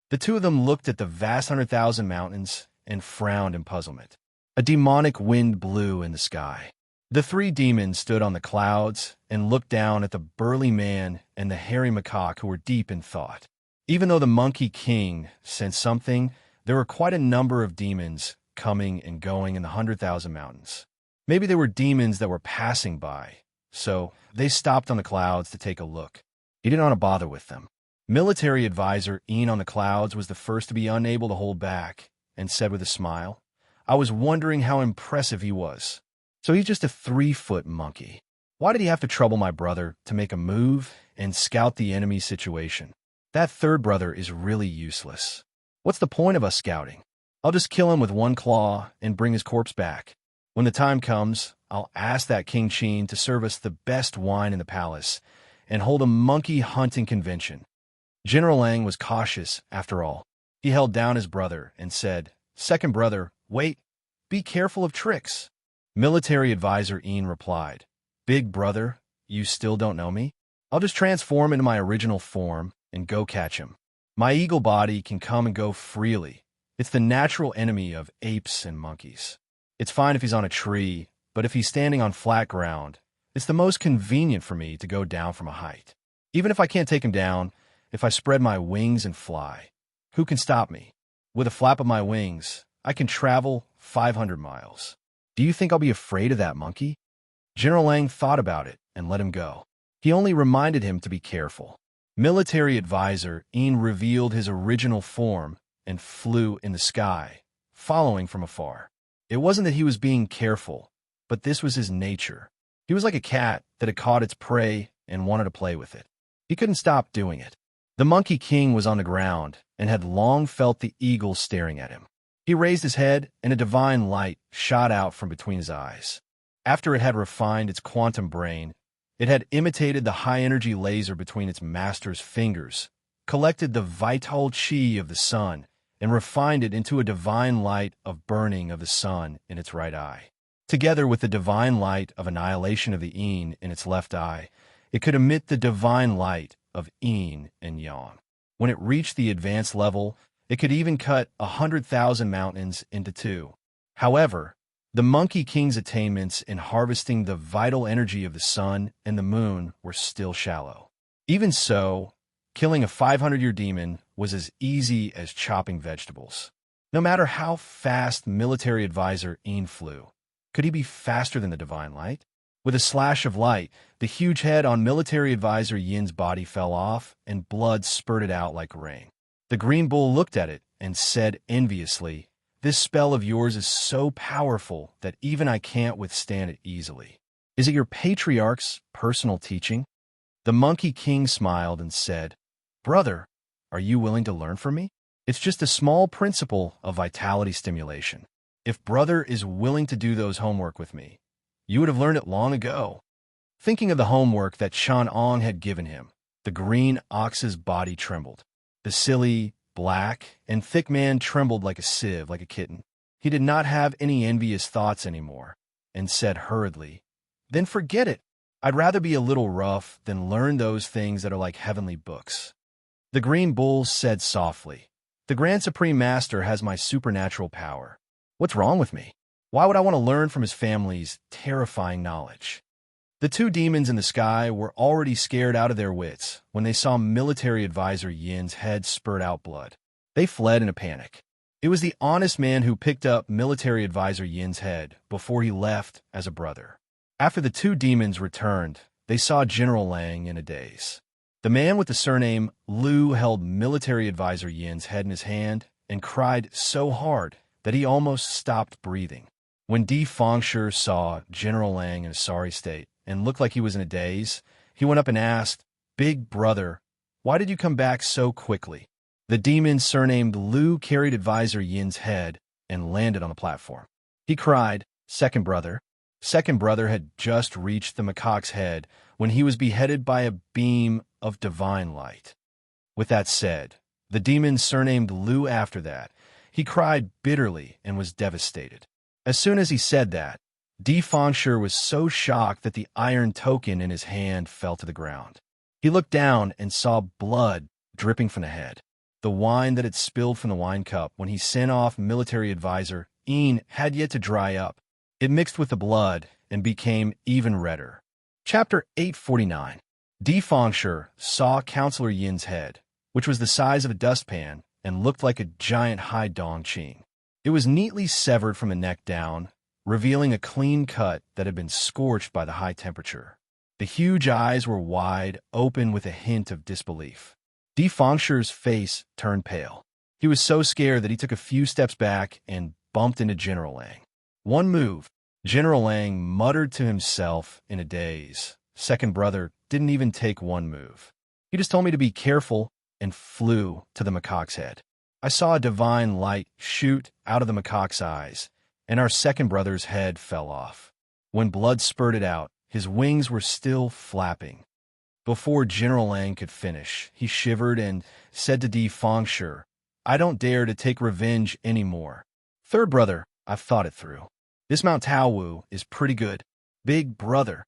The two of them looked at the vast 100,000 mountains and frowned in puzzlement. A demonic wind blew in the sky. The three demons stood on the clouds and looked down at the burly man and the hairy macaque who were deep in thought. Even though the Monkey King sensed something, there were quite a number of demons coming and going in the 100,000 mountains. Maybe they were demons that were passing by, so they stopped on the clouds to take a look. He didn't want to bother with them. Military advisor Ian on the clouds was the first to be unable to hold back and said with a smile, I was wondering how impressive he was. So he's just a 3-foot monkey. Why did he have to trouble my brother to make a move and scout the enemy's situation? That third brother is really useless. What's the point of us scouting? I'll just kill him with one claw and bring his corpse back. When the time comes, I'll ask that King Qin to serve us the best wine in the palace and hold a monkey hunting convention. General Lang was cautious, after all. He held down his brother and said, Second brother, wait, be careful of tricks. Military advisor Ian replied, Big brother, you still don't know me? I'll just transform into my original form and go catch him. My eagle body can come and go freely. It's the natural enemy of apes and monkeys. It's fine if he's on a tree, but if he's standing on flat ground, it's the most convenient for me to go down from a height. Even if I can't take him down, if I spread my wings and fly, who can stop me? With a flap of my wings, I can travel 500 miles. Do you think I'll be afraid of that monkey? General Lang thought about it and let him go. He only reminded him to be careful. Military advisor Ian revealed his original form and flew in the sky, following from afar. It wasn't that he was being careful, but this was his nature. He was like a cat that had caught its prey and wanted to play with it. He couldn't stop doing it. The Monkey King was on the ground and had long felt the eagle staring at him. He raised his head, and a divine light shot out from between his eyes. After it had refined its quantum brain, it had imitated the high-energy laser between its master's fingers, collected the vital chi of the sun, and refined it into a divine light of burning of the sun in its right eye. Together with the divine light of annihilation of the Een in its left eye, it could emit the divine light of Yin and Yang. When it reached the advanced level, it could even cut 100,000 mountains into two. However, the Monkey King's attainments in harvesting the vital energy of the sun and the moon were still shallow. Even so, killing a 500-year demon was as easy as chopping vegetables. No matter how fast military advisor Een flew, could he be faster than the divine light? With a slash of light, the huge head on military advisor Yin's body fell off, and blood spurted out like rain. The green bull looked at it and said enviously, "This spell of yours is so powerful that even I can't withstand it easily. Is it your patriarch's personal teaching?" The Monkey King smiled and said, "Brother, are you willing to learn from me? It's just a small principle of vitality stimulation. If brother is willing to do those homework with me, you would have learned it long ago." Thinking of the homework that Shan Ong had given him, the green ox's body trembled. The silly, black, and thick man trembled like a sieve, like a kitten. He did not have any envious thoughts anymore, and said hurriedly, "Then forget it. I'd rather be a little rough than learn those things that are like heavenly books." The green bull said softly, "The Grand Supreme Master has my supernatural power. What's wrong with me? Why would I want to learn from his family's terrifying knowledge?" The two demons in the sky were already scared out of their wits when they saw military advisor Yin's head spurt out blood. They fled in a panic. It was the honest man who picked up military advisor Yin's head before he left as a brother. After the two demons returned, they saw General Lang in a daze. The man with the surname Liu held military advisor Yin's head in his hand and cried so hard that he almost stopped breathing. When Di Fengshi saw General Lang in a sorry state and looked like he was in a daze, he went up and asked, "Big brother, why did you come back so quickly?" The demon surnamed Liu carried advisor Yin's head and landed on the platform. He cried, "Second brother." Second brother had just reached the macaque's head when he was beheaded by a beam of divine light. With that said, the demon surnamed Liu after that, he cried bitterly and was devastated. As soon as he said that, Di Fengshi was so shocked that the iron token in his hand fell to the ground. He looked down and saw blood dripping from the head. The wine that had spilled from the wine cup when he sent off military advisor Een had yet to dry up. It mixed with the blood and became even redder. Chapter 849. Di Fengshi saw Counselor Yin's head, which was the size of a dustpan and looked like a giant Hai Dong Qing. It was neatly severed from the neck down, revealing a clean cut that had been scorched by the high temperature. The huge eyes were wide, open with a hint of disbelief. Di Fengshi's face turned pale. He was so scared that he took a few steps back and bumped into General Lang. One move. General Lang muttered to himself in a daze. Second brother didn't even take one move. He just told me to be careful and flew to the macaque's head. I saw a divine light shoot out of the macaque's eyes, and our second brother's head fell off. When blood spurted out, his wings were still flapping. Before General Lang could finish, he shivered and said to Di Fengshi, "I don't dare to take revenge anymore. Third brother, I've thought it through. This Mount Taowu is pretty good. Big brother."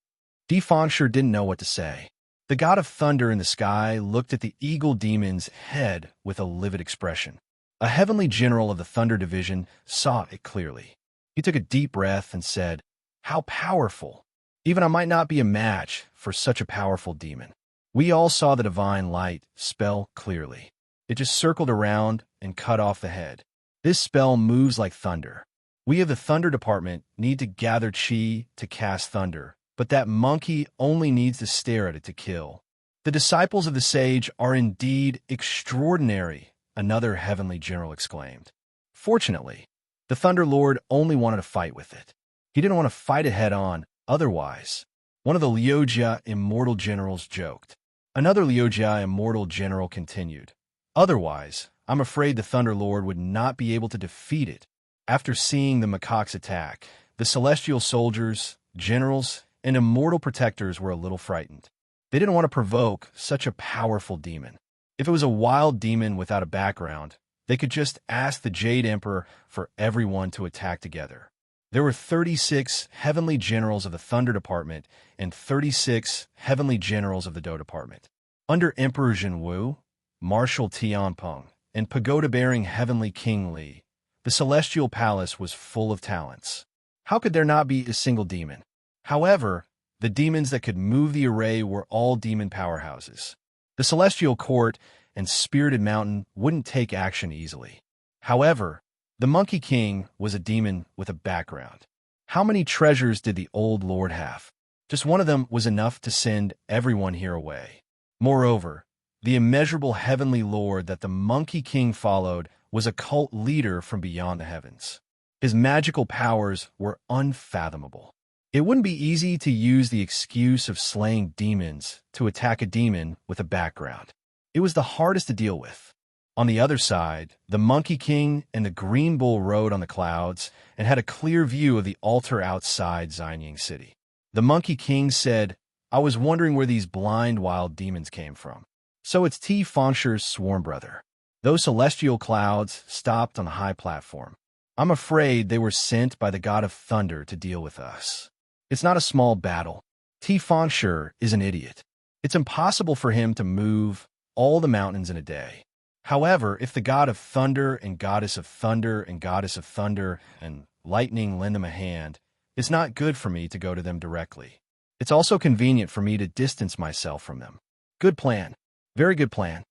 Di Fengshi didn't know what to say. The god of thunder in the sky looked at the eagle demon's head with a livid expression. A heavenly general of the thunder division saw it clearly. He took a deep breath and said, "How powerful! Even I might not be a match for such a powerful demon." We all saw the divine light spell clearly. It just circled around and cut off the head. This spell moves like thunder. We of the thunder department need to gather chi to cast thunder, but that monkey only needs to stare at it to kill. The disciples of the sage are indeed extraordinary, another heavenly general exclaimed. Fortunately, the Thunder Lord only wanted to fight with it. He didn't want to fight it head-on, otherwise. One of the Liujia immortal generals joked. Another Liujia immortal general continued. Otherwise, I'm afraid the Thunder Lord would not be able to defeat it. After seeing the macaques attack, the celestial soldiers, generals, and immortal protectors were a little frightened. They didn't want to provoke such a powerful demon. If it was a wild demon without a background, they could just ask the Jade Emperor for everyone to attack together. There were 36 heavenly generals of the Thunder Department and 36 heavenly generals of the Do Department. Under Emperor Zhenwu, Marshal Tianpeng, and pagoda-bearing Heavenly King Li, the Celestial Palace was full of talents. How could there not be a single demon? However, the demons that could move the array were all demon powerhouses. The Celestial Court and Spirited Mountain wouldn't take action easily. However, the Monkey King was a demon with a background. How many treasures did the old lord have? Just one of them was enough to send everyone here away. Moreover, the immeasurable heavenly lord that the Monkey King followed was a cult leader from beyond the heavens. His magical powers were unfathomable. It wouldn't be easy to use the excuse of slaying demons to attack a demon with a background. It was the hardest to deal with. On the other side, the Monkey King and the Green Bull rode on the clouds and had a clear view of the altar outside Xianying City. The Monkey King said, "I was wondering where these blind wild demons came from. So it's T. Fongshir's swarm brother." Those celestial clouds stopped on the high platform. "I'm afraid they were sent by the god of thunder to deal with us. It's not a small battle. T. Fongshir is an idiot. It's impossible for him to move all the mountains in a day. However, if the god of thunder and goddess of thunder and goddess of thunder and lightning lend them a hand, it's not good for me to go to them directly. It's also convenient for me to distance myself from them." "Good plan. Very good plan."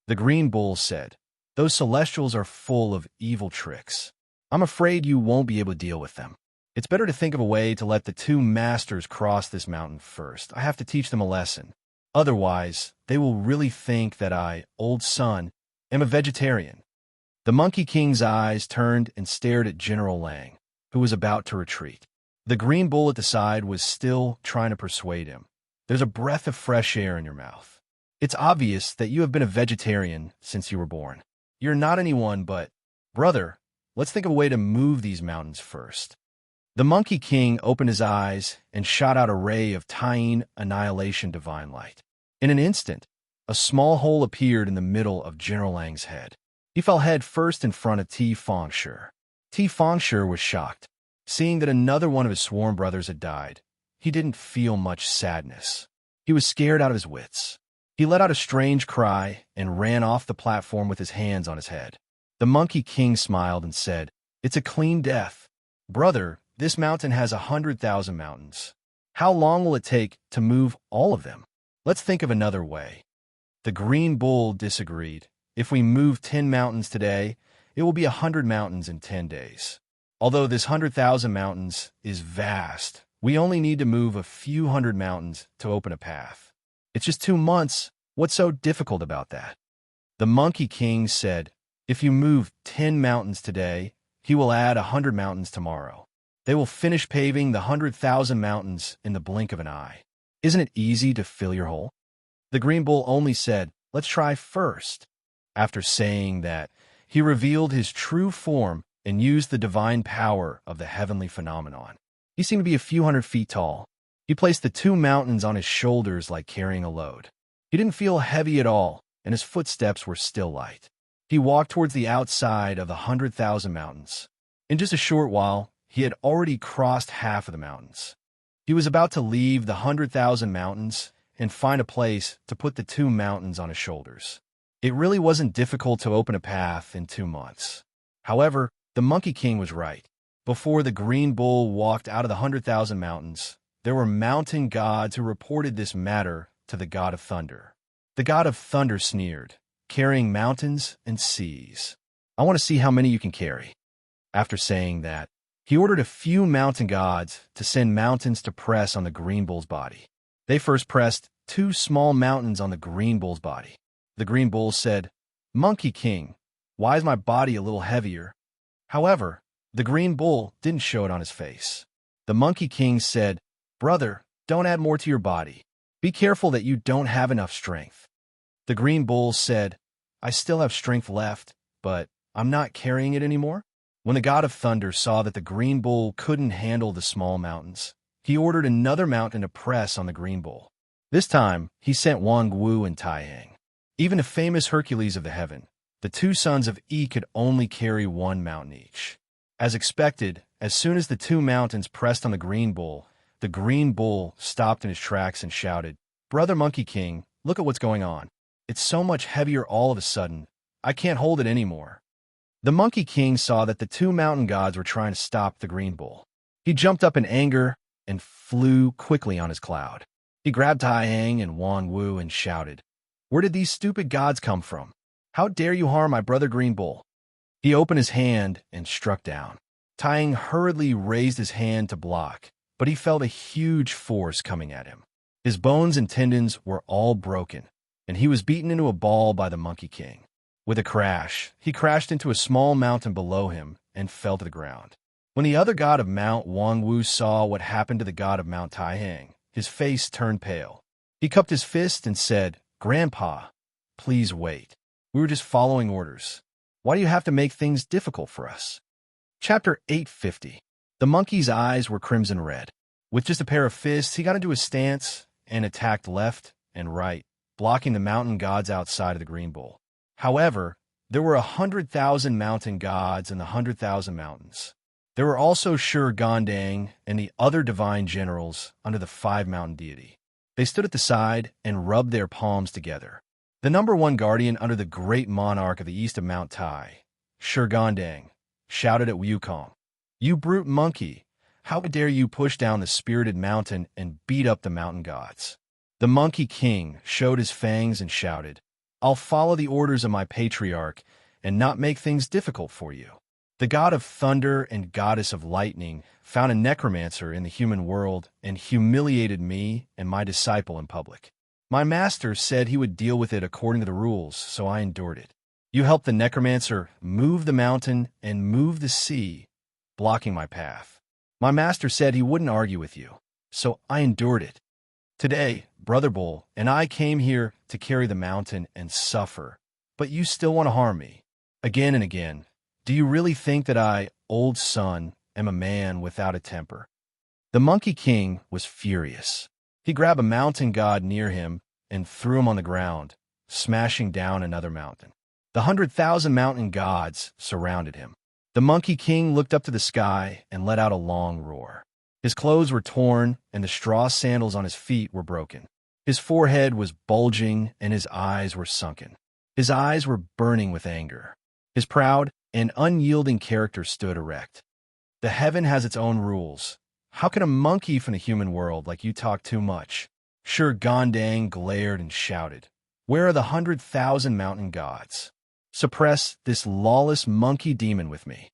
The Green Bull said, "Those celestials are full of evil tricks. I'm afraid you won't be able to deal with them. It's better to think of a way to let the two masters cross this mountain first. I have to teach them a lesson. Otherwise, they will really think that I, old son, am a vegetarian." The Monkey King's eyes turned and stared at General Lang, who was about to retreat. The Green Bull at the side was still trying to persuade him. "There's a breath of fresh air in your mouth. It's obvious that you have been a vegetarian since you were born. You're not anyone but, brother, let's think of a way to move these mountains first." The Monkey King opened his eyes and shot out a ray of Tyene annihilation divine light. In an instant, a small hole appeared in the middle of General Lang's head. He fell head first in front of T. Fongshir. T. Fongshir was shocked. Seeing that another one of his swarm brothers had died, he didn't feel much sadness. He was scared out of his wits. He let out a strange cry and ran off the platform with his hands on his head. The Monkey King smiled and said, "It's a clean death. Brother, this mountain has 100,000 mountains. How long will it take to move all of them? Let's think of another way." The Green Bull disagreed. "If we move 10 mountains today, it will be 100 mountains in 10 days. Although this 100,000 mountains is vast, we only need to move a few hundred mountains to open a path. It's just 2 months. What's so difficult about that?" The Monkey King said, "If you move 10 mountains today, he will add 100 mountains tomorrow. They will finish paving the 100,000 mountains in the blink of an eye. Isn't it easy to fill your hole?" The Green Bull only said, "Let's try first." After saying that, he revealed his true form and used the divine power of the heavenly phenomenon. He seemed to be a few hundred feet tall. He placed the 2 mountains on his shoulders like carrying a load. He didn't feel heavy at all, and his footsteps were still light. He walked towards the outside of the 100,000 mountains. In just a short while, he had already crossed half of the mountains. He was about to leave the 100,000 mountains, and find a place to put the two mountains on his shoulders. It really wasn't difficult to open a path in 2 months. However, the Monkey King was right. Before the Green Bull walked out of the 100,000 mountains, there were mountain gods who reported this matter to the god of thunder. The god of thunder sneered, "Carrying mountains and seas. I want to see how many you can carry." After saying that, he ordered a few mountain gods to send mountains to press on the Green Bull's body. They first pressed 2 small mountains on the Green Bull's body. The Green Bull said, "Monkey King, why is my body a little heavier?" However, the Green Bull didn't show it on his face. The Monkey King said, "Brother, don't add more to your body. Be careful that you don't have enough strength." The Green Bull said, "I still have strength left, but I'm not carrying it anymore." When the god of thunder saw that the Green Bull couldn't handle the small mountains, he ordered another mountain to press on the Green Bull. This time, he sent Wang Wu and Taihang. Even a famous Hercules of the heaven, the 2 sons of Yi could only carry 1 mountain each. As expected, as soon as the 2 mountains pressed on the Green Bull stopped in his tracks and shouted, "Brother Monkey King, look at what's going on. It's so much heavier all of a sudden. I can't hold it anymore." The Monkey King saw that the 2 mountain gods were trying to stop the Green Bull. He jumped up in anger and flew quickly on his cloud. He grabbed Taihang and Wang Wu and shouted, "Where did these stupid gods come from? How dare you harm my brother Green Bull?" He opened his hand and struck down. Taihang hurriedly raised his hand to block, but he felt a huge force coming at him. His bones and tendons were all broken, and he was beaten into a ball by the Monkey King. With a crash, he crashed into a small mountain below him and fell to the ground. When the other god of Mount Wang Wu saw what happened to the god of Mount Taihang, his face turned pale. He cupped his fist and said, "Grandpa, please wait. We were just following orders. Why do you have to make things difficult for us?" Chapter 850. The monkey's eyes were crimson red. With just a pair of fists, he got into a stance and attacked left and right, blocking the mountain gods outside of the Green Bull. However, there were 100,000 mountain gods in the 100,000 mountains. There were also Shur Gondang and the other divine generals under the 5-mountain deity. They stood at the side and rubbed their palms together. The number 1 guardian under the great monarch of the east of Mount Tai, Shur Gondang, shouted at Wukong, "You brute monkey, how dare you push down the spirited mountain and beat up the mountain gods?" The Monkey King showed his fangs and shouted, "I'll follow the orders of my patriarch and not make things difficult for you." The god of thunder and goddess of lightning found a necromancer in the human world and humiliated me and my disciple in public. My master said he would deal with it according to the rules, so I endured it. You helped the necromancer move the mountain and move the sea, blocking my path. My master said he wouldn't argue with you, so I endured it. Today, Brother Bull and I came here to carry the mountain and suffer, but you still want to harm me. Again and again. Do you really think that I, old son, am a man without a temper?" The Monkey King was furious. He grabbed a mountain god near him and threw him on the ground, smashing down another mountain. The 100,000 mountain gods surrounded him. The Monkey King looked up to the sky and let out a long roar. His clothes were torn and the straw sandals on his feet were broken. His forehead was bulging and his eyes were sunken. His eyes were burning with anger. His proud and unyielding character stood erect. The heaven has its own rules. How can a monkey from the human world like you talk too much? Shur Gondang glared and shouted, "Where are the 100,000 mountain gods? Suppress this lawless monkey demon with me.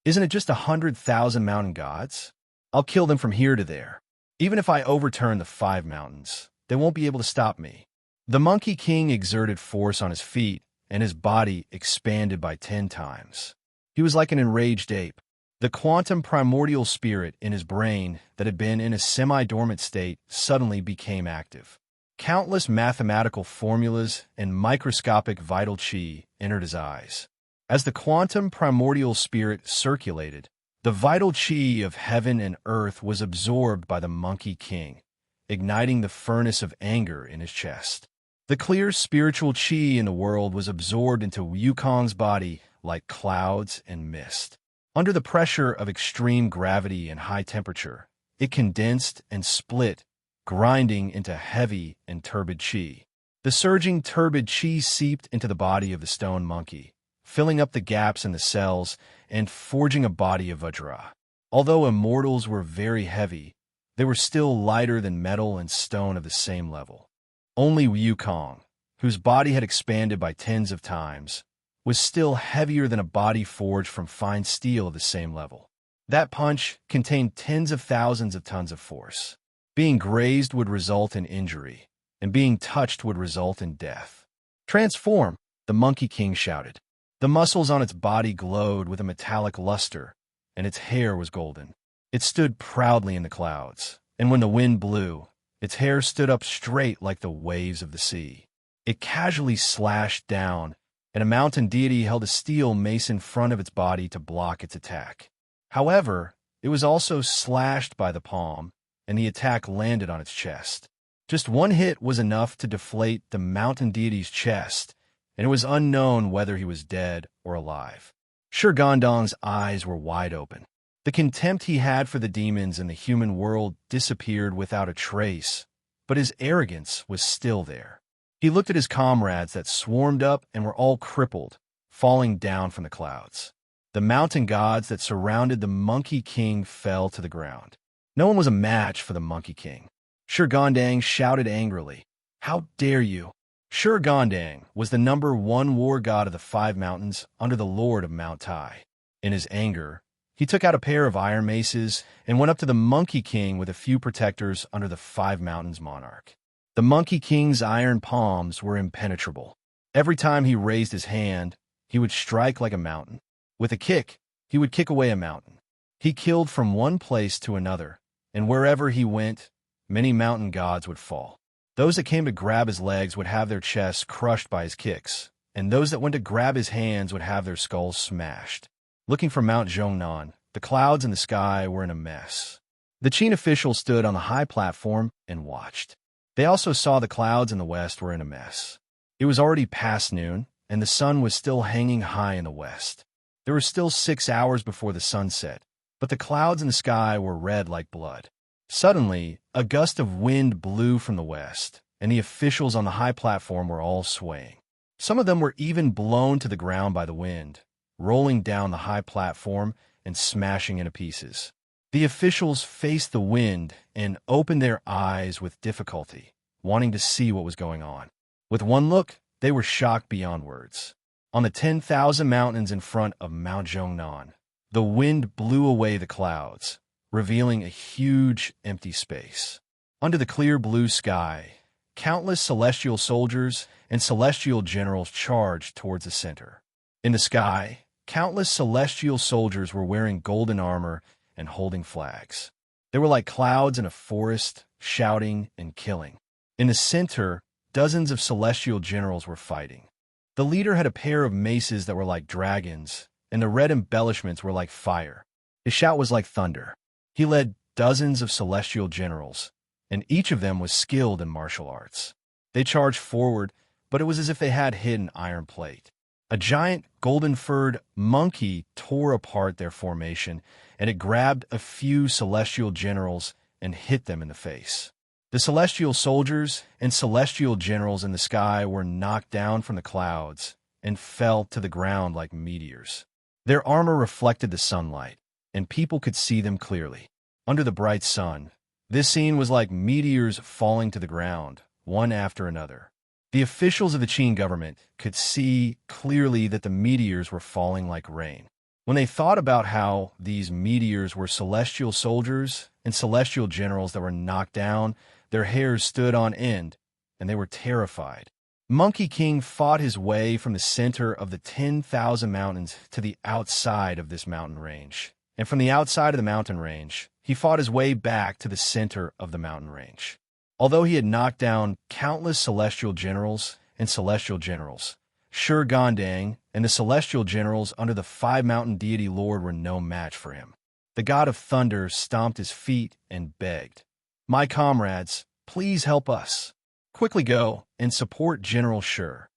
Isn't it just 100,000 mountain gods? I'll kill them from here to there. Even if I overturn the 5 mountains, they won't be able to stop me." The Monkey King exerted force on his feet, and his body expanded by 10 times. He was like an enraged ape. The quantum primordial spirit in his brain that had been in a semi-dormant state suddenly became active. Countless mathematical formulas and microscopic vital chi entered his eyes. As the quantum primordial spirit circulated, the vital chi of heaven and earth was absorbed by the Monkey King, igniting the furnace of anger in his chest. The clear spiritual chi in the world was absorbed into Wukong's body like clouds and mist. Under the pressure of extreme gravity and high temperature, it condensed and split grinding into heavy and turbid chi. The surging turbid chi seeped into the body of the stone monkey, filling up the gaps in the cells and forging a body of Vajra. Although immortals were very heavy, they were still lighter than metal and stone of the same level. Only Wukong, whose body had expanded by tens of times, was still heavier than a body forged from fine steel of the same level. That punch contained tens of thousands of tons of force. Being grazed would result in injury, and being touched would result in death. "Transform!" the Monkey King shouted. The muscles on its body glowed with a metallic luster, and its hair was golden. It stood proudly in the clouds, and when the wind blew, its hair stood up straight like the waves of the sea. It casually slashed down, and a mountain deity held a steel mace in front of its body to block its attack. However, it was also slashed by the palm, and the attack landed on its chest. Just one hit was enough to deflate the mountain deity's chest, and it was unknown whether he was dead or alive. Shurgondong's eyes were wide open. The contempt he had for the demons in the human world disappeared without a trace, but his arrogance was still there. He looked at his comrades that swarmed up and were all crippled, falling down from the clouds. The mountain gods that surrounded the Monkey King fell to the ground. No one was a match for the Monkey King. Shurgondang shouted angrily, "How dare you!" Shurgondang was the #1 war god of the 5 mountains under the Lord of Mount Tai. In his anger, he took out a pair of iron maces and went up to the Monkey King with a few protectors under the 5 mountains monarch. The Monkey King's iron palms were impenetrable. Every time he raised his hand, he would strike like a mountain. With a kick, he would kick away a mountain. He killed from one place to another, and wherever he went, many mountain gods would fall. Those that came to grab his legs would have their chests crushed by his kicks, and those that went to grab his hands would have their skulls smashed. Looking from Mount Zhongnan, the clouds in the sky were in a mess. The Qin officials stood on the high platform and watched. They also saw the clouds in the west were in a mess. It was already past noon, and the sun was still hanging high in the west. There were still 6 hours before the sun set, but the clouds in the sky were red like blood. Suddenly, a gust of wind blew from the west, and the officials on the high platform were all swaying. Some of them were even blown to the ground by the wind, rolling down the high platform and smashing into pieces. The officials faced the wind and opened their eyes with difficulty, wanting to see what was going on. With one look, they were shocked beyond words. On the 10,000 mountains in front of Mount Zhongnan, the wind blew away the clouds, revealing a huge, empty space. Under the clear blue sky, countless celestial soldiers and celestial generals charged towards the center. In the sky, countless celestial soldiers were wearing golden armor and holding flags. They were like clouds in a forest, shouting and killing. In the center, dozens of celestial generals were fighting. The leader had a pair of maces that were like dragons, and the red embellishments were like fire. His shout was like thunder. He led dozens of celestial generals, and each of them was skilled in martial arts. They charged forward, but it was as if they had hit an iron plate. A giant golden-furred monkey tore apart their formation, and it grabbed a few celestial generals and hit them in the face. The celestial soldiers and celestial generals in the sky were knocked down from the clouds and fell to the ground like meteors. Their armor reflected the sunlight, and people could see them clearly. Under the bright sun, this scene was like meteors falling to the ground, one after another. The officials of the Qin government could see clearly that the meteors were falling like rain. When they thought about how these meteors were celestial soldiers and celestial generals that were knocked down, their hairs stood on end, and they were terrified. Monkey King fought his way from the center of the 10,000 mountains to the outside of this mountain range. And from the outside of the mountain range, he fought his way back to the center of the mountain range. Although he had knocked down countless celestial generals and celestial generals, Shurgondang and the celestial generals under the 5 mountain deity lord were no match for him. The god of thunder stomped his feet and begged, "My comrades, please help us. Quickly go and support General Shur."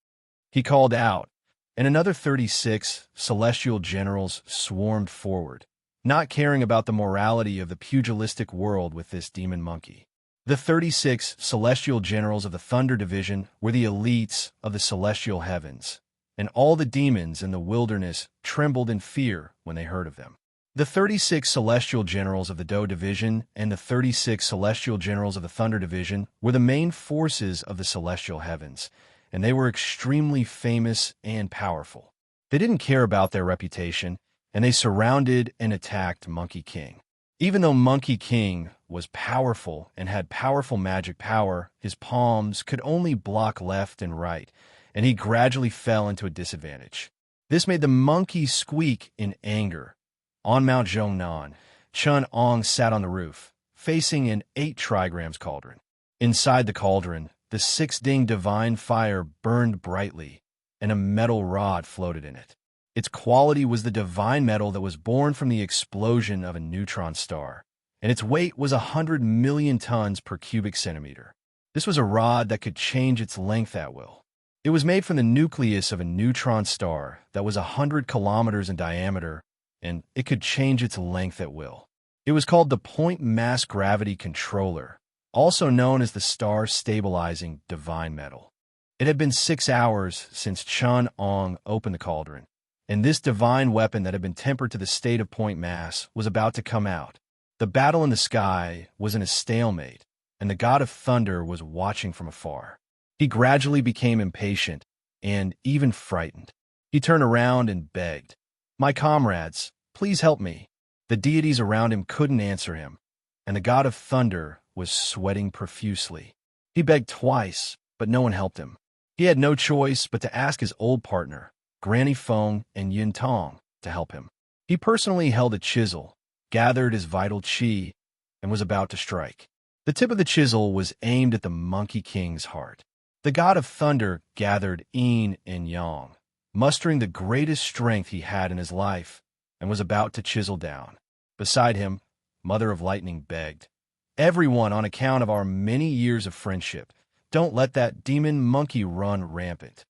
He called out, and another 36 celestial generals swarmed forward, not caring about the morality of the pugilistic world with this demon monkey. The 36 celestial generals of the Thunder Division were the elites of the celestial heavens, and all the demons in the wilderness trembled in fear when they heard of them. The 36 celestial generals of the Doe Division and the 36 celestial generals of the Thunder Division were the main forces of the celestial heavens, and they were extremely famous and powerful. They didn't care about their reputation, and they surrounded and attacked Monkey King. Even though Monkey King was powerful and had powerful magic power, his palms could only block left and right, and he gradually fell into a disadvantage. This made the monkey squeak in anger. On Mount Zhongnan, Chun Ong sat on the roof, facing an 8 trigrams cauldron. Inside the cauldron, the 6-ding divine fire burned brightly, and a metal rod floated in it. Its quality was the divine metal that was born from the explosion of a neutron star, and its weight was 100 million tons per cubic centimeter. This was a rod that could change its length at will. It was made from the nucleus of a neutron star that was 100 kilometers in diameter, and it could change its length at will. It was called the Point Mass Gravity Controller, also known as the Star Stabilizing Divine Metal. It had been 6 hours since Chun Ong opened the cauldron, and this divine weapon that had been tempered to the state of point mass was about to come out. The battle in the sky was in a stalemate, and the god of thunder was watching from afar. He gradually became impatient and even frightened. He turned around and begged, "My comrades, please help me." The deities around him couldn't answer him, and the god of thunder was sweating profusely. He begged twice, but no one helped him. He had no choice but to ask his old partner, Granny Feng and Yin Tong, to help him. He personally held a chisel, gathered his vital chi, and was about to strike. The tip of the chisel was aimed at the Monkey King's heart. The god of thunder gathered yin and yang, mustering the greatest strength he had in his life, and was about to chisel down. Beside him, Mother of Lightning begged, "Everyone, on account of our many years of friendship, don't let that demon monkey run rampant."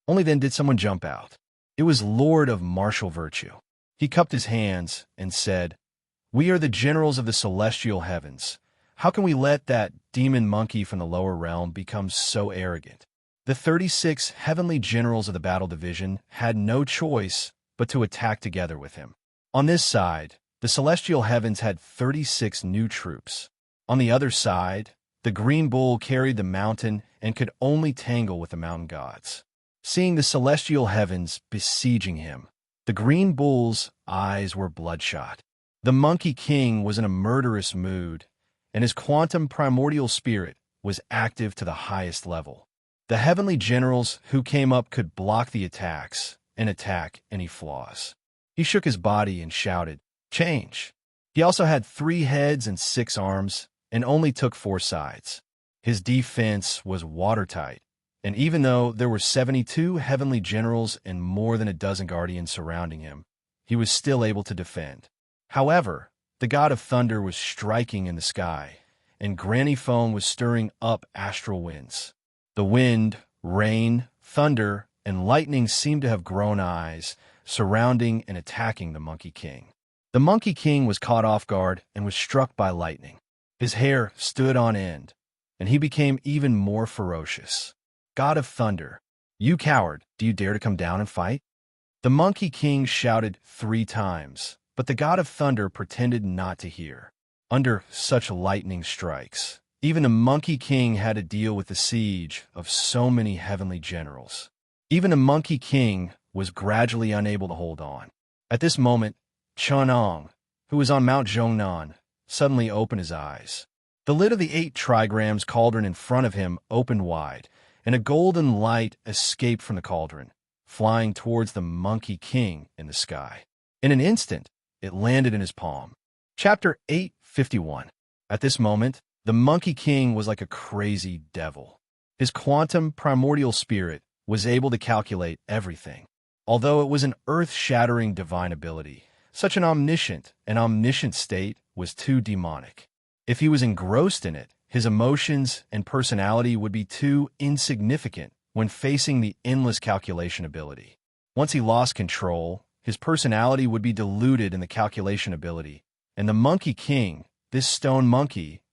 Only then did someone jump out. It was Lord of Martial Virtue. He cupped his hands and said, "We are the generals of the celestial heavens. How can we let that demon monkey from the lower realm become so arrogant?" The 36 heavenly generals of the battle division had no choice but to attack together with him. On this side, the celestial heavens had 36 new troops. On the other side, the green bull carried the mountain and could only tangle with the mountain gods. Seeing the celestial heavens besieging him, the green bull's eyes were bloodshot. The Monkey King was in a murderous mood, and his quantum primordial spirit was active to the highest level. The heavenly generals who came up could block the attacks and attack any flaws. He shook his body and shouted, "Change!" He also had 3 heads and 6 arms, and only took 4 sides. His defense was watertight, and even though there were 72 heavenly generals and more than a dozen guardians surrounding him, he was still able to defend. However, the god of thunder was striking in the sky, and Granny Feng was stirring up astral winds. The wind, rain, thunder, and lightning seemed to have grown eyes, surrounding and attacking the Monkey King. The Monkey King was caught off guard and was struck by lightning. His hair stood on end, and he became even more ferocious. "God of thunder, you coward, do you dare to come down and fight?" The Monkey King shouted 3 times, but the god of thunder pretended not to hear. Under such lightning strikes, even the Monkey King had to deal with the siege of so many heavenly generals. Even the Monkey King was gradually unable to hold on. At this moment, Chun Ong, who was on Mount Zhongnan, suddenly opened his eyes. The lid of the 8 trigrams cauldron in front of him opened wide, and a golden light escaped from the cauldron, flying towards the Monkey King in the sky. In an instant, it landed in his palm. Chapter 851. At this moment, the Monkey King was like a crazy devil. His quantum primordial spirit was able to calculate everything. Although it was an earth-shattering divine ability, such an omniscient and omniscient state was too demonic. If he was engrossed in it, his emotions and personality would be too insignificant when facing the endless calculation ability. Once he lost control, his personality would be diluted in the calculation ability, and the Monkey King, this stone monkey,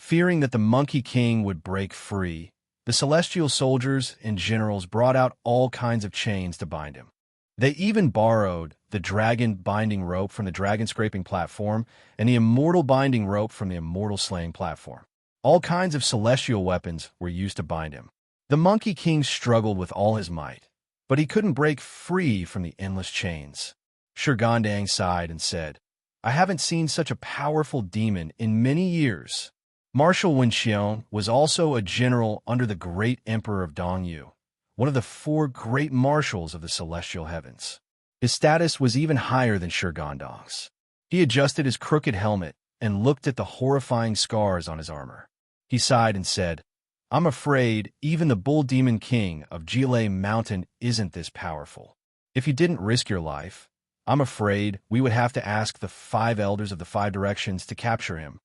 Fearing that the Monkey King would break free, the celestial soldiers and generals brought out all kinds of chains to bind him. They even borrowed the dragon binding rope from the dragon scraping platform and the immortal binding rope from the immortal slaying platform. All kinds of celestial weapons were used to bind him. The Monkey King struggled with all his might, but he couldn't break free from the endless chains. Shurgandang sighed and said, "I haven't seen such a powerful demon in many years." Marshal Wenxiong was also a general under the great Emperor of Dongyu, one of the 4 great marshals of the celestial heavens. His status was even higher than Shurgandang's. He adjusted his crooked helmet and looked at the horrifying scars on his armor. He sighed and said, "I'm afraid even the Bull Demon King of Jilei Mountain isn't this powerful. If you didn't risk your life, I'm afraid we would have to ask the 5 elders of the 5 directions to capture him.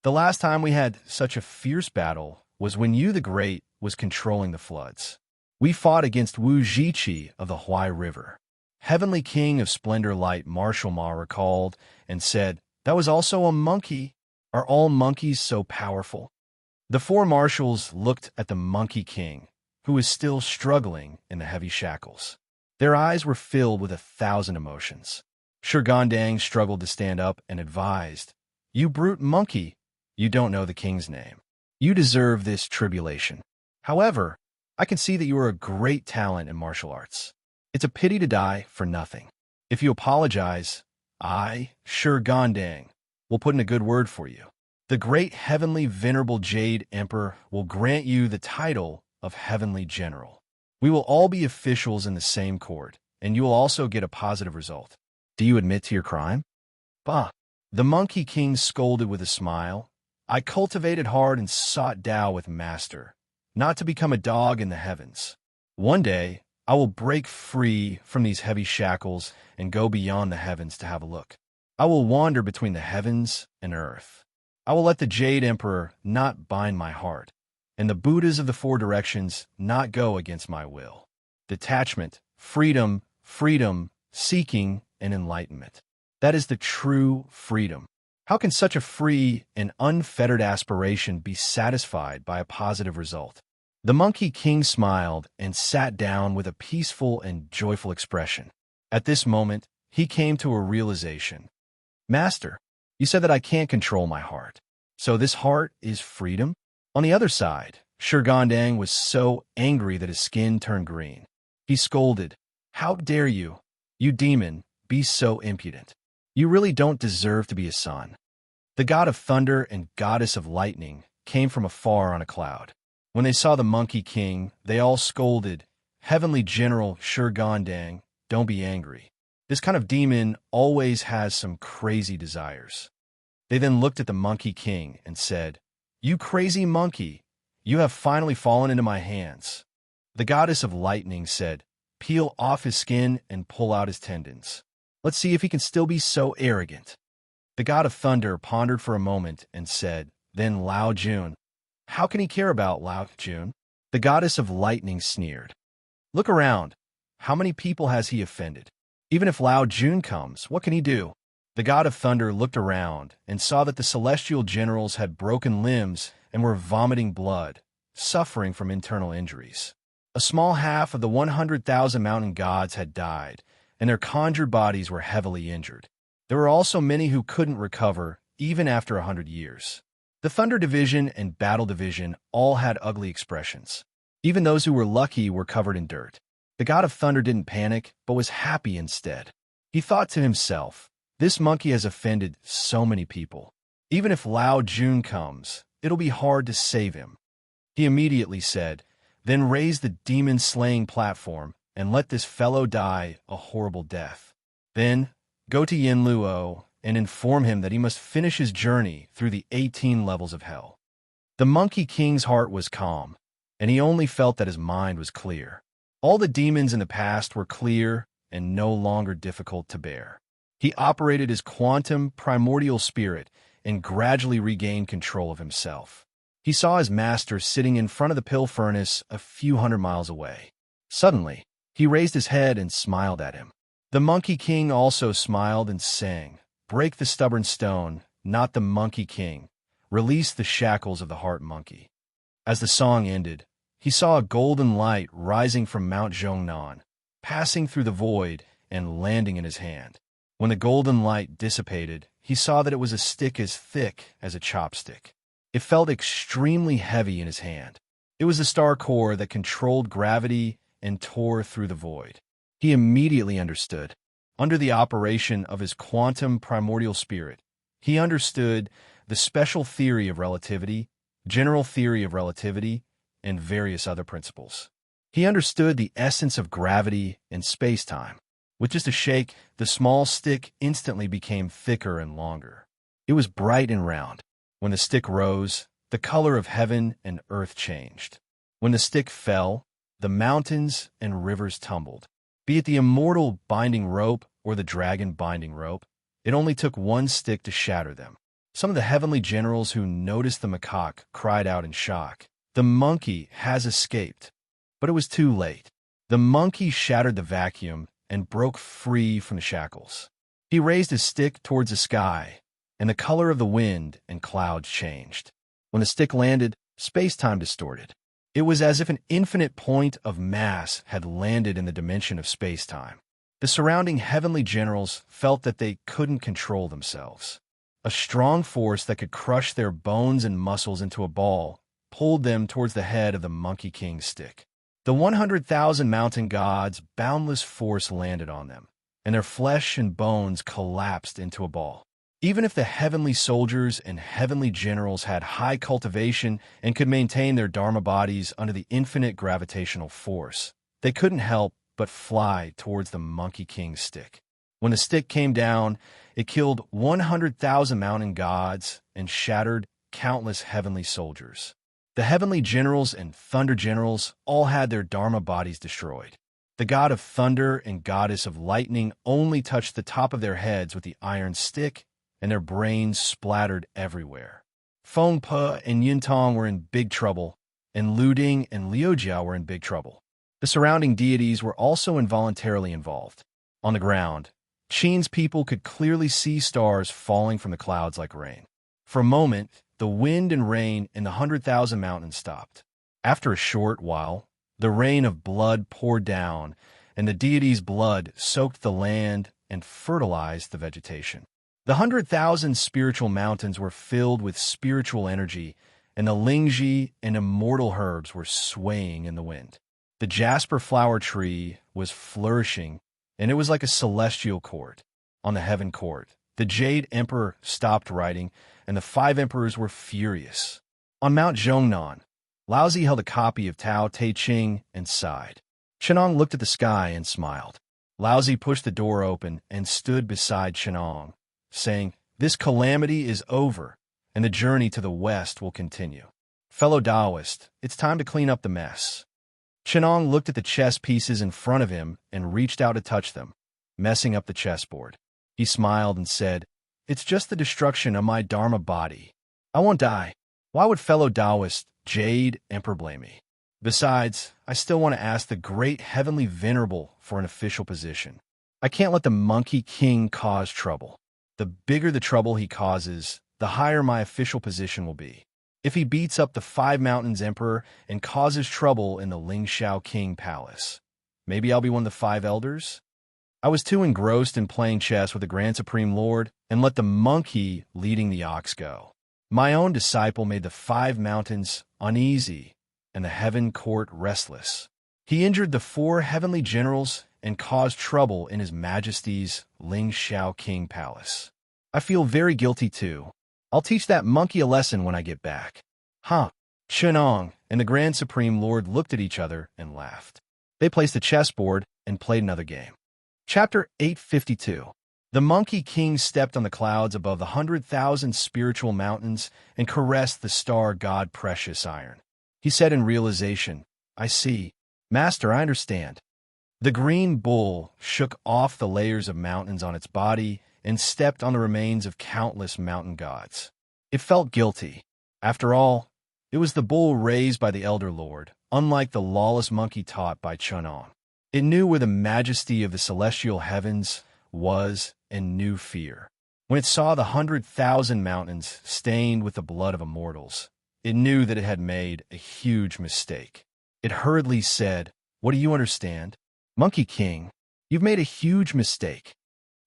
The last time we had such a fierce battle was when you the Great was controlling the floods. We fought against Wu Zhiqi of the Huai River." Heavenly King of Splendor Light Marshal Ma recalled and said, "That was also a monkey. Are all monkeys so powerful?" The 4 marshals looked at the Monkey King, who was still struggling in the heavy shackles. Their eyes were filled with 1,000 emotions. Shurgandang struggled to stand up and advised, "You brute monkey, you don't know the king's name. You deserve this tribulation. However, I can see that you are a great talent in martial arts. It's a pity to die for nothing. If you apologize, I, Shurgandang, will put in a good word for you. The great heavenly venerable Jade Emperor will grant you the title of Heavenly General. We will all be officials in the same court, and you will also get a positive result. Do you admit to your crime?" "Bah!" The Monkey King scolded with a smile. "I cultivated hard and sought Tao with master, not to become a dog in the heavens. One day, I will break free from these heavy shackles and go beyond the heavens to have a look. I will wander between the heavens and earth. I will let the Jade Emperor not bind my heart, and the Buddhas of the 4 directions not go against my will. Detachment, freedom, seeking, and enlightenment. That is the true freedom. How can such a free and unfettered aspiration be satisfied by a positive result?" The Monkey King smiled and sat down with a peaceful and joyful expression. At this moment, he came to a realization. "Master, you said that I can't control my heart. So this heart is freedom?" On the other side, Shurgandang was so angry that his skin turned green. He scolded, "How dare you, you demon, be so impudent? You really don't deserve to be a son." The god of thunder and goddess of lightning came from afar on a cloud. When they saw the Monkey King, they all scolded, "Heavenly General Shurgandang, don't be angry. This kind of demon always has some crazy desires." They then looked at the Monkey King and said, "You crazy monkey, you have finally fallen into my hands." The goddess of lightning said, "Peel off his skin and pull out his tendons. Let's see if he can still be so arrogant." The god of thunder pondered for a moment and said, then Lao Jun, "How can he care about Lao Jun?" The goddess of lightning sneered, "Look around. How many people has he offended? Even if Lao Jun comes, what can he do?" The god of thunder looked around and saw that the celestial generals had broken limbs and were vomiting blood, suffering from internal injuries. A small half of the 100,000 mountain gods had died, and their conjured bodies were heavily injured. There were also many who couldn't recover, even after 100 years. The Thunder Division and Battle Division all had ugly expressions. Even those who were lucky were covered in dirt. The god of thunder didn't panic, but was happy instead. He thought to himself, "This monkey has offended so many people. Even if Lao Jun comes, it'll be hard to save him." He immediately said, "Then raise the demon-slaying platform and let this fellow die a horrible death. Then go to Yin Luo and inform him that he must finish his journey through the 18 levels of hell." The Monkey King's heart was calm, and he only felt that his mind was clear. All the demons in the past were clear and no longer difficult to bear. He operated his quantum primordial spirit and gradually regained control of himself. He saw his master sitting in front of the pill furnace a few hundred miles away. Suddenly, he raised his head and smiled at him. The Monkey King also smiled and sang, "Break the stubborn stone, not the Monkey King. Release the shackles of the heart monkey. As the song ended, he saw a golden light rising from Mount Zhongnan, passing through the void and landing in his hand. When the golden light dissipated, he saw that it was a stick as thick as a chopstick. It felt extremely heavy in his hand. It was the star core that controlled gravity and tore through the void. He immediately understood. Under the operation of his quantum primordial spirit, he understood the special theory of relativity, general theory of relativity, and various other principles. He understood the essence of gravity and space-time. With just a shake, the small stick instantly became thicker and longer. It was bright and round. When the stick rose, the color of heaven and earth changed. When the stick fell, the mountains and rivers tumbled. Be it the immortal binding rope or the dragon binding rope, it only took one stick to shatter them. Some of the heavenly generals who noticed the macaque cried out in shock, "The monkey has escaped." But it was too late. The monkey shattered the vacuum and broke free from the shackles. He raised his stick towards the sky, and the color of the wind and clouds changed. When the stick landed, space-time distorted. It was as if an infinite point of mass had landed in the dimension of space-time. The surrounding heavenly generals felt that they couldn't control themselves. A strong force that could crush their bones and muscles into a ball pulled them towards the head of the Monkey King's stick. The 100,000 mountain gods' boundless force landed on them, and their flesh and bones collapsed into a ball. Even if the heavenly soldiers and heavenly generals had high cultivation and could maintain their dharma bodies under the infinite gravitational force, they couldn't help but fly towards the Monkey King's stick. When the stick came down, it killed 100,000 mountain gods and shattered countless heavenly soldiers. The heavenly generals and thunder generals all had their dharma bodies destroyed. The god of thunder and goddess of lightning only touched the top of their heads with the iron stick, and their brains splattered everywhere. Feng Pe and Yintong were in big trouble, and Lu Ding and Liu Jia were in big trouble. The surrounding deities were also involuntarily involved. On the ground, Qin's people could clearly see stars falling from the clouds like rain. For a moment, the wind and rain in the 100,000 mountains stopped. After a short while, the rain of blood poured down, and the deity's blood soaked the land and fertilized the vegetation. The 100,000 spiritual mountains were filled with spiritual energy, and the Lingji and immortal herbs were swaying in the wind. The jasper flower tree was flourishing, and it was like a celestial court. On the heaven court, the Jade Emperor stopped writing, and the 5 emperors were furious. On Mount Zhongnan, Laozi held a copy of Tao Te Ching and sighed. Chenong looked at the sky and smiled. Laozi pushed the door open and stood beside Chenong, saying, "This calamity is over, and the journey to the west will continue. Fellow Taoist, it's time to clean up the mess." Chenong looked at the chess pieces in front of him and reached out to touch them, messing up the chessboard. He smiled and said, "It's just the destruction of my dharma body. I won't die. Why would fellow Taoist Jade Emperor blame me? Besides, I still want to ask the great heavenly venerable for an official position. I can't let the Monkey King cause trouble. The bigger the trouble he causes, the higher my official position will be. If he beats up the 5 Mountains Emperor and causes trouble in the Lingxiao King Palace, maybe I'll be one of the 5 elders?" I was too engrossed in playing chess with the Grand Supreme Lord and let the monkey leading the ox go. My own disciple made the 5 mountains uneasy and the heaven court restless. He injured the 4 heavenly generals and caused trouble in His Majesty's Lingxiao King Palace. I feel very guilty too. I'll teach that monkey a lesson when I get back. Huh. Chenong and the Grand Supreme Lord looked at each other and laughed. They placed the chessboard and played another game. Chapter 852. The Monkey King stepped on the clouds above the 100,000 spiritual mountains and caressed the star god Precious Iron. He said in realization, "I see. Master, I understand." The green bull shook off the layers of mountains on its body and stepped on the remains of countless mountain gods. It felt guilty. After all, it was the bull raised by the Elder Lord, unlike the lawless monkey taught by Chenong. It knew where the majesty of the celestial heavens was and knew fear. When it saw the 100,000 mountains stained with the blood of immortals, it knew that it had made a huge mistake. It hurriedly said, "What do you understand? Monkey King, you've made a huge mistake."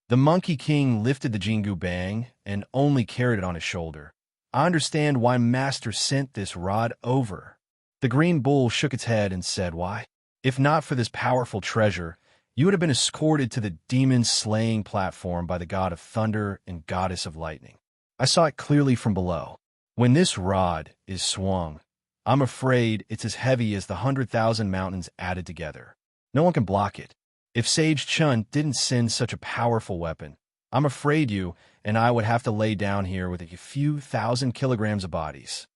The Monkey King lifted the Jingu Bang and only carried it on his shoulder. "I understand why Master sent this rod over." The Green Bull shook its head and said, "Why? If not for this powerful treasure, you would have been escorted to the demon-slaying platform by the god of thunder and goddess of lightning. I saw it clearly from below. When this rod is swung, I'm afraid it's as heavy as the 100,000 mountains added together. No one can block it. If Sage Chun didn't send such a powerful weapon, I'm afraid you and I would have to lay down here with a few thousand kilograms of bodies."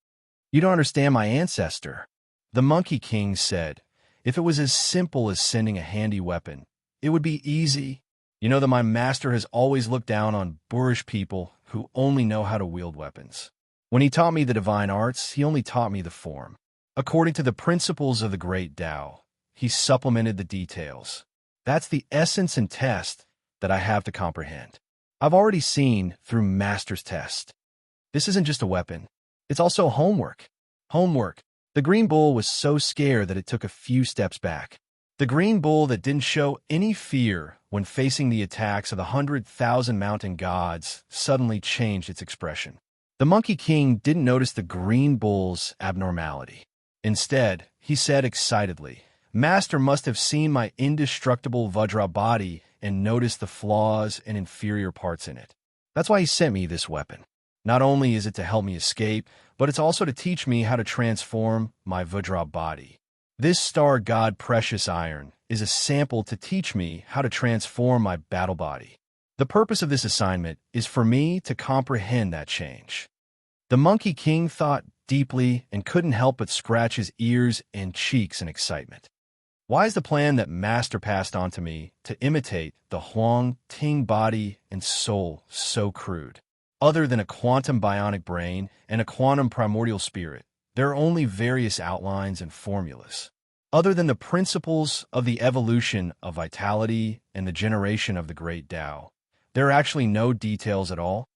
"You don't understand my ancestor," the Monkey King said. "If it was as simple as sending a handy weapon, it would be easy. You know that my master has always looked down on boorish people who only know how to wield weapons. When he taught me the divine arts, he only taught me the form. According to the principles of the great Tao, he supplemented the details. That's the essence and test that I have to comprehend. I've already seen through Master's test. This isn't just a weapon. It's also homework. Homework." The Green Bull was so scared that it took a few steps back. The Green Bull that didn't show any fear when facing the attacks of the 100,000 mountain gods suddenly changed its expression. The Monkey King didn't notice the Green Bull's abnormality. Instead, he said excitedly, "Master must have seen my indestructible Vajra body and noticed the flaws and inferior parts in it. That's why he sent me this weapon. Not only is it to help me escape, but it's also to teach me how to transform my Vajra body. This star god precious iron is a sample to teach me how to transform my battle body. The purpose of this assignment is for me to comprehend that change." The Monkey King thought deeply and couldn't help but scratch his ears and cheeks in excitement. Why is the plan that Master passed on to me to imitate the Huang Ting body and soul so crude? Other than a quantum bionic brain and a quantum primordial spirit, there are only various outlines and formulas. Other than the principles of the evolution of vitality and the generation of the great Tao, there are actually no details at all.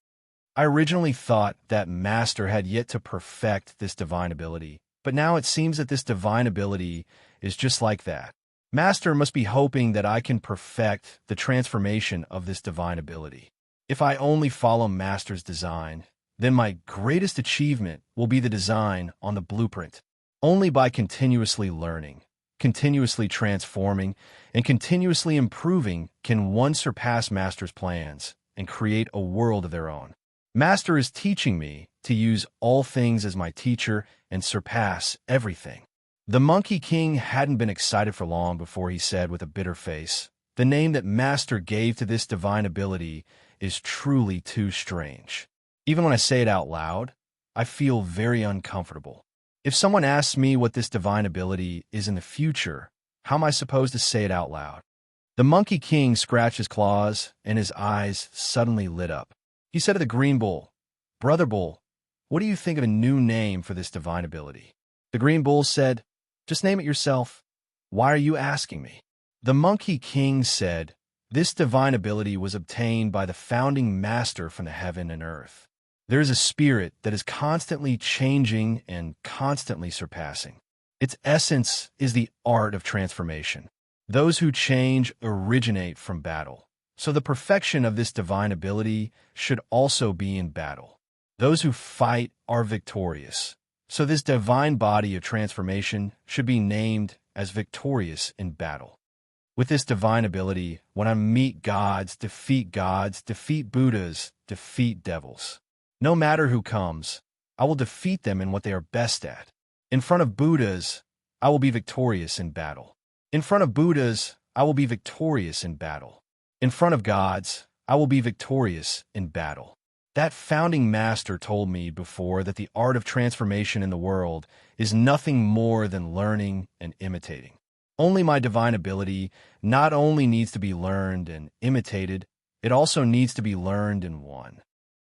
I originally thought that Master had yet to perfect this divine ability, but now it seems that this divine ability is just like that. Master must be hoping that I can perfect the transformation of this divine ability. If I only follow Master's design, then my greatest achievement will be the design on the blueprint. Only by continuously learning, continuously transforming, and continuously improving can one surpass Master's plans and create a world of their own. Master is teaching me to use all things as my teacher and surpass everything." The Monkey King hadn't been excited for long before he said with a bitter face, "The name that Master gave to this divine ability is truly too strange. Even when I say it out loud, I feel very uncomfortable. If someone asks me what this divine ability is in the future, how am I supposed to say it out loud?" The Monkey King scratched his claws, and his eyes suddenly lit up. He said to the Green Bull, "Brother Bull, what do you think of a new name for this divine ability?" The Green Bull said, "Just name it yourself. Why are you asking me?" The Monkey King said, "This divine ability was obtained by the founding master from the heaven and earth. There is a spirit that is constantly changing and constantly surpassing. Its essence is the art of transformation. Those who change originate from battle. So the perfection of this divine ability should also be in battle. Those who fight are victorious. So this divine body of transformation should be named as victorious in battle. With this divine ability, when I meet gods, defeat Buddhas, defeat devils. No matter who comes, I will defeat them in what they are best at. In front of Buddhas, I will be victorious in battle. In front of Buddhas, I will be victorious in battle. In front of gods, I will be victorious in battle." That founding master told me before that the art of transformation in the world is nothing more than learning and imitating. Only my divine ability not only needs to be learned and imitated, it also needs to be learned and won.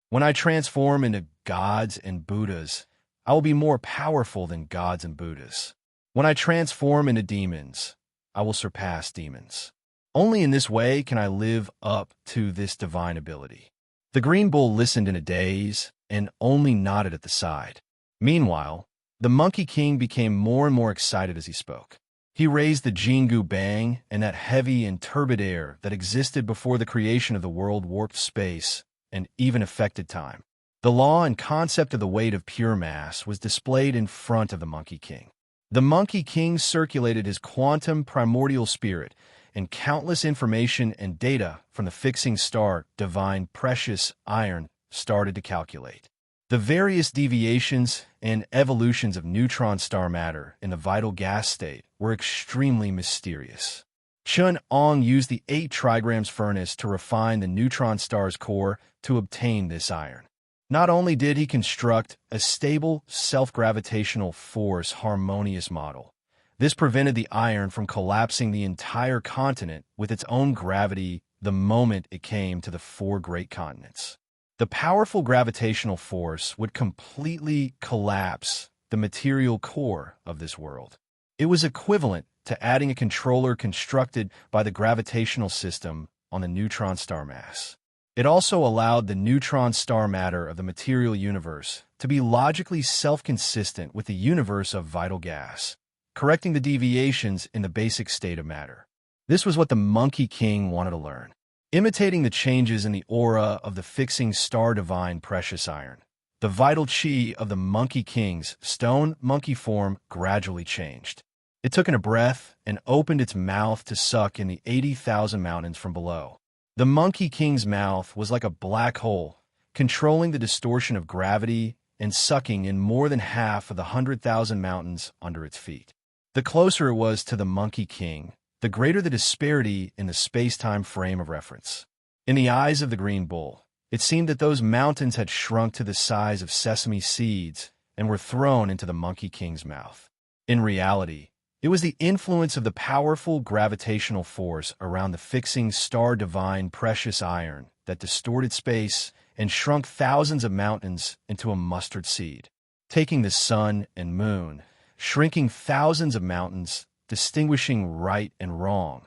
When I transform into gods and Buddhas, I will be more powerful than gods and Buddhas. When I transform into demons, I will surpass demons. Only in this way can I live up to this divine ability. The green bull listened in a daze and only nodded at the side. Meanwhile, the Monkey King became more and more excited as he spoke. He raised the Jingu Bang, and that heavy and turbid air that existed before the creation of the world warped space and even affected time. The law and concept of the weight of pure mass was displayed in front of the Monkey King. The Monkey King circulated his quantum primordial spirit, and countless information and data from the fixing star divine precious iron started to calculate. The various deviations and evolutions of neutron star matter in the vital gas state were extremely mysterious. Chun Ong used the 8 trigrams furnace to refine the neutron star's core to obtain this iron. Not only did he construct a stable, self-gravitational force harmonious model, this prevented the iron from collapsing the entire continent with its own gravity the moment it came to the 4 great continents. The powerful gravitational force would completely collapse the material core of this world. It was equivalent to adding a controller constructed by the gravitational system on the neutron star mass. It also allowed the neutron star matter of the material universe to be logically self-consistent with the universe of vital gas, correcting the deviations in the basic state of matter. This was what the Monkey King wanted to learn. Imitating the changes in the aura of the fixing star divine precious iron, the vital chi of the Monkey King's stone monkey form gradually changed. It took in a breath and opened its mouth to suck in the 80,000 mountains from below. The Monkey King's mouth was like a black hole, controlling the distortion of gravity and sucking in more than half of the 100,000 mountains under its feet. The closer it was to the Monkey King, the greater the disparity in the space-time frame of reference. In the eyes of the green bull, it seemed that those mountains had shrunk to the size of sesame seeds and were thrown into the Monkey King's mouth. In reality, it was the influence of the powerful gravitational force around the fixing star divine precious iron that distorted space and shrunk thousands of mountains into a mustard seed, taking the sun and moon, shrinking thousands of mountains, distinguishing right and wrong,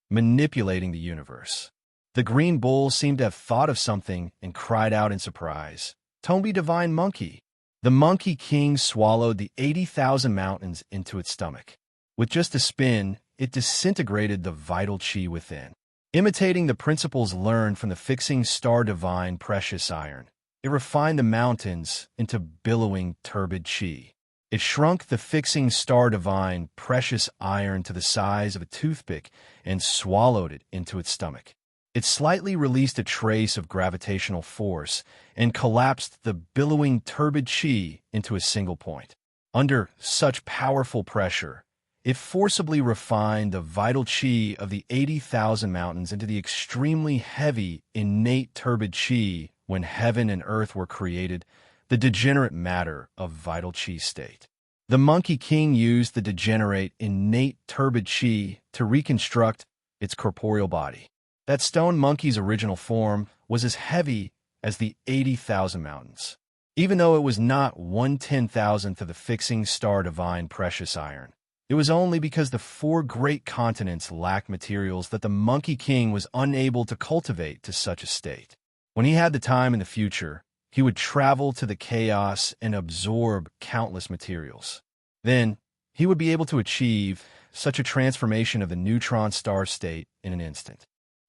manipulating the universe. The green bull seemed to have thought of something and cried out in surprise, "Tombi divine monkey!" The Monkey King swallowed the 80,000 mountains into its stomach. With just a spin, it disintegrated the vital chi within. Imitating the principles learned from the fixing star divine precious iron, it refined the mountains into billowing turbid chi. It shrunk the fixing star divine precious iron to the size of a toothpick and swallowed it into its stomach. It slightly released a trace of gravitational force and collapsed the billowing turbid chi into a single point. Under such powerful pressure, it forcibly refined the vital chi of the 80,000 mountains into the extremely heavy, innate turbid chi when heaven and earth were created, the degenerate matter of vital chi state. The Monkey King used the degenerate, innate turbid chi to reconstruct its corporeal body. That stone monkey's original form was as heavy as the 80,000 mountains. Even though it was not 1/10,000th of the fixing star divine precious iron, it was only because the 4 great continents lacked materials that the Monkey King was unable to cultivate to such a state. When he had the time in the future, he would travel to the chaos and absorb countless materials. Then, he would be able to achieve such a transformation of the neutron star state in an instant.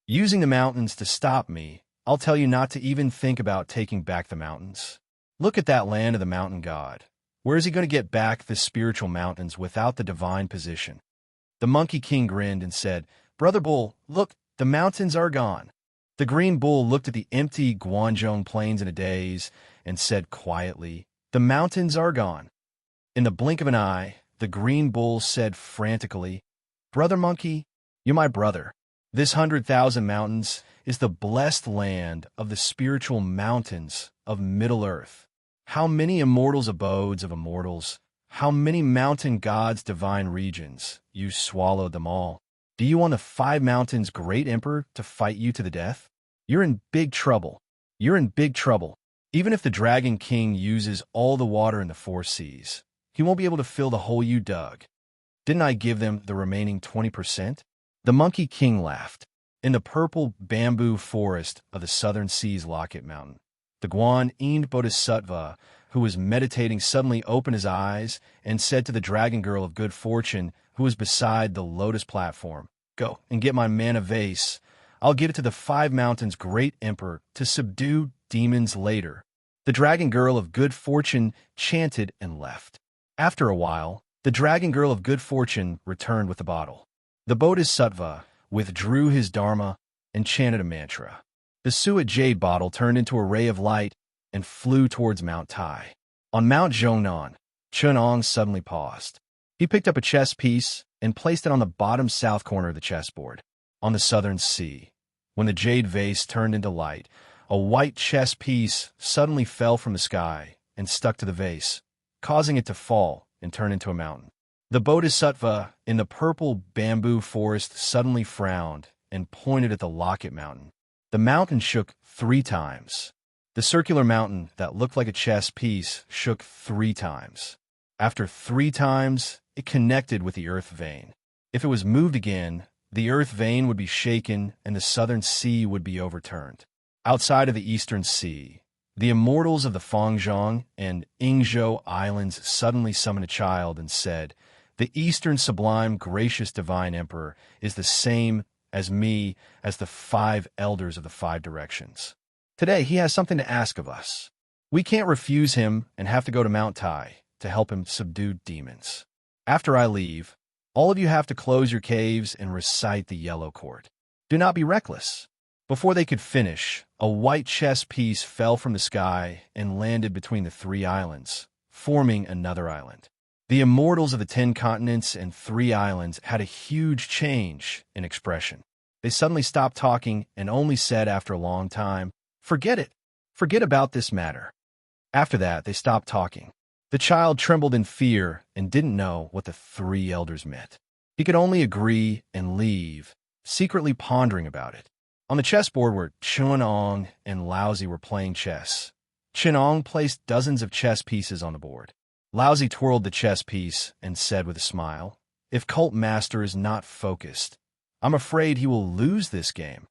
Using the mountains to stop me, I'll tell you not to even think about taking back the mountains. Look at that land of the mountain god. Where is he going to get back the spiritual mountains without the divine position? The Monkey King grinned and said, "Brother Bull, look, the mountains are gone." The green bull looked at the empty Guangzhou plains in a daze and said quietly, "The mountains are gone." In the blink of an eye, the green bull said frantically, "Brother Monkey, you're my brother. This 100,000 mountains is the blessed land of the spiritual mountains of Middle Earth. How many immortals' abodes of immortals, how many mountain gods' divine regions, you swallowed them all. Do you want the 5 mountains' great emperor to fight you to the death? You're in big trouble. You're in big trouble. Even if the Dragon King uses all the water in the 4 seas, he won't be able to fill the hole you dug. Didn't I give them the remaining 20%? The Monkey King laughed. in the purple bamboo forest of the southern sea's Locket Mountain. The Guan Bodhisattva, who was meditating, suddenly opened his eyes and said to the dragon girl of good fortune, who was beside the lotus platform, "Go and get my mana vase. I'll give it to the 5 mountains' great emperor to subdue demons later." The dragon girl of good fortune chanted and left. After a while, the dragon girl of good fortune returned with the bottle. The Bodhisattva withdrew his dharma and chanted a mantra. The suet jade bottle turned into a ray of light and flew towards Mount Tai. On Mount Zhongnan, Chunong suddenly paused. He picked up a chess piece and placed it on the bottom south corner of the chessboard. On the southern sea, when the jade vase turned into light, a white chess piece suddenly fell from the sky and stuck to the vase, causing it to fall and turn into a mountain. The Bodhisattva in the purple bamboo forest suddenly frowned and pointed at the Locket Mountain. The mountain shook 3 times. The circular mountain that looked like a chess piece shook 3 times. After 3 times, it connected with the earth vein. If it was moved again, the earth vein would be shaken and the southern sea would be overturned. Outside of the eastern sea, the immortals of the Fangzhong and Yingzhou Islands suddenly summoned a child and said, "The eastern sublime gracious divine emperor is the same as me as the 5 elders of the 5 directions. Today he has something to ask of us. We can't refuse him and have to go to Mount Tai to help him subdue demons. After I leave, all of you have to close your caves and recite the yellow court. Do not be reckless." Before they could finish, a white chess piece fell from the sky and landed between the 3 islands, forming another island. The immortals of the 10 continents and 3 islands had a huge change in expression. They suddenly stopped talking and only said after a long time, "Forget it. Forget about this matter." After that, they stopped talking. The child trembled in fear and didn't know what the 3 elders meant. He could only agree and leave, secretly pondering about it. On the chessboard where Chunong and Laozi were playing chess, Chunong placed dozens of chess pieces on the board. Laozi twirled the chess piece and said with a smile, "If Cult Master is not focused, I'm afraid he will lose this game."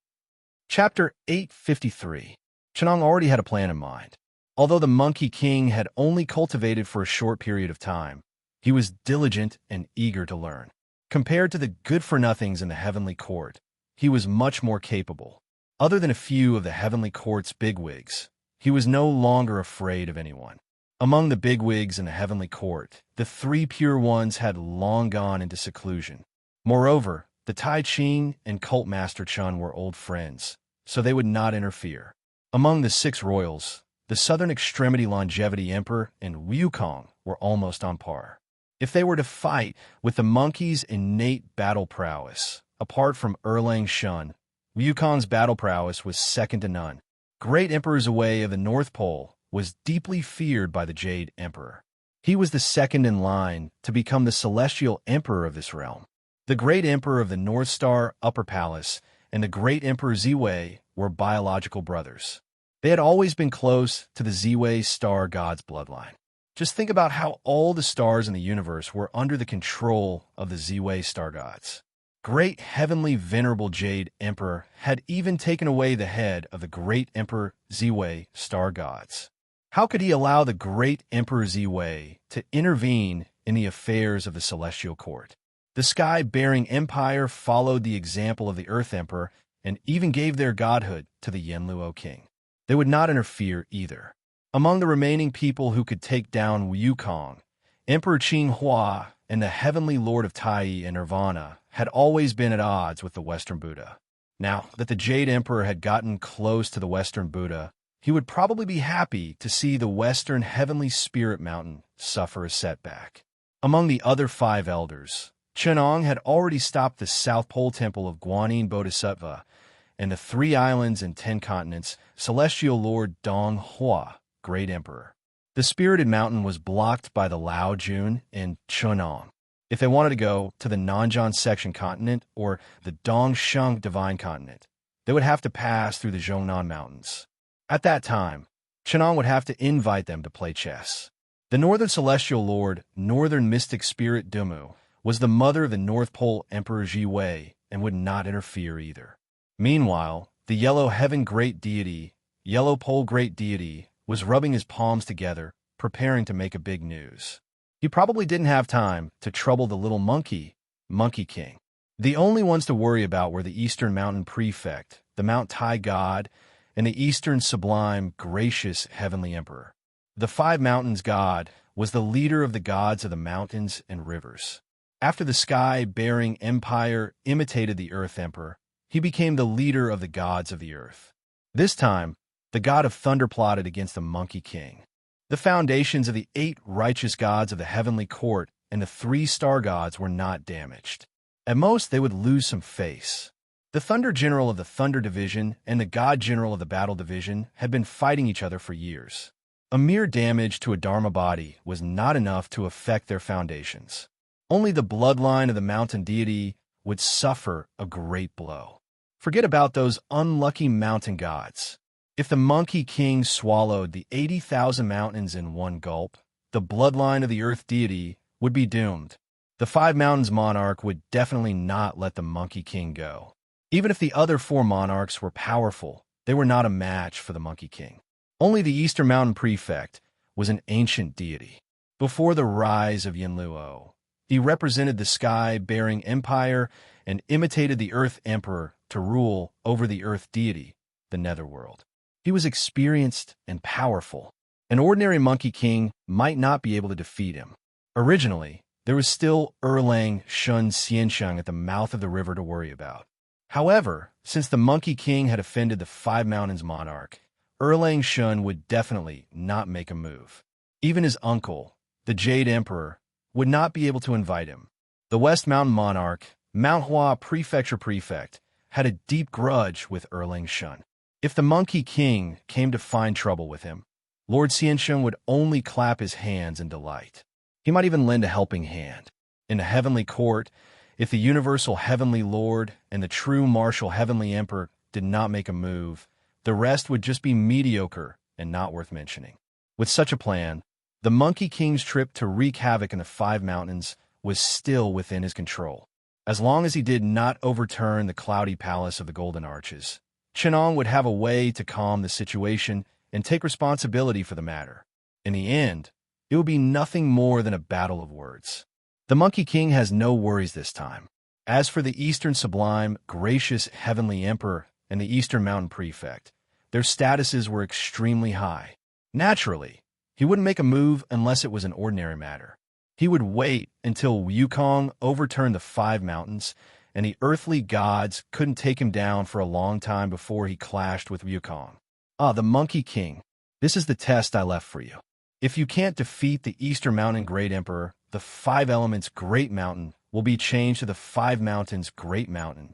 Chapter 853. Chunong already had a plan in mind. Although the Monkey King had only cultivated for a short period of time, he was diligent and eager to learn. Compared to the good-for-nothings in the Heavenly Court, he was much more capable. Other than a few of the Heavenly Court's bigwigs, he was no longer afraid of anyone. Among the bigwigs in the Heavenly Court, the 3 pure ones had long gone into seclusion. Moreover, the Tai Ching and Cult Master Chun were old friends, so they would not interfere. Among the 6 royals, the Southern Extremity Longevity Emperor and Wukong were almost on par. If they were to fight with the monkey's innate battle prowess, apart from Erlang Shun, Wukong's battle prowess was second to none. Great Emperor Zhui of the North Pole was deeply feared by the Jade Emperor. He was the second in line to become the celestial emperor of this realm. The Great Emperor of the North Star Upper Palace and the Great Emperor Zhui were biological brothers. They had always been close to the Zhui star god's bloodline. Just think about how all the stars in the universe were under the control of the Zhui star gods. Great Heavenly Venerable Jade Emperor had even taken away the head of the Great Emperor Zhui star gods. How could he allow the Great Emperor Zhui to intervene in the affairs of the Celestial Court? The sky-bearing empire followed the example of the Earth Emperor and even gave their godhood to the Yenluo King. They would not interfere either. Among the remaining people who could take down Wukong, Emperor Qinghua and the Heavenly Lord of Tai and Nirvana had always been at odds with the Western Buddha. Now that the Jade Emperor had gotten close to the Western Buddha, he would probably be happy to see the Western Heavenly Spirit Mountain suffer a setback. Among the other 5 elders, Chunong had already stopped the South Pole Temple of Guanyin Bodhisattva and the 3 islands and 10 continents, Celestial Lord Dong Hua, Great Emperor. The Spirited Mountain was blocked by the Lao Jun and Chunong. If they wanted to go to the Nanjian Section Continent or the Dongsheng Divine Continent, they would have to pass through the Zhongnan Mountains. At that time, Chunong would have to invite them to play chess. The Northern Celestial Lord, Northern Mystic Spirit Dumu, was the mother of the North Pole Emperor Zhiwei and would not interfere either. Meanwhile, the yellow heaven great deity, yellow pole great deity, was rubbing his palms together, preparing to make a big news. He probably didn't have time to trouble the little Monkey King. The only ones to worry about were the Eastern Mountain Prefect, the Mount Tai God, and the Eastern Sublime Gracious Heavenly Emperor. The Five Mountains God was the leader of the gods of the mountains and rivers. After the sky-bearing empire imitated the Earth Emperor, he became the leader of the gods of the earth. This time, the god of thunder plotted against the Monkey King. The foundations of the 8 righteous gods of the heavenly court and the 3 star gods were not damaged. At most, they would lose some face. The Thunder General of the Thunder Division and the God General of the Battle Division had been fighting each other for years. A mere damage to a Dharma body was not enough to affect their foundations. Only the bloodline of the mountain deity would suffer a great blow. Forget about those unlucky mountain gods. If the Monkey King swallowed the 80,000 mountains in one gulp, the bloodline of the earth deity would be doomed. The Five Mountains monarch would definitely not let the Monkey King go. Even if the other 4 monarchs were powerful, they were not a match for the Monkey King. Only the Eastern Mountain Prefect was an ancient deity. Before the rise of Yinluo, he represented the sky-bearing empire and imitated the Earth Emperor to rule over the Earth deity, the Netherworld. He was experienced and powerful. An ordinary Monkey King might not be able to defeat him. Originally, there was still Erlang Shun Xiansheng at the mouth of the river to worry about. However, since the Monkey King had offended the Five Mountains monarch, Erlang Shun would definitely not make a move. Even his uncle, the Jade Emperor, would not be able to invite him. The West Mountain monarch, Mount Hua Prefecture Prefect, had a deep grudge with Erlang Shun. If the Monkey King came to find trouble with him, Lord Xiansheng would only clap his hands in delight. He might even lend a helping hand. In the heavenly court, if the universal heavenly lord and the true martial heavenly emperor did not make a move, the rest would just be mediocre and not worth mentioning. With such a plan, the Monkey King's trip to wreak havoc in the Five Mountains was still within his control. As long as he did not overturn the cloudy palace of the Golden Arches, Chenong would have a way to calm the situation and take responsibility for the matter. In the end, it would be nothing more than a battle of words. The Monkey King has no worries this time. As for the Eastern Sublime, Gracious Heavenly Emperor and the Eastern Mountain Prefect, their statuses were extremely high. Naturally, he wouldn't make a move unless it was an ordinary matter. He would wait until Wukong overturned the Five Mountains, and the earthly gods couldn't take him down for a long time before he clashed with Wukong. The Monkey King, this is the test I left for you. If you can't defeat the Eastern Mountain Great Emperor, the Five Elements Great Mountain will be changed to the Five Mountains Great Mountain.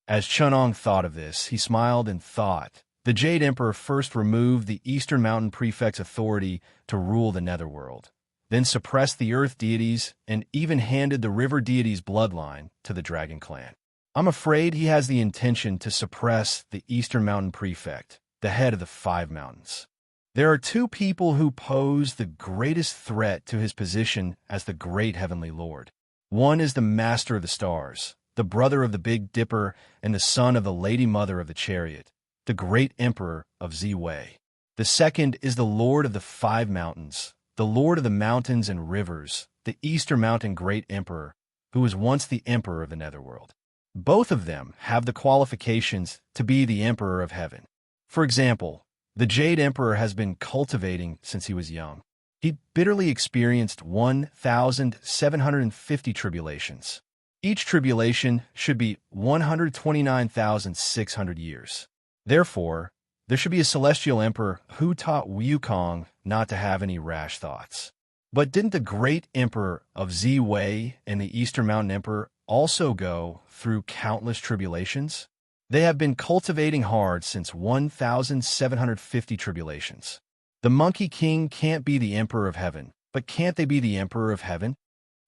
As Chenong thought of this, he smiled and thought, the Jade Emperor first removed the Eastern Mountain Prefect's authority to rule the Netherworld, then suppressed the Earth deities and even handed the River deity's bloodline to the Dragon Clan. I'm afraid he has the intention to suppress the Eastern Mountain Prefect, the head of the Five Mountains. There are 2 people who pose the greatest threat to his position as the Great Heavenly Lord. One is the Master of the Stars, the brother of the Big Dipper and the son of the Lady Mother of the Chariot, the Great Emperor of Ziwei. The second is the Lord of the Five Mountains, the Lord of the Mountains and Rivers, the Eastern Mountain Great Emperor, who was once the Emperor of the Netherworld. Both of them have the qualifications to be the Emperor of Heaven. For example, the Jade Emperor has been cultivating since he was young. He bitterly experienced 1,750 tribulations. Each tribulation should be 129,600 years. Therefore, there should be a celestial emperor who taught Wukong not to have any rash thoughts. But didn't the great emperor of Ziwei and the Eastern Mountain Emperor also go through countless tribulations? They have been cultivating hard since 1,750 tribulations. The Monkey King can't be the Emperor of Heaven, but can't they be the Emperor of Heaven?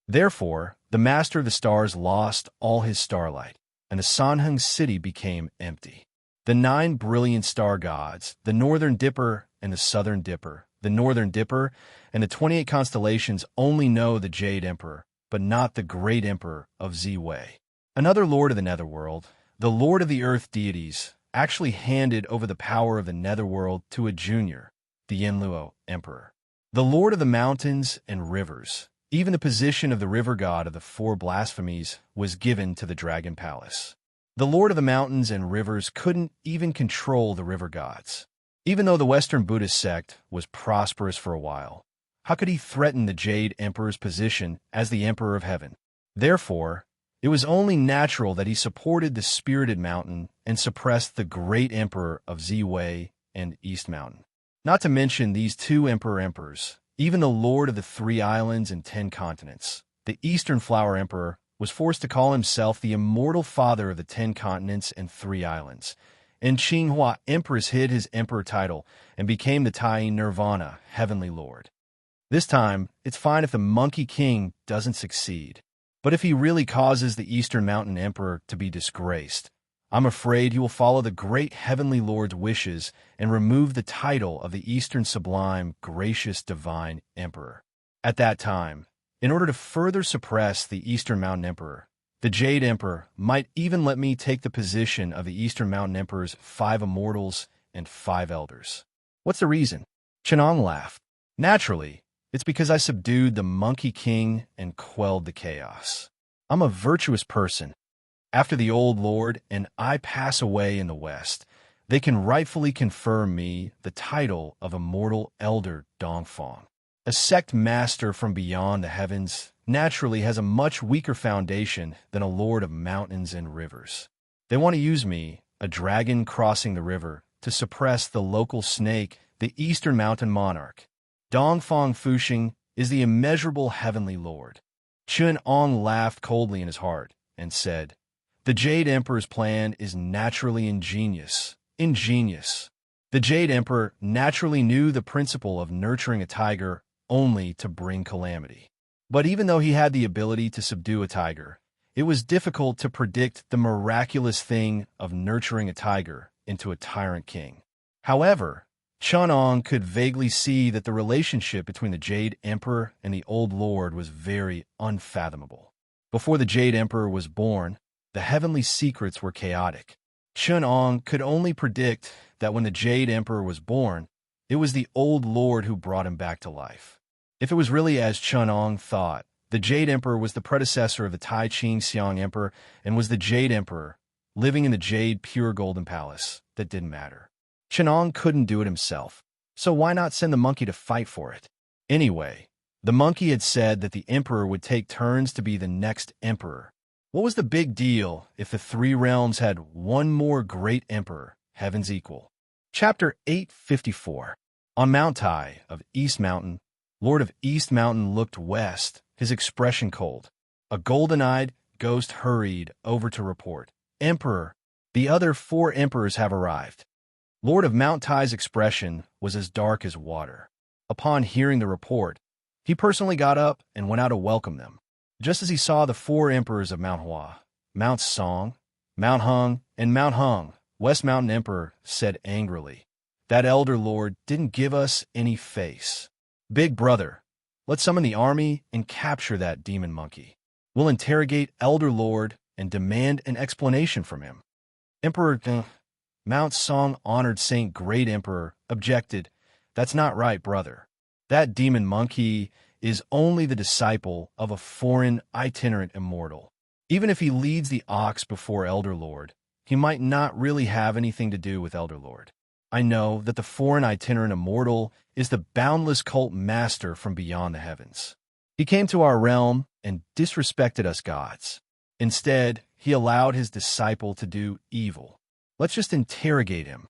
Therefore, the Master of the Stars lost all his starlight, and the Sanheng city became empty. The 9 brilliant star gods, the Northern Dipper and the Southern Dipper, the Northern Dipper and the 28 constellations only know the Jade Emperor, but not the Great Emperor of Ziwei. Another Lord of the Netherworld, The Lord of the Earth deities actually handed over the power of the netherworld to a junior, the Enluo Emperor. The Lord of the Mountains and Rivers, even the position of the river god of the four blasphemies, was given to the Dragon Palace. The Lord of the Mountains and Rivers couldn't even control the river gods. Even though the Western Buddhist sect was prosperous for a while, how could he threaten the Jade Emperor's position as the Emperor of Heaven? Therefore, it was only natural that he supported the Spirited Mountain and suppressed the Great Emperor of Ziwei and East Mountain. Not to mention these two emperors, even the Lord of the Three Islands and 10 Continents, the Eastern Flower Emperor, was forced to call himself the immortal father of the 10 continents and 3 islands. And Qinghua Empress hid his emperor title and became the Tai Nirvana, Heavenly Lord. This time, it's fine if the Monkey King doesn't succeed. But if he really causes the Eastern Mountain Emperor to be disgraced, I'm afraid he will follow the great Heavenly Lord's wishes and remove the title of the Eastern Sublime, Gracious, Divine Emperor. At that time, in order to further suppress the Eastern Mountain Emperor, the Jade Emperor might even let me take the position of the Eastern Mountain Emperor's 5 immortals and 5 elders. What's the reason? Chenong laughed. Naturally, it's because I subdued the Monkey King and quelled the chaos. I'm a virtuous person. After the old lord and I pass away in the West, they can rightfully confer me the title of Immortal Elder Dongfang. A sect master from beyond the heavens naturally has a much weaker foundation than a lord of mountains and rivers. They want to use me, a dragon crossing the river, to suppress the local snake, the Eastern Mountain Monarch. Dongfang Fuxing is the immeasurable heavenly lord. Chun Ong laughed coldly in his heart and said, "The Jade Emperor's plan is naturally ingenious. The Jade Emperor naturally knew the principle of nurturing a tiger only to bring calamity. But even though he had the ability to subdue a tiger, it was difficult to predict the miraculous thing of nurturing a tiger into a tyrant king. However, Chunong could vaguely see that the relationship between the Jade Emperor and the Old Lord was very unfathomable. Before the Jade Emperor was born, the heavenly secrets were chaotic. Chunong could only predict that when the Jade Emperor was born, it was the Old Lord who brought him back to life. If it was really as Chunong thought, the Jade Emperor was the predecessor of the Tai Ching Xiang Emperor and was the Jade Emperor, living in the Jade Pure Golden Palace. That didn't matter. Chunong couldn't do it himself, so why not send the monkey to fight for it? Anyway, the monkey had said that the Emperor would take turns to be the next Emperor. What was the big deal if the 3 realms had one more great Emperor, heaven's equal? Chapter 854. On Mount Tai of East Mountain, Lord of East Mountain looked west, his expression cold. A golden-eyed ghost hurried over to report, "Emperor, the other 4 emperors have arrived." Lord of Mount Tai's expression was as dark as water. Upon hearing the report, he personally got up and went out to welcome them. Just as he saw the 4 emperors of Mount Hua, Mount Song, Mount Hung, and Mount Hung, West Mountain Emperor said angrily, "That elder lord didn't give us any face. Big brother, let's summon the army and capture that demon monkey. We'll interrogate Elder Lord and demand an explanation from him." Emperor Mount Song honored Saint Great Emperor objected, "That's not right, brother. That demon monkey is only the disciple of a foreign itinerant immortal. Even if he leads the ox before Elder Lord, he might not really have anything to do with Elder Lord. I know that the foreign itinerant immortal is the boundless cult master from beyond the heavens. He came to our realm and disrespected us gods. Instead, he allowed his disciple to do evil. Let's just interrogate him.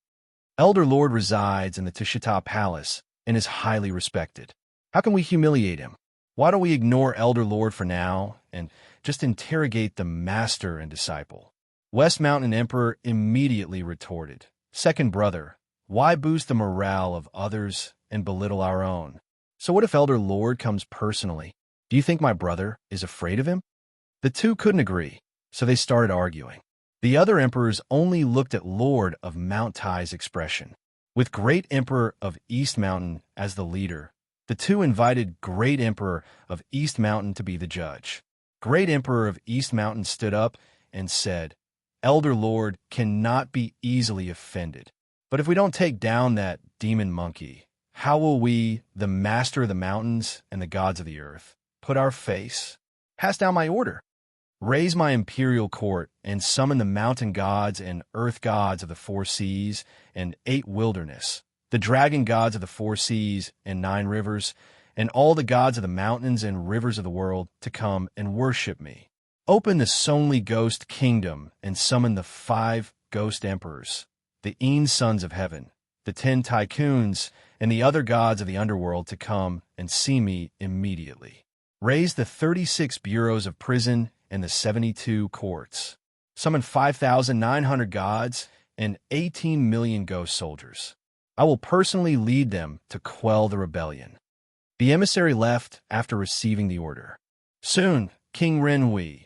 Elder Lord resides in the Tishita Palace and is highly respected. How can we humiliate him? Why don't we ignore Elder Lord for now and just interrogate the master and disciple?" West Mountain Emperor immediately retorted, "Second brother, why boost the morale of others and belittle our own? So what if Elder Lord comes personally? Do you think my brother is afraid of him?" The two couldn't agree, so they started arguing. The other emperors only looked at Lord of Mount Tai's expression. With Great Emperor of East Mountain as the leader, the two invited Great Emperor of East Mountain to be the judge. Great Emperor of East Mountain stood up and said, Elder Lord cannot be easily offended. But if we don't take down that demon monkey, how will we, the master of the mountains and the gods of the earth, put our face? Pass down my order. Raise my imperial court and summon the mountain gods and earth gods of the four seas and 8 wilderness, the dragon gods of the four seas and 9 rivers, and all the gods of the mountains and rivers of the world to come and worship me. Open the Sonly Ghost Kingdom and summon the 5 ghost emperors, the sons of heaven, the 10 tycoons, and the other gods of the underworld to come and see me immediately. Raise the 36 bureaus of prison and the 72 courts. Summon 5,900 gods and 18 million ghost soldiers. I will personally lead them to quell the rebellion. The emissary left after receiving the order. Soon, King Renhui,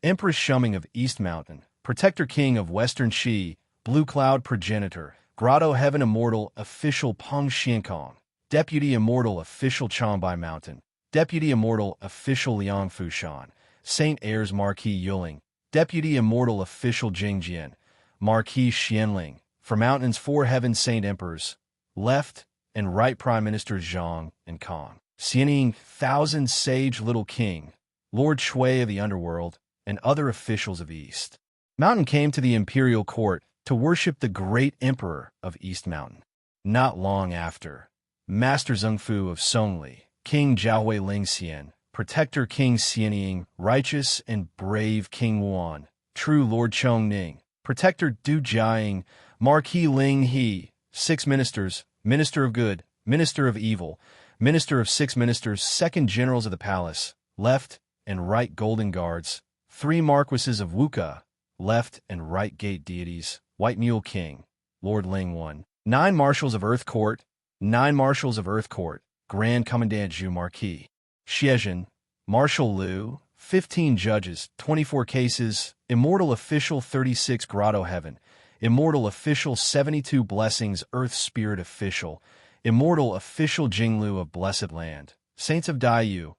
Empress Shuming of East Mountain, Protector King of Western Shi, Blue Cloud Progenitor, Grotto Heaven Immortal Official Peng Xiankong, Deputy Immortal Official Changbai Mountain, Deputy Immortal Official Liang Fushan, Saint Heirs Marquis Yuling, Deputy Immortal Official Jingjian, Marquis Xianling, for Mountains 4 Heaven Saint Emperors, left and right Prime Ministers Zhang and Kong, Xianing, Thousand Sage Little King, Lord Shui of the Underworld, and other officials of East Mountain came to the imperial court to worship the great emperor of East Mountain. Not long after, Master Zhengfu of Songli, King Jiahui Lingxian, Protector King Xianying, Righteous and Brave King Wuan, True Lord Chongning, Protector Du Jiaying, Marquis Ling He, 6 ministers, Minister of Good, Minister of Evil, Minister of 6 ministers, 2nd Generals of the Palace, left and right Golden Guards, 3 Marquises of Wuka, left and right Gate Deities, White Mule King, Lord Ling 1, 9 Marshals of Earth Court, 9 Marshals of Earth Court, Grand Commandant Zhu Marquis, Xiezhen, Marshal Liu, 15 Judges, 24 Cases, Immortal Official 36 Grotto Heaven, Immortal Official 72 Blessings Earth Spirit Official, Immortal Official Jinglu of Blessed Land, Saints of Daiyu,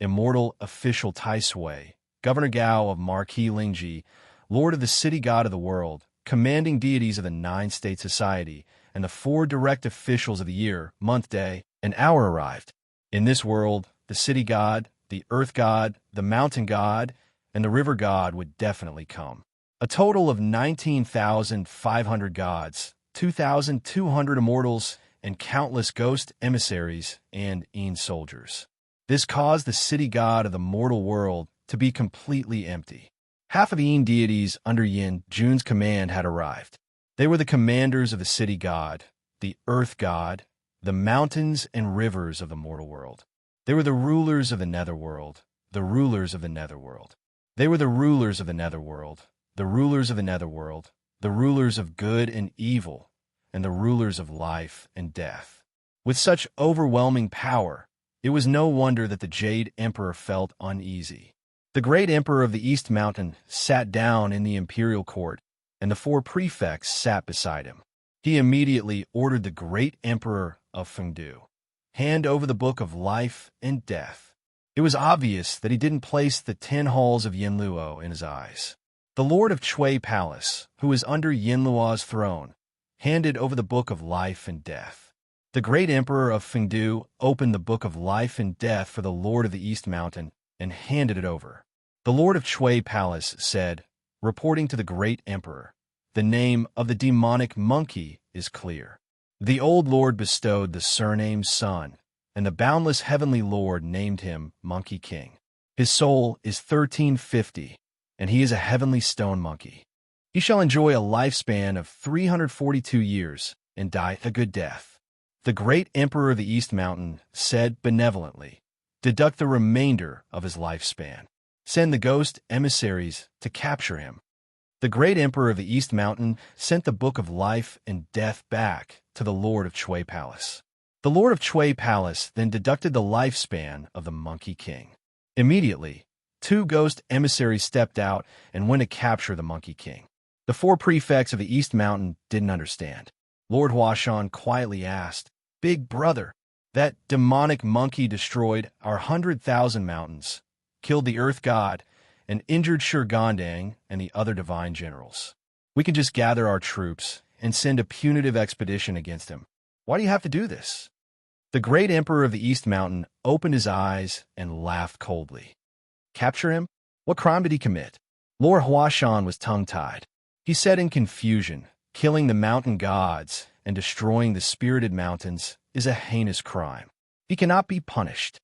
Immortal Official Tai Sui, Governor Gao of Marquis Lingji, Lord of the City God of the World, Commanding Deities of the 9 State Society, and the 4 direct officials of the year, month, day, and hour arrived. In this world, the City God, the Earth God, the Mountain God, and the River God would definitely come. A total of 19,500 gods, 2,200 immortals, and countless ghost emissaries and soldiers. This caused the City God of the mortal world to be completely empty. Half of the deities under Yin Jun's command had arrived. They were the commanders of the City God, the Earth God, the mountains and rivers of the mortal world. They were the rulers of the netherworld, the rulers of the netherworld. They were the rulers of the netherworld, the rulers of the netherworld, the rulers of good and evil, and the rulers of life and death. With such overwhelming power, it was no wonder that the Jade Emperor felt uneasy. The great emperor of the East Mountain sat down in the imperial court, and the 4 prefects sat beside him. He immediately ordered the great emperor of Fengdu, hand over the book of life and death. It was obvious that he didn't place the 10 halls of Yinluo in his eyes. The Lord of Chui Palace, who is under Yinluo's throne, handed over the book of life and death. The great emperor of Fengdu opened the book of life and death for the Lord of the East Mountain and handed it over. The Lord of Chui Palace said, reporting to the great emperor, the name of the demonic monkey is clear. The old lord bestowed the surname Sun, and the boundless heavenly lord named him Monkey King. His soul is 1350, and he is a heavenly stone monkey. He shall enjoy a lifespan of 342 years and die a good death. The great emperor of the East Mountain said benevolently, deduct the remainder of his lifespan. Send the ghost emissaries to capture him. The great emperor of the East Mountain sent the book of life and death back to the Lord of Chui Palace. The Lord of Chui Palace then deducted the lifespan of the Monkey King. Immediately, 2 ghost emissaries stepped out and went to capture the Monkey King. The 4 prefects of the East Mountain didn't understand. Lord Huashan quietly asked, Big brother, that demonic monkey destroyed our 100,000 mountains, killed the Earth God, and injured Shurgandang and the other divine generals. We can just gather our troops and send a punitive expedition against him. Why do you have to do this?" The great emperor of the East Mountain opened his eyes and laughed coldly. "Capture him? What crime did he commit?" Lord Huashan was tongue-tied. He said in confusion, "Killing the mountain gods and destroying the spirited mountains is a heinous crime. He cannot be punished."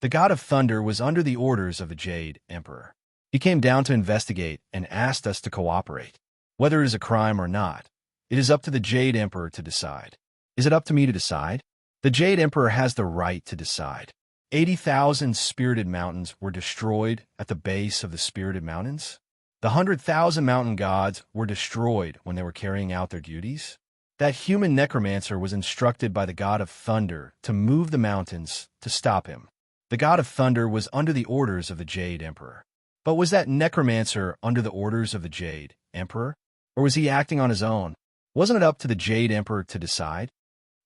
The god of thunder was under the orders of the Jade Emperor. He came down to investigate and asked us to cooperate. Whether it is a crime or not, it is up to the Jade Emperor to decide. Is it up to me to decide? The Jade Emperor has the right to decide. 80,000 spirited mountains were destroyed at the base of the spirited mountains. The 100,000 mountain gods were destroyed when they were carrying out their duties. That human necromancer was instructed by the god of thunder to move the mountains to stop him. The god of thunder was under the orders of the Jade Emperor. But was that necromancer under the orders of the Jade Emperor? Or was he acting on his own? Wasn't it up to the Jade Emperor to decide?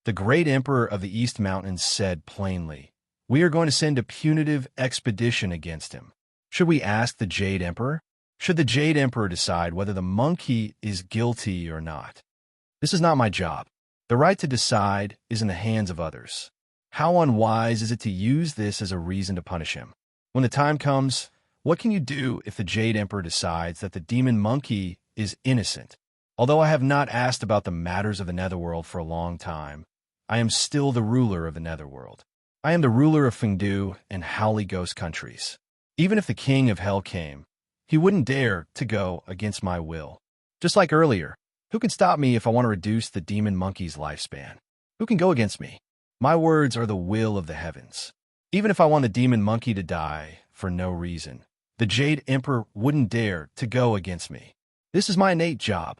The great emperor of the East Mountains said plainly, "We are going to send a punitive expedition against him." Should we ask the Jade Emperor? Should the Jade Emperor decide whether the monkey is guilty or not? This is not my job. The right to decide is in the hands of others. How unwise is it to use this as a reason to punish him? When the time comes, what can you do if the Jade Emperor decides that the demon monkey is innocent? Although I have not asked about the matters of the Netherworld for a long time, I am still the ruler of the Netherworld. I am the ruler of Fengdu and Howly Ghost countries. Even if the king of hell came, he wouldn't dare to go against my will. Just like earlier, who can stop me if I want to reduce the demon monkey's lifespan? Who can go against me? My words are the will of the heavens. Even if I want the demon monkey to die for no reason, the Jade Emperor wouldn't dare to go against me. This is my innate job.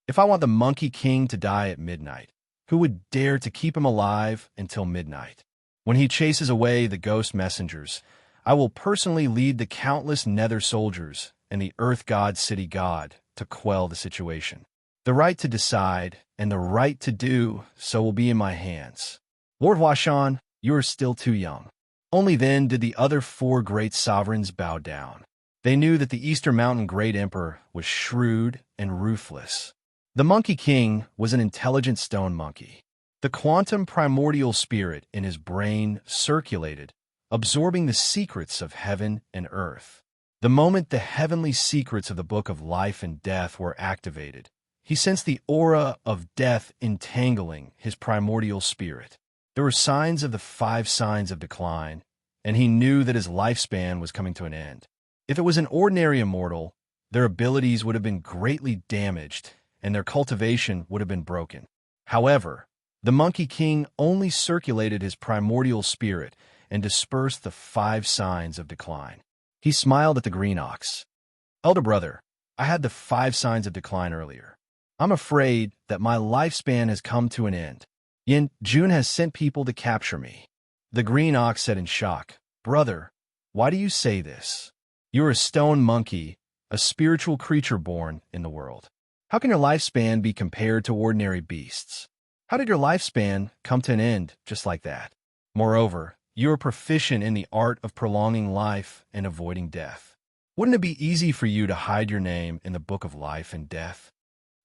If I want the Monkey King to die at midnight, who would dare to keep him alive until midnight? When he chases away the ghost messengers, I will personally lead the countless nether soldiers and the earth god city god to quell the situation. The right to decide and the right to do so will be in my hands. Lord Huashan, you are still too young. Only then did the other 4 great sovereigns bow down. They knew that the Eastern Mountain Great Emperor was shrewd and ruthless. The Monkey King was an intelligent stone monkey. The quantum primordial spirit in his brain circulated, absorbing the secrets of heaven and earth. The moment the heavenly secrets of the Book of Life and Death were activated, he sensed the aura of death entangling his primordial spirit. There were signs of the 5 signs of decline, and he knew that his lifespan was coming to an end. If it was an ordinary immortal, their abilities would have been greatly damaged, and their cultivation would have been broken. However, the Monkey King only circulated his primordial spirit and dispersed the 5 signs of decline. He smiled at the green ox. "Elder brother, I had the 5 signs of decline earlier. I'm afraid that my lifespan has come to an end. Yin Jun has sent people to capture me." The green ox said in shock, "Brother, why do you say this? You're a stone monkey, a spiritual creature born in the world. How can your lifespan be compared to ordinary beasts? How did your lifespan come to an end just like that? Moreover, you are proficient in the art of prolonging life and avoiding death. Wouldn't it be easy for you to hide your name in the Book of Life and Death?"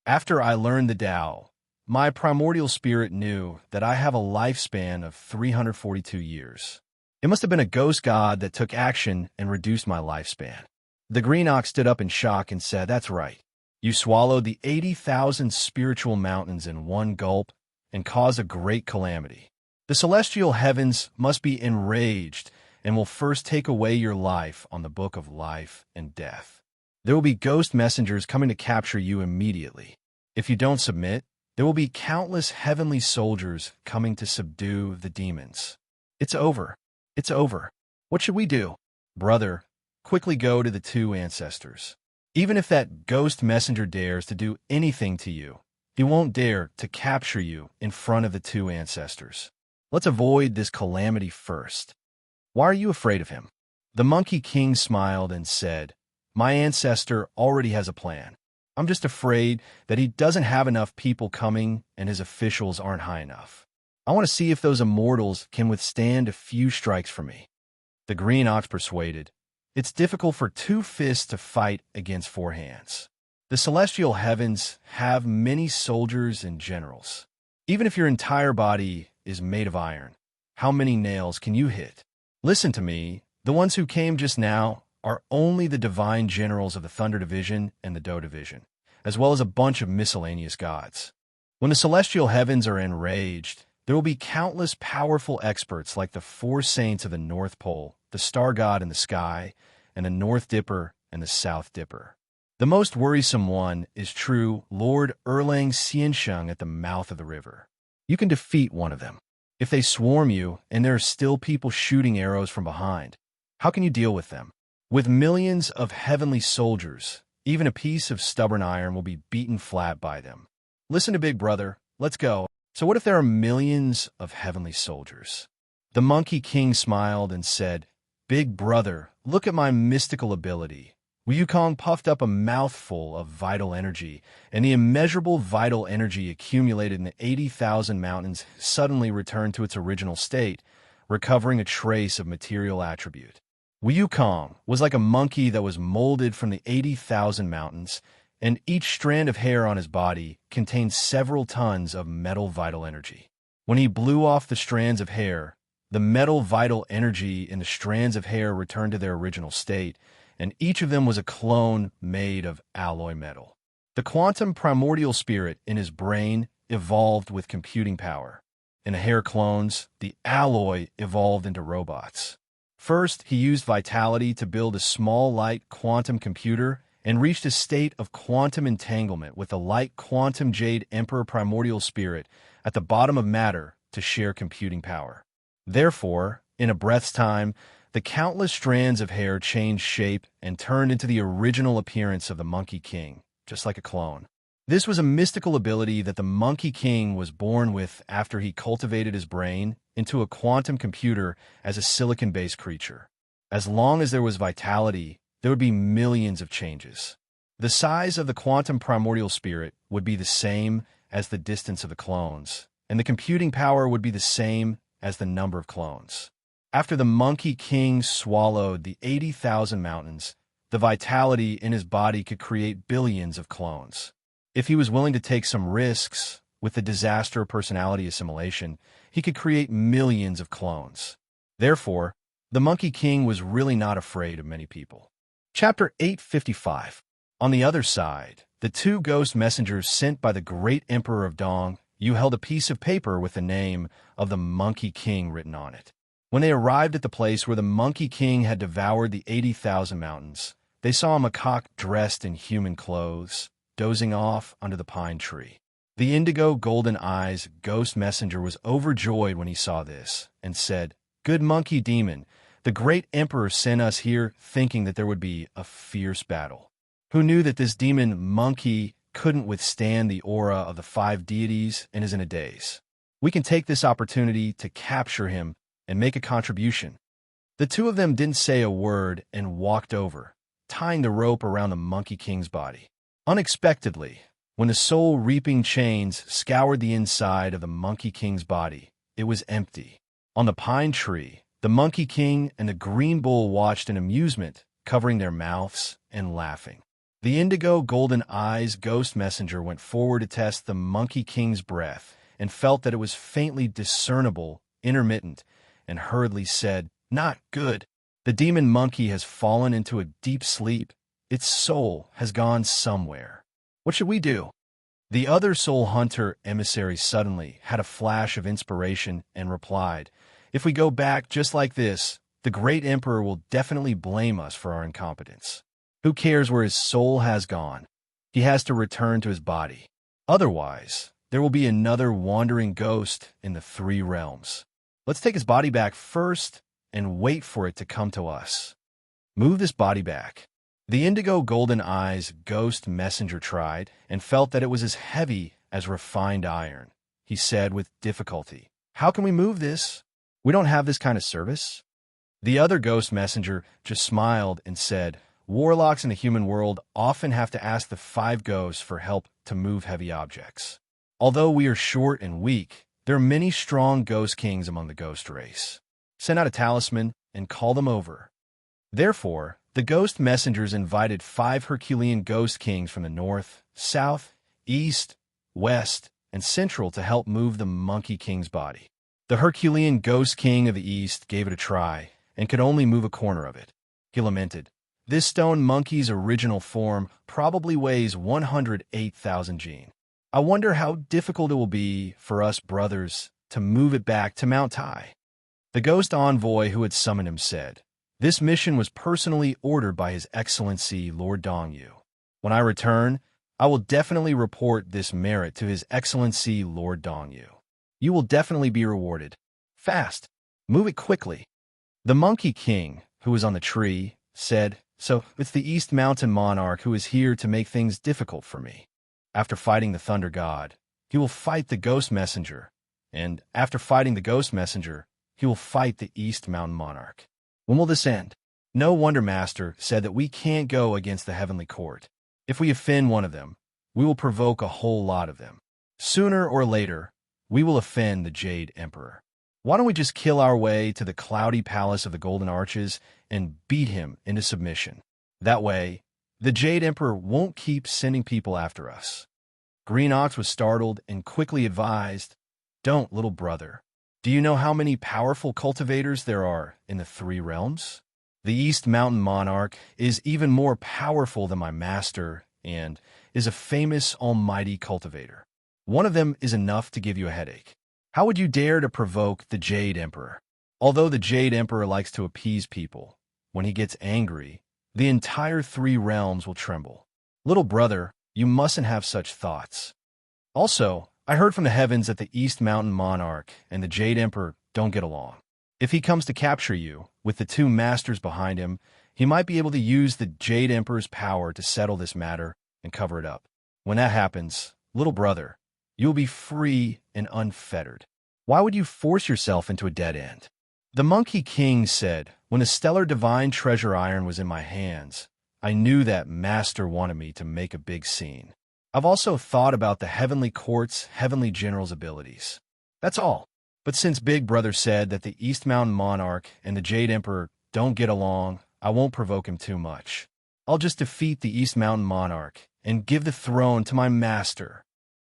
After I learned the Tao, my primordial spirit knew that I have a lifespan of 342 years. It must have been a ghost god that took action and reduced my lifespan. The green ox stood up in shock and said, "That's right. You swallowed the 80,000 spiritual mountains in one gulp and caused a great calamity. The celestial heavens must be enraged and will first take away your life on the Book of Life and Death. There will be ghost messengers coming to capture you immediately. If you don't submit, there will be countless heavenly soldiers coming to subdue the demons. It's over. It's over. What should we do?" "Brother, quickly go to the 2 ancestors. Even if that ghost messenger dares to do anything to you, he won't dare to capture you in front of the 2 ancestors. Let's avoid this calamity first." "Why are you afraid of him?" The Monkey King smiled and said, "My ancestor already has a plan. I'm just afraid that he doesn't have enough people coming and his officials aren't high enough. I want to see if those immortals can withstand a few strikes from me." The green ox persuaded, It's difficult for two fists to fight against four hands. The celestial heavens have many soldiers and generals. Even if your entire body is made of iron, how many nails can you hit? Listen to me, the ones who came just now are only the divine generals of the Thunder Division and the Do Division, as well as a bunch of miscellaneous gods. When the celestial heavens are enraged, there will be countless powerful experts like the four saints of the North Pole, the star god in the sky, and the North Dipper and the South Dipper. The most worrisome one is true Lord Erlang Xiansheng at the mouth of the river. You can defeat one of them. If they swarm you and there are still people shooting arrows from behind, how can you deal with them? With millions of heavenly soldiers, even a piece of stubborn iron will be beaten flat by them. Listen to Big Brother, let's go. So what if there are millions of heavenly soldiers? The Monkey King smiled and said, Big Brother, look at my mystical ability. Wukong puffed up a mouthful of vital energy, and the immeasurable vital energy accumulated in the 80,000 mountains suddenly returned to its original state, recovering a trace of material attribute. Wukong was like a monkey that was molded from the 80,000 mountains, and each strand of hair on his body contained several tons of metal vital energy. When he blew off the strands of hair, the metal vital energy in the strands of hair returned to their original state, and each of them was a clone made of alloy metal. The quantum primordial spirit in his brain evolved with computing power. In the hair clones, the alloy evolved into robots. First, he used vitality to build a small light quantum computer and reached a state of quantum entanglement with the light quantum jade emperor primordial spirit at the bottom of matter to share computing power. Therefore, in a breath's time, the countless strands of hair changed shape and turned into the original appearance of the Monkey King, just like a clone. This was a mystical ability that the Monkey King was born with after he cultivated his brain into a quantum computer as a silicon-based creature. As long as there was vitality, there would be millions of changes. The size of the quantum primordial spirit would be the same as the distance of the clones, and the computing power would be the same as the number of clones. After the Monkey King swallowed the 80,000 mountains, the vitality in his body could create billions of clones. If he was willing to take some risks with the disaster of personality assimilation, he could create millions of clones. Therefore, the Monkey King was really not afraid of many people. Chapter 855. On the other side, the two ghost messengers sent by the great Emperor of Dong, you held a piece of paper with the name of the Monkey King written on it. When they arrived at the place where the Monkey King had devoured the 80,000 mountains, they saw a macaque dressed in human clothes, dozing off under the pine tree. The indigo golden eyes ghost messenger was overjoyed when he saw this, and said, Good monkey demon, the great emperor sent us here thinking that there would be a fierce battle. Who knew that this demon monkey couldn't withstand the aura of the 5 deities and is in a daze? We can take this opportunity to capture him and make a contribution. The two of them didn't say a word and walked over, tying the rope around the Monkey King's body. Unexpectedly, when the soul-reaping chains scoured the inside of the Monkey King's body, it was empty. On the pine tree, the Monkey King and the Green Bull watched in amusement, covering their mouths and laughing. The indigo golden eyes ghost messenger went forward to test the Monkey King's breath and felt that it was faintly discernible, intermittent, and hurriedly said, Not good. The demon monkey has fallen into a deep sleep. Its soul has gone somewhere. What should we do? The other soul hunter emissary suddenly had a flash of inspiration and replied, If we go back just like this, the great emperor will definitely blame us for our incompetence. Who cares where his soul has gone? He has to return to his body. Otherwise, there will be another wandering ghost in the 3 realms. Let's take his body back first and wait for it to come to us. Move this body back. The indigo golden eyes ghost messenger tried and felt that it was as heavy as refined iron. He said with difficulty, How can we move this? We don't have this kind of service. The other ghost messenger just smiled and said, Warlocks in the human world often have to ask the 5 ghosts for help to move heavy objects. Although we are short and weak, there are many strong ghost kings among the ghost race. Send out a talisman and call them over. Therefore, The ghost messengers invited 5 Herculean ghost kings from the north, south, east, west, and central to help move the Monkey King's body. The Herculean ghost king of the east gave it a try and could only move a corner of it. He lamented, "This stone monkey's original form probably weighs 108,000 gene. I wonder how difficult it will be for us brothers to move it back to Mount Tai." The ghost envoy who had summoned him said, "This mission was personally ordered by His Excellency Lord Dongyu. When I return, I will definitely report this merit to His Excellency Lord Dongyu. You will definitely be rewarded. Fast. Move it quickly." The Monkey King, who was on the tree, said, "So it's the East Mountain Monarch who is here to make things difficult for me. After fighting the Thunder God, he will fight the Ghost Messenger, and after fighting the Ghost Messenger, he will fight the East Mountain Monarch. When will this end?" No wonder Master said that we can't go against the Heavenly Court. If we offend one of them, we will provoke a whole lot of them. Sooner or later, we will offend the Jade Emperor. Why don't we just kill our way to the cloudy palace of the Golden Arches and beat him into submission? That way, the Jade Emperor won't keep sending people after us. Green Ox was startled and quickly advised, "Don't, little brother. Do you know how many powerful cultivators there are in the 3 realms? The East Mountain Monarch is even more powerful than my master and is a famous almighty cultivator. One of them is enough to give you a headache. How would you dare to provoke the Jade Emperor?" Although the Jade Emperor likes to appease people, when he gets angry, the entire 3 realms will tremble. Little brother, you mustn't have such thoughts. Also, I heard from the heavens that the East Mountain Monarch and the Jade Emperor don't get along. If he comes to capture you, with the 2 masters behind him, he might be able to use the Jade Emperor's power to settle this matter and cover it up. When that happens, little brother, you will be free and unfettered. Why would you force yourself into a dead end? The Monkey King said, "When the stellar divine treasure iron was in my hands, I knew that Master wanted me to make a big scene. I've also thought about the Heavenly Court's Heavenly General's abilities. That's all. But since Big Brother said that the East Mountain Monarch and the Jade Emperor don't get along, I won't provoke him too much. I'll just defeat the East Mountain Monarch and give the throne to my master."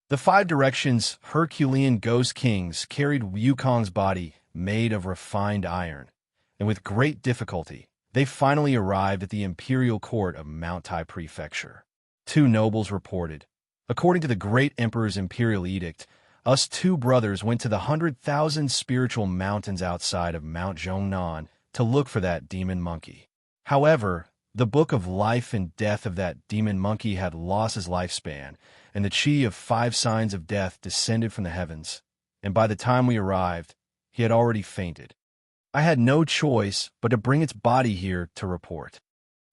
The 5 directions Herculean ghost kings carried Wukong's body made of refined iron, and with great difficulty, they finally arrived at the imperial court of Mount Tai Prefecture. 2 nobles reported, "According to the great emperor's imperial edict, us 2 brothers went to the 100,000 spiritual mountains outside of Mount Zhongnan to look for that demon monkey. However, the book of life and death of that demon monkey had lost his lifespan, and the chi of 5 signs of death descended from the heavens, and by the time we arrived, he had already fainted. I had no choice but to bring its body here to report."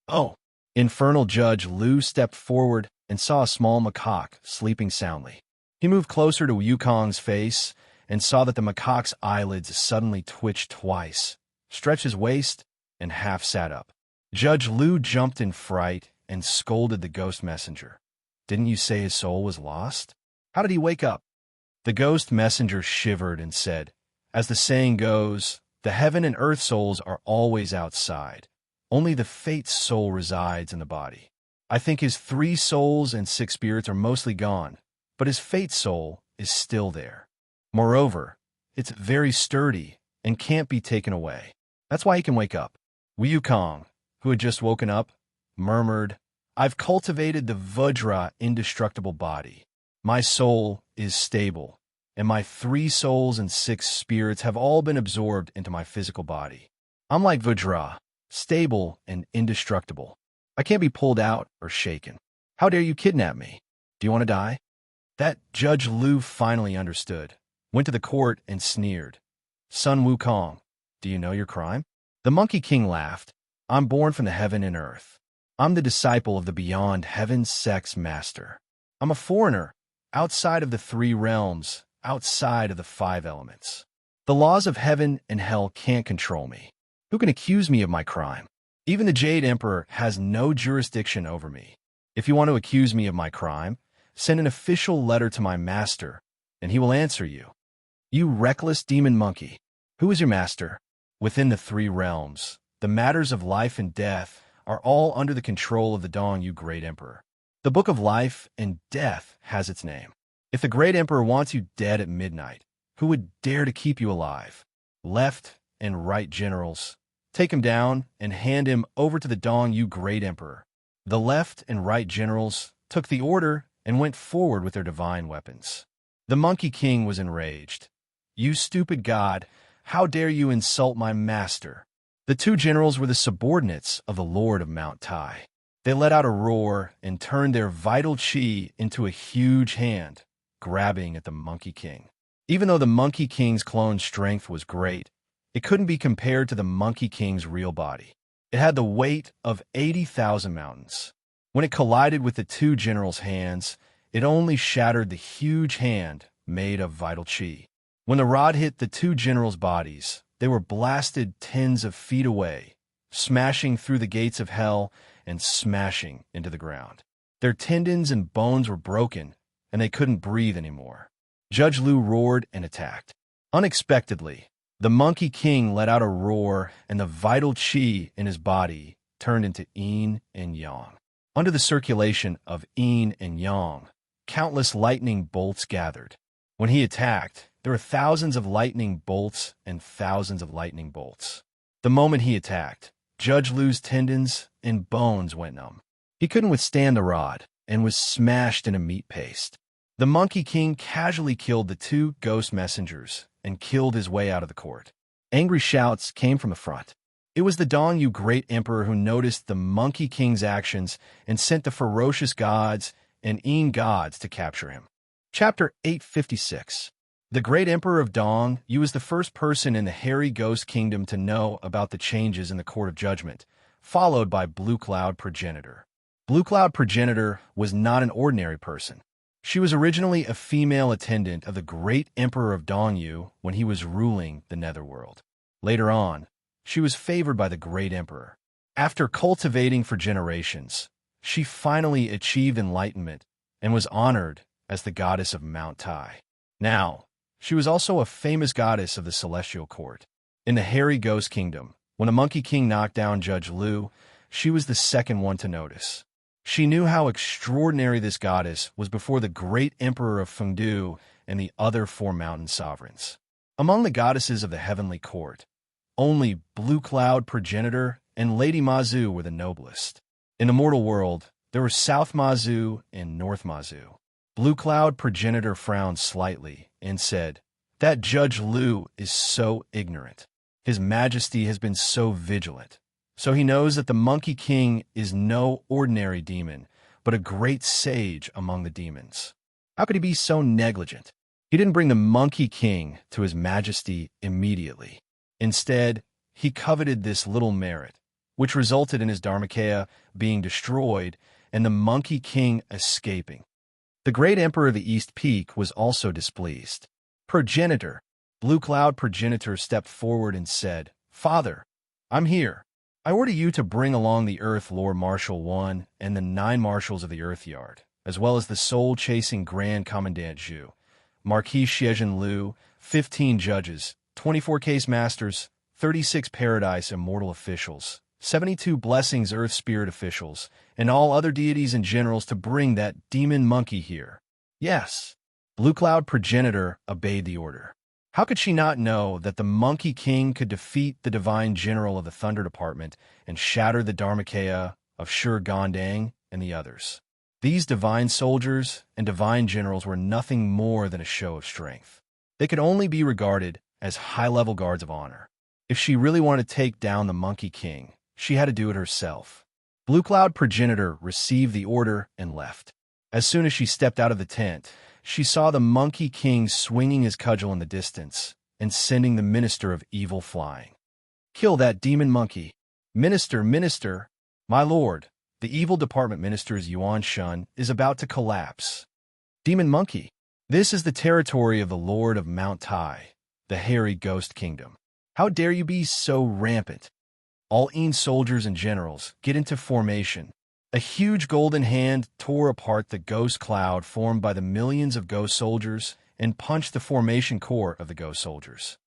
"Oh!" Infernal Judge Liu stepped forward and saw a small macaque sleeping soundly. He moved closer to Wukong's face and saw that the macaque's eyelids suddenly twitched twice, stretched his waist, and half sat up. Judge Liu jumped in fright and scolded the ghost messenger. "Didn't you say his soul was lost? How did he wake up?" The ghost messenger shivered and said, "As the saying goes, the heaven and earth souls are always outside. Only the fate's soul resides in the body. I think his 3 souls and 6 spirits are mostly gone, but his fate's soul is still there. Moreover, it's very sturdy and can't be taken away. That's why he can wake up." Wukong, who had just woken up, murmured, "I've cultivated the Vajra indestructible body. My soul is stable, and my 3 souls and 6 spirits have all been absorbed into my physical body. I'm like Vajra, stable and indestructible. I can't be pulled out or shaken. How dare you kidnap me? Do you want to die?" That Judge Liu finally understood, went to the court and sneered, "Son Wukong, do you know your crime?" The Monkey King laughed, "I'm born from the heaven and earth. I'm the disciple of the beyond heaven's sex master. I'm a foreigner, outside of the 3 realms, outside of the 5 elements. The laws of heaven and hell can't control me. Who can accuse me of my crime? Even the Jade Emperor has no jurisdiction over me. If you want to accuse me of my crime, send an official letter to my master, and he will answer you. You reckless demon monkey, who is your master? Within the 3 realms, the matters of life and death are all under the control of the Dong, you great emperor. The Book of Life and Death has its name. If the great emperor wants you dead at midnight, who would dare to keep you alive? Left and right generals, take him down and hand him over to the Dong, you great emperor. The left and right generals took the order and went forward with their divine weapons. The Monkey King was enraged. You stupid god, how dare you insult my master? The two generals were the subordinates of the Lord of Mount Tai. They let out a roar and turned their vital chi into a huge hand, grabbing at the Monkey King. Even though the Monkey King's clone strength was great, it couldn't be compared to the Monkey King's real body. It had the weight of 80,000 mountains. When it collided with the two generals' hands, it only shattered the huge hand made of vital chi. When the rod hit the two generals' bodies, they were blasted tens of feet away, smashing through the gates of hell and smashing into the ground. Their tendons and bones were broken, and they couldn't breathe anymore. Judge Lu roared and attacked. Unexpectedly, the Monkey King let out a roar, and the vital chi in his body turned into yin and yang. Under the circulation of yin and yang, countless lightning bolts gathered. When he attacked, there were thousands of lightning bolts and thousands of lightning bolts. The moment he attacked, Judge Lu's tendons and bones went numb. He couldn't withstand the rod and was smashed into meat paste. The Monkey King casually killed the two ghost messengers and killed his way out of the court. Angry shouts came from the front. It was the Dong, you great emperor, who noticed the Monkey King's actions and sent the ferocious gods and Yin gods to capture him. Chapter 856. The great emperor of Dong, you was the first person in the hairy ghost kingdom to know about the changes in the court of judgment, followed by Blue Cloud Progenitor. Blue Cloud Progenitor was not an ordinary person. She was originally a female attendant of the great emperor of Dongyu when he was ruling the netherworld. Later on, she was favored by the great emperor. After cultivating for generations, she finally achieved enlightenment and was honored as the goddess of Mount Tai. Now, she was also a famous goddess of the celestial court. In the hairy ghost kingdom, when the Monkey King knocked down Judge Lu, she was the second one to notice. She knew how extraordinary this goddess was before the great emperor of Fengdu and the other four mountain sovereigns. Among the goddesses of the heavenly court, only Blue Cloud Progenitor and Lady Mazu were the noblest. In the mortal world, there were South Mazu and North Mazu. Blue Cloud Progenitor frowned slightly and said, "That Judge Lu is so ignorant. His Majesty has been so vigilant. So he knows that the Monkey King is no ordinary demon, but a great sage among the demons. How could he be so negligent? He didn't bring the Monkey King to his Majesty immediately. Instead, he coveted this little merit, which resulted in his Dharmakaya being destroyed and the Monkey King escaping." The great emperor of the East Peak was also displeased. "Progenitor," Blue Cloud Progenitor stepped forward and said, "Father, I'm here. I order you to bring along the Earth Lord Marshal 1 and the 9 Marshals of the Earth Yard, as well as the soul-chasing Grand Commandant Zhu, Marquis Xiejin Lu, 15 judges, 24 case masters, 36 Paradise Immortal officials, 72 Blessings Earth Spirit officials, and all other deities and generals to bring that demon monkey here." Yes, Blue Cloud Progenitor obeyed the order. How could she not know that the Monkey King could defeat the Divine General of the Thunder Department and shatter the Dharmakaya of Shur Gondang and the others? These divine soldiers and divine generals were nothing more than a show of strength. They could only be regarded as high-level guards of honor. If she really wanted to take down the Monkey King, she had to do it herself. Blue Cloud Progenitor received the order and left. As soon as she stepped out of the tent, she saw the Monkey King swinging his cudgel in the distance and sending the Minister of Evil flying. "Kill that demon monkey! Minister, Minister! My lord, the Evil Department Minister's Yuan Shun is about to collapse." "Demon monkey! This is the territory of the Lord of Mount Tai, the hairy ghost kingdom. How dare you be so rampant? All Yin soldiers and generals, get into formation." A huge golden hand tore apart the ghost cloud formed by the millions of ghost soldiers and punched the formation core of the ghost soldiers.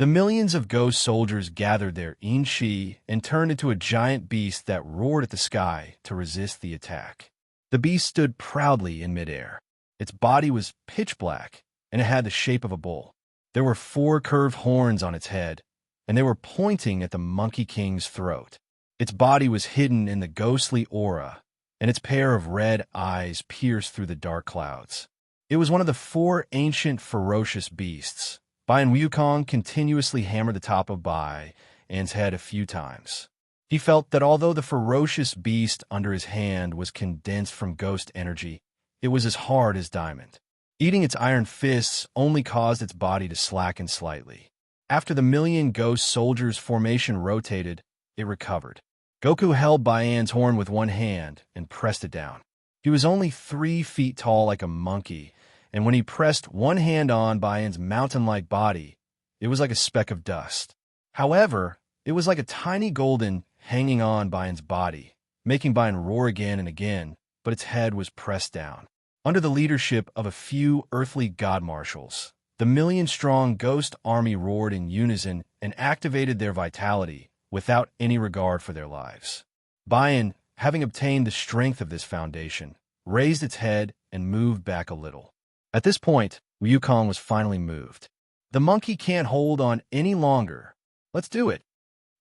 The millions of ghost soldiers gathered their inchi and turned into a giant beast that roared at the sky to resist the attack. The beast stood proudly in midair. Its body was pitch black, and it had the shape of a bull. There were 4 curved horns on its head, and they were pointing at the Monkey King's throat. Its body was hidden in the ghostly aura, and its pair of red eyes pierced through the dark clouds. It was one of the 4 ancient ferocious beasts. Bai and Wukong continuously hammered the top of Bai An's head a few times. He felt that although the ferocious beast under his hand was condensed from ghost energy, it was as hard as diamond. Eating its iron fists only caused its body to slacken slightly. After the million ghost soldiers' formation rotated, it recovered. Goku held Bai An's horn with one hand and pressed it down. He was only 3 feet tall like a monkey, and when he pressed one hand on Bai An's mountain-like body, it was like a speck of dust. However, it was like a tiny golden hanging on Bai An's body, making Bai An roar again and again, but its head was pressed down. Under the leadership of a few earthly god marshals, the million-strong ghost army roared in unison and activated their vitality without any regard for their lives. Bai An, having obtained the strength of this foundation, raised its head and moved back a little. At this point, Wukong was finally moved. The monkey can't hold on any longer. Let's do it.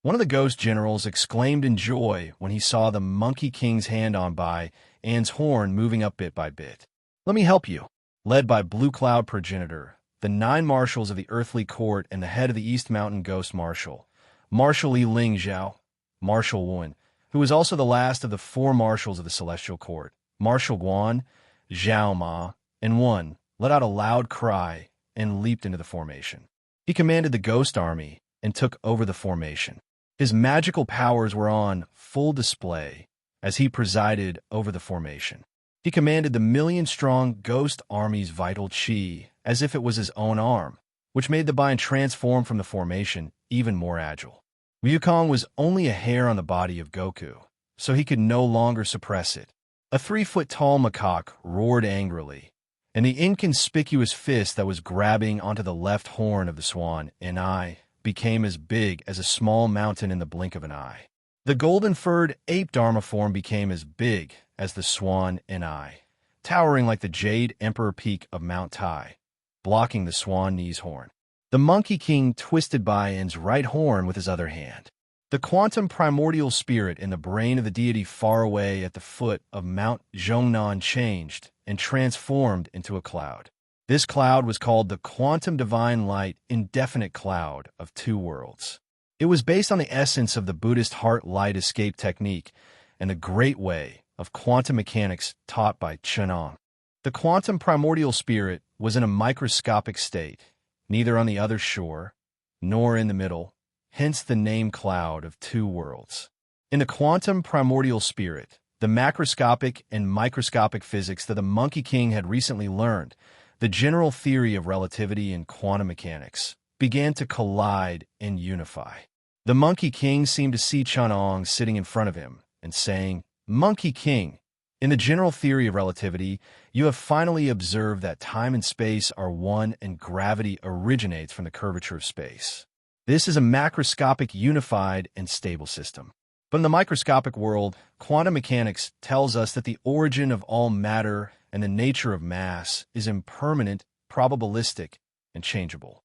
One of the ghost generals exclaimed in joy when he saw the Monkey King's hand on Bai An's horn moving up bit by bit. Let me help you. Led by Blue Cloud Progenitor, the 9 marshals of the earthly court and the head of the East Mountain Ghost Marshal, Marshal Li Ling Zhao, Marshal Wen, who was also the last of the 4 marshals of the celestial court, Marshal Guan, Zhao Ma, and Wen, let out a loud cry and leaped into the formation. He commanded the ghost army and took over the formation. His magical powers were on full display as he presided over the formation. He commanded the million-strong ghost army's vital chi as if it was his own arm, which made the Bai An transform from the formation even more agile. Wukong was only a hair on the body of Goku, so he could no longer suppress it. A 3-foot-tall macaque roared angrily, and the inconspicuous fist that was grabbing onto the left horn of the swan and eye became as big as a small mountain in the blink of an eye. The golden-furred ape Dharma form became as big as the swan and eye, towering like the jade emperor peak of Mount Tai, blocking the swan knee's horn. The Monkey King twisted Bai An's right horn with his other hand. The quantum primordial spirit in the brain of the deity far away at the foot of Mount Zhongnan changed and transformed into a cloud. This cloud was called the Quantum Divine Light Indefinite Cloud of 2 Worlds. It was based on the essence of the Buddhist heart light escape technique and the great way of quantum mechanics taught by Chenong. The quantum primordial spirit was in a microscopic state, neither on the other shore nor in the middle, hence the name Cloud of 2 Worlds. In the quantum primordial spirit, the macroscopic and microscopic physics that the Monkey King had recently learned, the general theory of relativity and quantum mechanics, began to collide and unify. The Monkey King seemed to see Chenong sitting in front of him and saying, "Monkey King, in the general theory of relativity, you have finally observed that time and space are one and gravity originates from the curvature of space. This is a macroscopic, unified, and stable system. But in the microscopic world, quantum mechanics tells us that the origin of all matter and the nature of mass is impermanent, probabilistic, and changeable.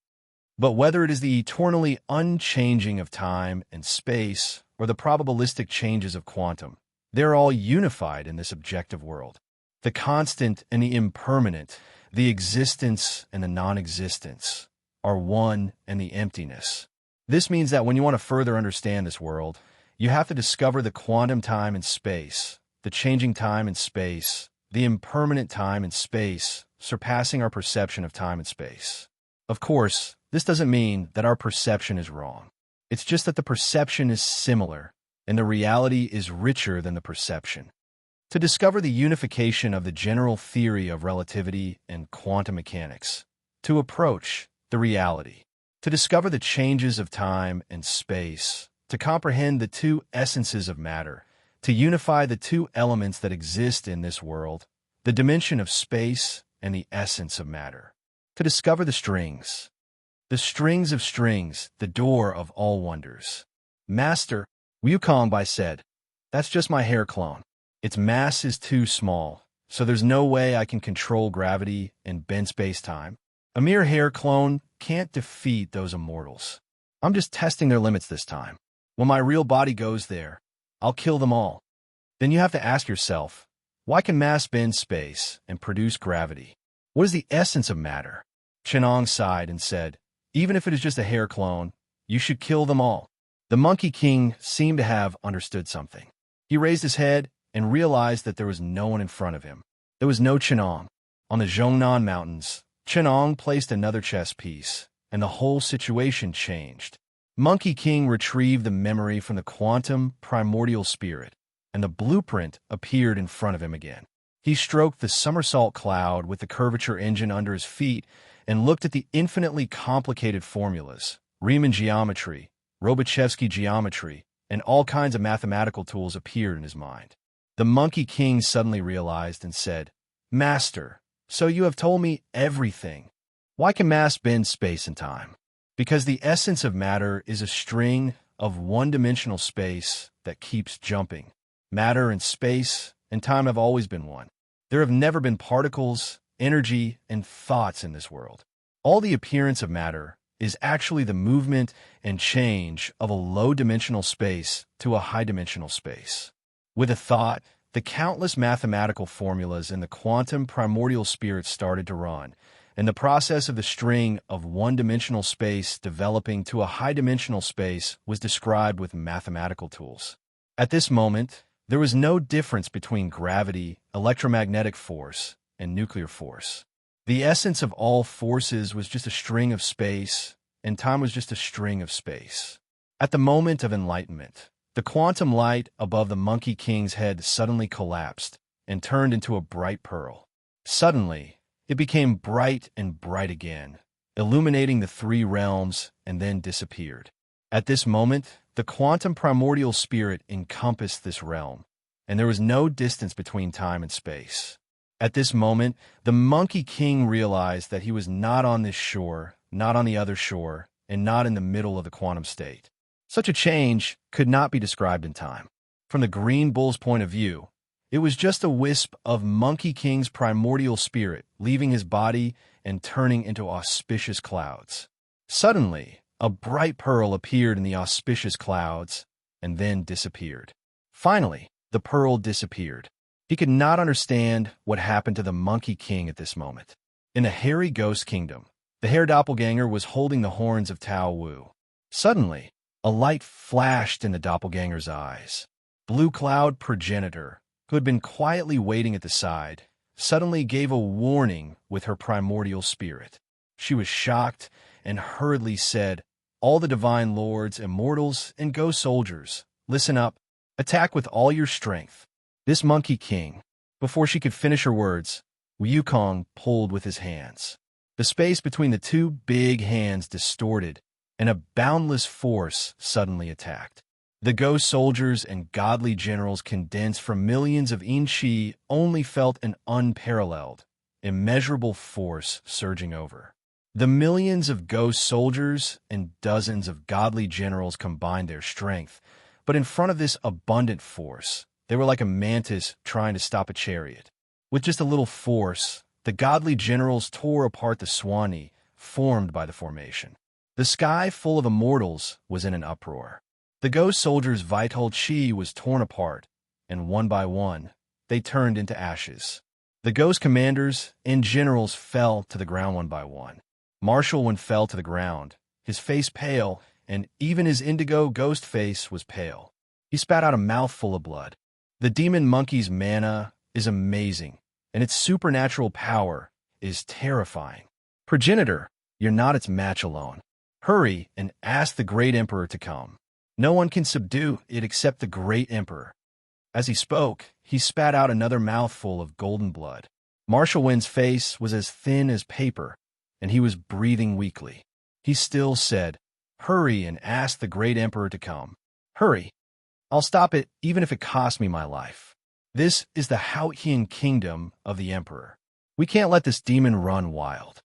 But whether it is the eternally unchanging of time and space or the probabilistic changes of quantum, they're all unified in this objective world. The constant and the impermanent, the existence and the non-existence, are one and the emptiness. This means that when you want to further understand this world, you have to discover the quantum time and space, the changing time and space, the impermanent time and space, surpassing our perception of time and space. Of course, this doesn't mean that our perception is wrong. It's just that the perception is similar, and the reality is richer than the perception. To discover the unification of the general theory of relativity and quantum mechanics, to approach the reality, to discover the changes of time and space, to comprehend the 2 essences of matter, to unify the 2 elements that exist in this world, the dimension of space and the essence of matter, to discover the strings, The strings of strings, the door of all wonders. Master, Wukong said, that's just my hair clone. Its mass is too small, so there's no way I can control gravity and bend space-time. A mere hair clone can't defeat those immortals. I'm just testing their limits this time. When my real body goes there, I'll kill them all. Then you have to ask yourself, why can mass bend space and produce gravity? What is the essence of matter? Chenong sighed and said, even if it is just a hair clone, you should kill them all. The Monkey King seemed to have understood something. He raised his head and realized that there was no one in front of him. There was no Chenong. On the Zhongnan Mountains, Chenong placed another chess piece, and the whole situation changed. Monkey King retrieved the memory from the quantum primordial spirit, and the blueprint appeared in front of him again. He stroked the somersault cloud with the curvature engine under his feet and looked at the infinitely complicated formulas, Riemann geometry, Lobachevsky geometry, and all kinds of mathematical tools appeared in his mind. The Monkey King suddenly realized and said, Master, so you have told me everything. Why can mass bend space and time? Because the essence of matter is a string of one-dimensional space that keeps jumping. Matter and space and time have always been one. There have never been particles, energy, and thoughts in this world. All the appearance of matter is actually the movement and change of a low-dimensional space to a high-dimensional space. With a thought, the countless mathematical formulas in the quantum primordial spirit started to run, and the process of the string of one-dimensional space developing to a high-dimensional space was described with mathematical tools. At this moment, there was no difference between gravity, electromagnetic force, and nuclear force. The essence of all forces was just a string of space, and time was just a string of space. At the moment of enlightenment, the quantum light above the Monkey King's head suddenly collapsed and turned into a bright pearl. Suddenly, it became bright and bright again, illuminating the three realms, and then disappeared. At this moment, the quantum primordial spirit encompassed this realm, and there was no distance between time and space. At this moment, the Monkey King realized that he was not on this shore, not on the other shore, and not in the middle of the quantum state. Such a change could not be described in time. From the Green Bull's point of view, it was just a wisp of Monkey King's primordial spirit leaving his body and turning into auspicious clouds. Suddenly, a bright pearl appeared in the auspicious clouds and then disappeared. Finally, the pearl disappeared. He could not understand what happened to the Monkey King at this moment. In the hairy ghost kingdom, the hare doppelganger was holding the horns of Tao Wu. Suddenly, a light flashed in the doppelganger's eyes. Blue Cloud Progenitor, who had been quietly waiting at the side, suddenly gave a warning with her primordial spirit. She was shocked and hurriedly said, all the divine lords, immortals, and ghost soldiers, listen up. Attack with all your strength. This Monkey King. Before she could finish her words, Wukong pulled with his hands. The space between the two big hands distorted, and a boundless force suddenly attacked. The ghost soldiers and godly generals condensed from millions of In-Chi only felt an unparalleled, immeasurable force surging over. The millions of ghost soldiers and dozens of godly generals combined their strength, but in front of this abundant force, they were like a mantis trying to stop a chariot. With just a little force, the godly generals tore apart the Swanee formed by the formation. The sky full of immortals was in an uproar. The ghost soldiers' vital chi was torn apart, and one by one, they turned into ashes. The ghost commanders and generals fell to the ground one by one. Marshal Wen fell to the ground, his face pale, and even his indigo ghost face was pale. He spat out a mouthful of blood. The demon monkey's mana is amazing, and its supernatural power is terrifying. Progenitor, you're not its match alone. Hurry and ask the great emperor to come. No one can subdue it except the great emperor. As he spoke, he spat out another mouthful of golden blood. Marshal Wen's face was as thin as paper, and he was breathing weakly. He still said, hurry and ask the great emperor to come. Hurry. I'll stop it even if it costs me my life. This is the Haotian kingdom of the emperor. We can't let this demon run wild.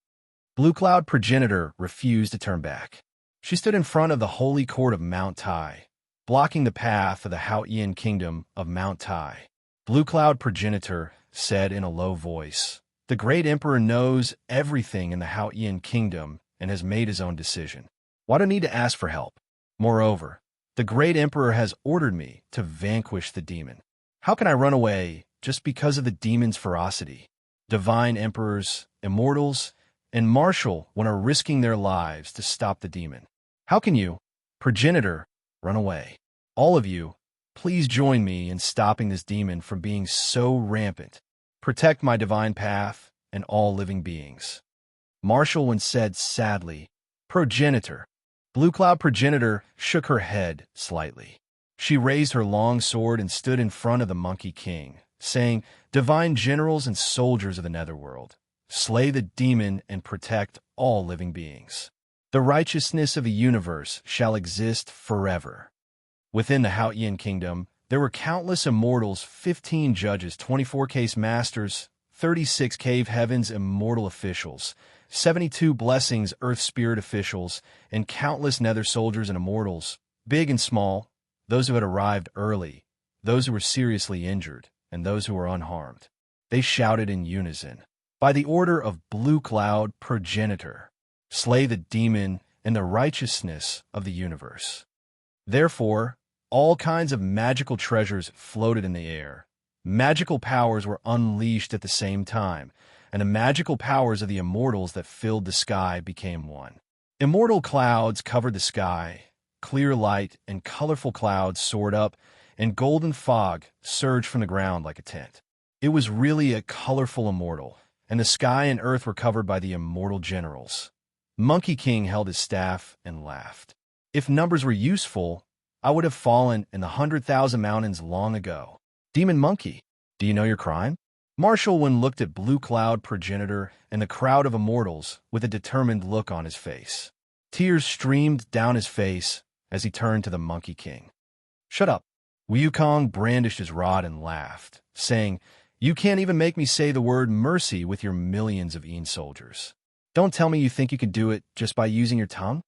Blue Cloud Progenitor refused to turn back. She stood in front of the holy court of Mount Tai, blocking the path of the Haotian kingdom of Mount Tai. Blue Cloud Progenitor said in a low voice, "The great emperor knows everything in the Haotian kingdom and has made his own decision. Why do I need to ask for help? Moreover, the great emperor has ordered me to vanquish the demon. How can I run away just because of the demon's ferocity? Divine emperors, immortals, and martial one are risking their lives to stop the demon. How can you, progenitor, run away? All of you, please join me in stopping this demon from being so rampant. Protect my divine path and all living beings." Martial one said sadly, "Progenitor." Blue Cloud Progenitor shook her head slightly. She raised her long sword and stood in front of the Monkey King, saying, "Divine generals and soldiers of the netherworld, slay the demon and protect all living beings. The righteousness of the universe shall exist forever." Within the Haotian kingdom, there were countless immortals, 15 judges, 24 case masters, 36 cave heavens immortal officials, 72 blessings earth spirit officials, and countless nether soldiers and immortals, big and small, those who had arrived early, those who were seriously injured, and those who were unharmed. They shouted in unison, "By the order of Blue Cloud Progenitor, slay the demon and the righteousness of the universe." Therefore, all kinds of magical treasures floated in the air. Magical powers were unleashed at the same time, and the magical powers of the immortals that filled the sky became one. Immortal clouds covered the sky, clear light and colorful clouds soared up, and golden fog surged from the ground like a tent. It was really a colorful immortal, and the sky and earth were covered by the immortal generals. Monkey King held his staff and laughed. "If numbers were useful, I would have fallen in the 100,000 mountains long ago. Demon Monkey, do you know your crime?" Martial one looked at Blue Cloud Progenitor and the crowd of immortals with a determined look on his face. Tears streamed down his face as he turned to the Monkey King. "Shut up." Wukong brandished his rod and laughed, saying, "You can't even make me say the word mercy with your millions of Een soldiers. Don't tell me you think you can do it just by using your tongue?"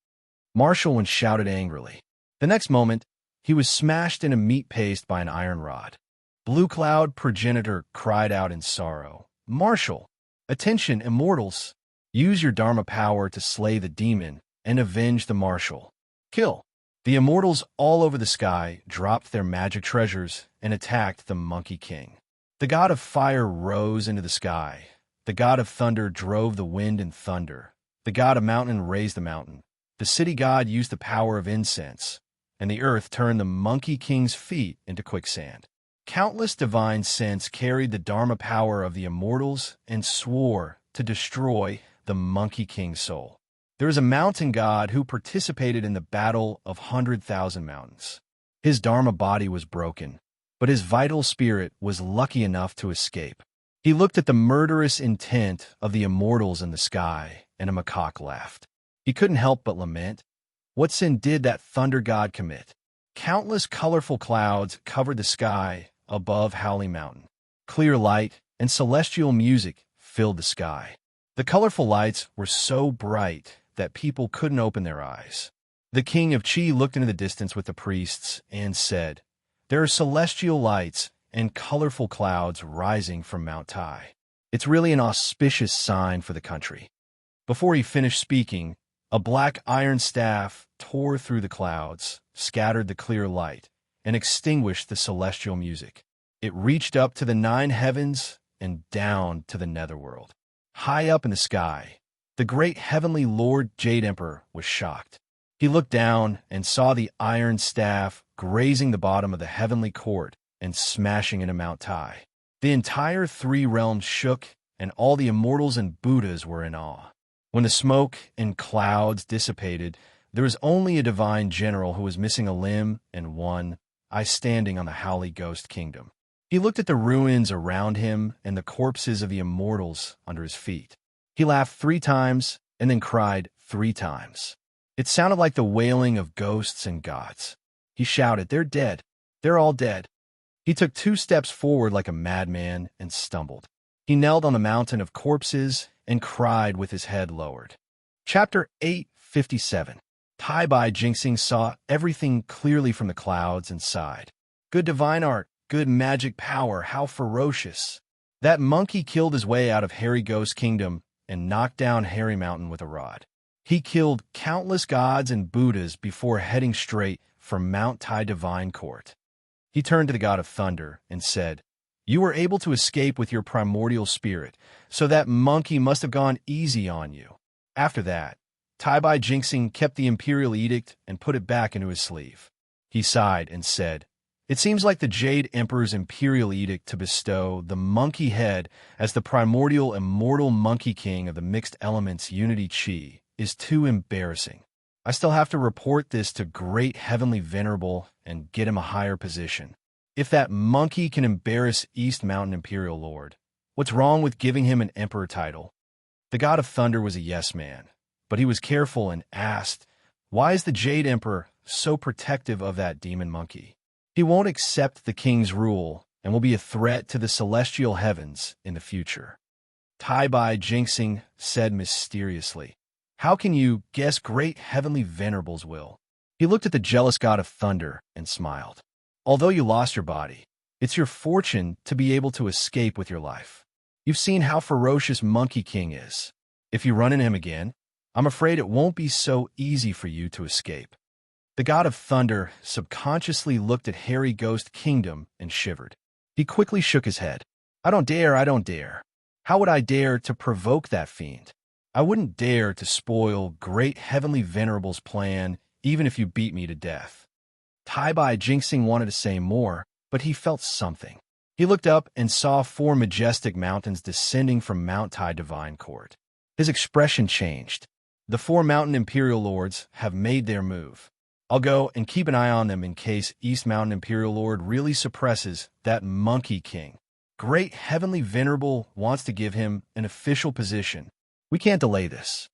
Martial one shouted angrily. The next moment, he was smashed into meat paste by an iron rod. Blue Cloud Progenitor cried out in sorrow, "Martial, attention, immortals! Use your Dharma power to slay the demon and avenge the martial. Kill!" The immortals all over the sky dropped their magic treasures and attacked the Monkey King. The god of fire rose into the sky. The god of thunder drove the wind and thunder. The god of mountain raised the mountain. The city god used the power of incense, and the earth turned the Monkey King's feet into quicksand. Countless divine scents carried the Dharma power of the immortals and swore to destroy the Monkey King's soul. There is a mountain god who participated in the battle of 100,000 mountains. His Dharma body was broken, but his vital spirit was lucky enough to escape. He looked at the murderous intent of the immortals in the sky, and a macaque laughed. He couldn't help but lament. What sin did that thunder god commit? Countless colorful clouds covered the sky above Howling Mountain. Clear light and celestial music filled the sky. The colorful lights were so bright that people couldn't open their eyes. The king of Chi looked into the distance with the priests and said, "There are celestial lights and colorful clouds rising from Mount Tai. It's really an auspicious sign for the country." Before he finished speaking, a black iron staff tore through the clouds, scattered the clear light, and extinguished the celestial music. It reached up to the 9 heavens and down to the netherworld. High up in the sky, the great heavenly Lord Jade Emperor was shocked. He looked down and saw the iron staff grazing the bottom of the heavenly court and smashing into Mount Tai. The entire 3 realms shook, and all the immortals and Buddhas were in awe. When the smoke and clouds dissipated, there was only a divine general who was missing a limb and one eye standing on the Howly Ghost Kingdom. He looked at the ruins around him and the corpses of the immortals under his feet. He laughed 3 times and then cried 3 times. It sounded like the wailing of ghosts and gods. He shouted, "They're dead. They're all dead." He took 2 steps forward like a madman and stumbled. He knelt on the mountain of corpses and cried with his head lowered. Chapter 857. Tai Bai Jinxing saw everything clearly from the clouds and sighed. Good divine art, good magic power, how ferocious. That monkey killed his way out of Hairy Ghost Kingdom and knocked down Hairy Mountain with a rod. He killed countless gods and Buddhas before heading straight for Mount Tai Divine Court. He turned to the god of thunder and said, "You were able to escape with your primordial spirit, so that monkey must have gone easy on you." After that, Tai Bai Jinxing kept the imperial edict and put it back into his sleeve. He sighed and said, "It seems like the Jade Emperor's imperial edict to bestow the monkey head as the primordial immortal monkey king of the mixed elements unity chi is too embarrassing. I still have to report this to Great Heavenly Venerable and get him a higher position. If that monkey can embarrass East Mountain Imperial Lord, what's wrong with giving him an emperor title?" The god of thunder was a yes man, but he was careful and asked, "Why is the Jade Emperor so protective of that demon monkey? He won't accept the king's rule and will be a threat to the celestial heavens in the future." Tai Bai Jinxing said mysteriously, "How can you guess Great Heavenly Venerable's will?" He looked at the jealous god of thunder and smiled. "Although you lost your body, it's your fortune to be able to escape with your life. You've seen how ferocious Monkey King is. If you run into him again, I'm afraid it won't be so easy for you to escape." The god of thunder subconsciously looked at Hairy Ghost Kingdom and shivered. He quickly shook his head. I don't dare. How would I dare to provoke that fiend? I wouldn't dare to spoil Great Heavenly Venerable's plan, even if you beat me to death." Tai Bai Jinxing wanted to say more, but he felt something. He looked up and saw 4 majestic mountains descending from Mount Tai Divine Court. His expression changed. The 4 mountain imperial lords have made their move. I'll go and keep an eye on them in case East Mountain Imperial Lord really suppresses that Monkey King. Great Heavenly Venerable wants to give him an official position. We can't delay this.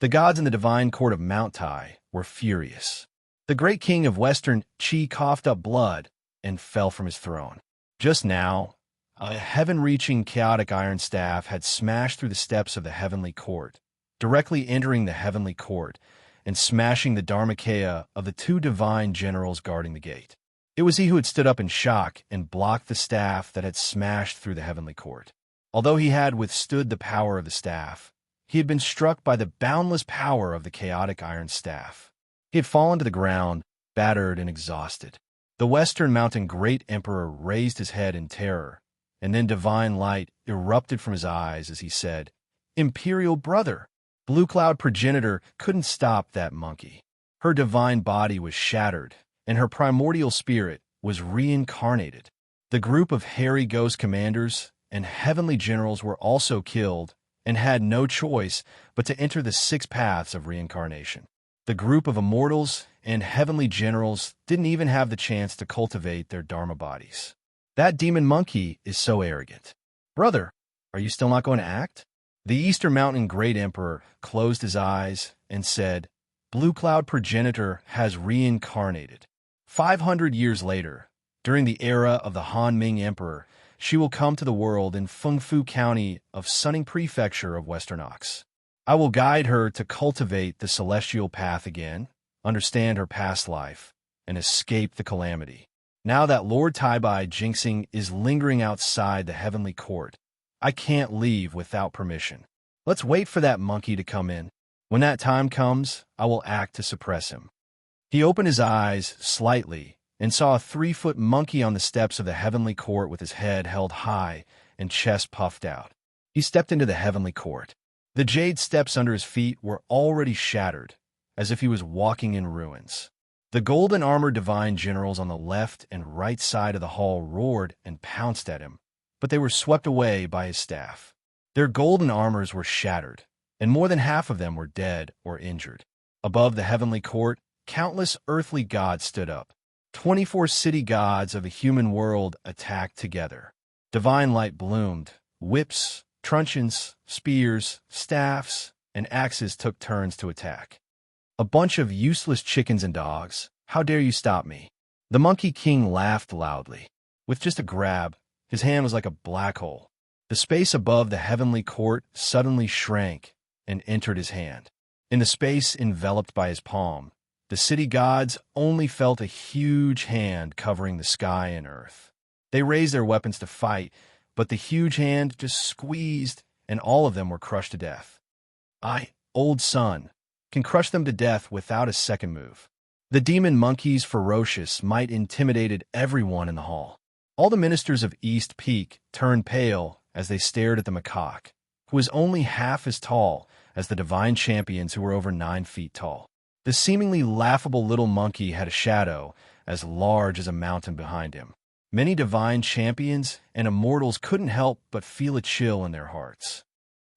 The gods in the divine court of Mount Tai were furious. The great king of Western Chi coughed up blood and fell from his throne. Just now, a heaven-reaching chaotic iron staff had smashed through the steps of the heavenly court, directly entering the heavenly court and smashing the Dharmakaya of the 2 divine generals guarding the gate. It was he who had stood up in shock and blocked the staff that had smashed through the heavenly court. Although he had withstood the power of the staff, he had been struck by the boundless power of the chaotic iron staff. He had fallen to the ground, battered and exhausted. The Western Mountain Great Emperor raised his head in terror, and then divine light erupted from his eyes as he said, "Imperial brother!" Blue Cloud Progenitor couldn't stop that monkey. Her divine body was shattered, and her primordial spirit was reincarnated. The group of hairy ghost commanders and heavenly generals were also killed and had no choice but to enter the 6 paths of reincarnation. The group of immortals and heavenly generals didn't even have the chance to cultivate their dharma bodies. That demon monkey is so arrogant. Brother, are you still not going to act? The Eastern Mountain Great Emperor closed his eyes and said, "Blue Cloud Progenitor has reincarnated. 500 years later, during the era of the Han Ming Emperor, she will come to the world in Fengfu County of Sunning Prefecture of Western Ox. I will guide her to cultivate the celestial path again, understand her past life, and escape the calamity. Now that Lord Tai Bai Jinxing is lingering outside the heavenly court, I can't leave without permission. Let's wait for that monkey to come in. When that time comes, I will act to suppress him." He opened his eyes slightly and saw a 3-foot monkey on the steps of the heavenly court with his head held high and chest puffed out. He stepped into the heavenly court. The jade steps under his feet were already shattered, as if he was walking in ruins. The golden-armored divine generals on the left and right side of the hall roared and pounced at him, but they were swept away by his staff. Their golden armors were shattered, and more than half of them were dead or injured. Above the heavenly court, countless earthly gods stood up. 24 city gods of the human world attacked together. Divine light bloomed. Whips, truncheons, spears, staffs, and axes took turns to attack. A bunch of useless chickens and dogs. How dare you stop me? The Monkey King laughed loudly. With just a grab, his hand was like a black hole. The space above the heavenly court suddenly shrank and entered his hand. In the space enveloped by his palm, the city gods only felt a huge hand covering the sky and earth. They raised their weapons to fight, but the huge hand just squeezed, and all of them were crushed to death. I, old sun, can crush them to death without a second move. The demon monkey's ferocious might intimidated everyone in the hall. All the ministers of East Peak turned pale as they stared at the macaque, who was only half as tall as the divine champions who were over 9 feet tall. The seemingly laughable little monkey had a shadow as large as a mountain behind him. Many divine champions and immortals couldn't help but feel a chill in their hearts.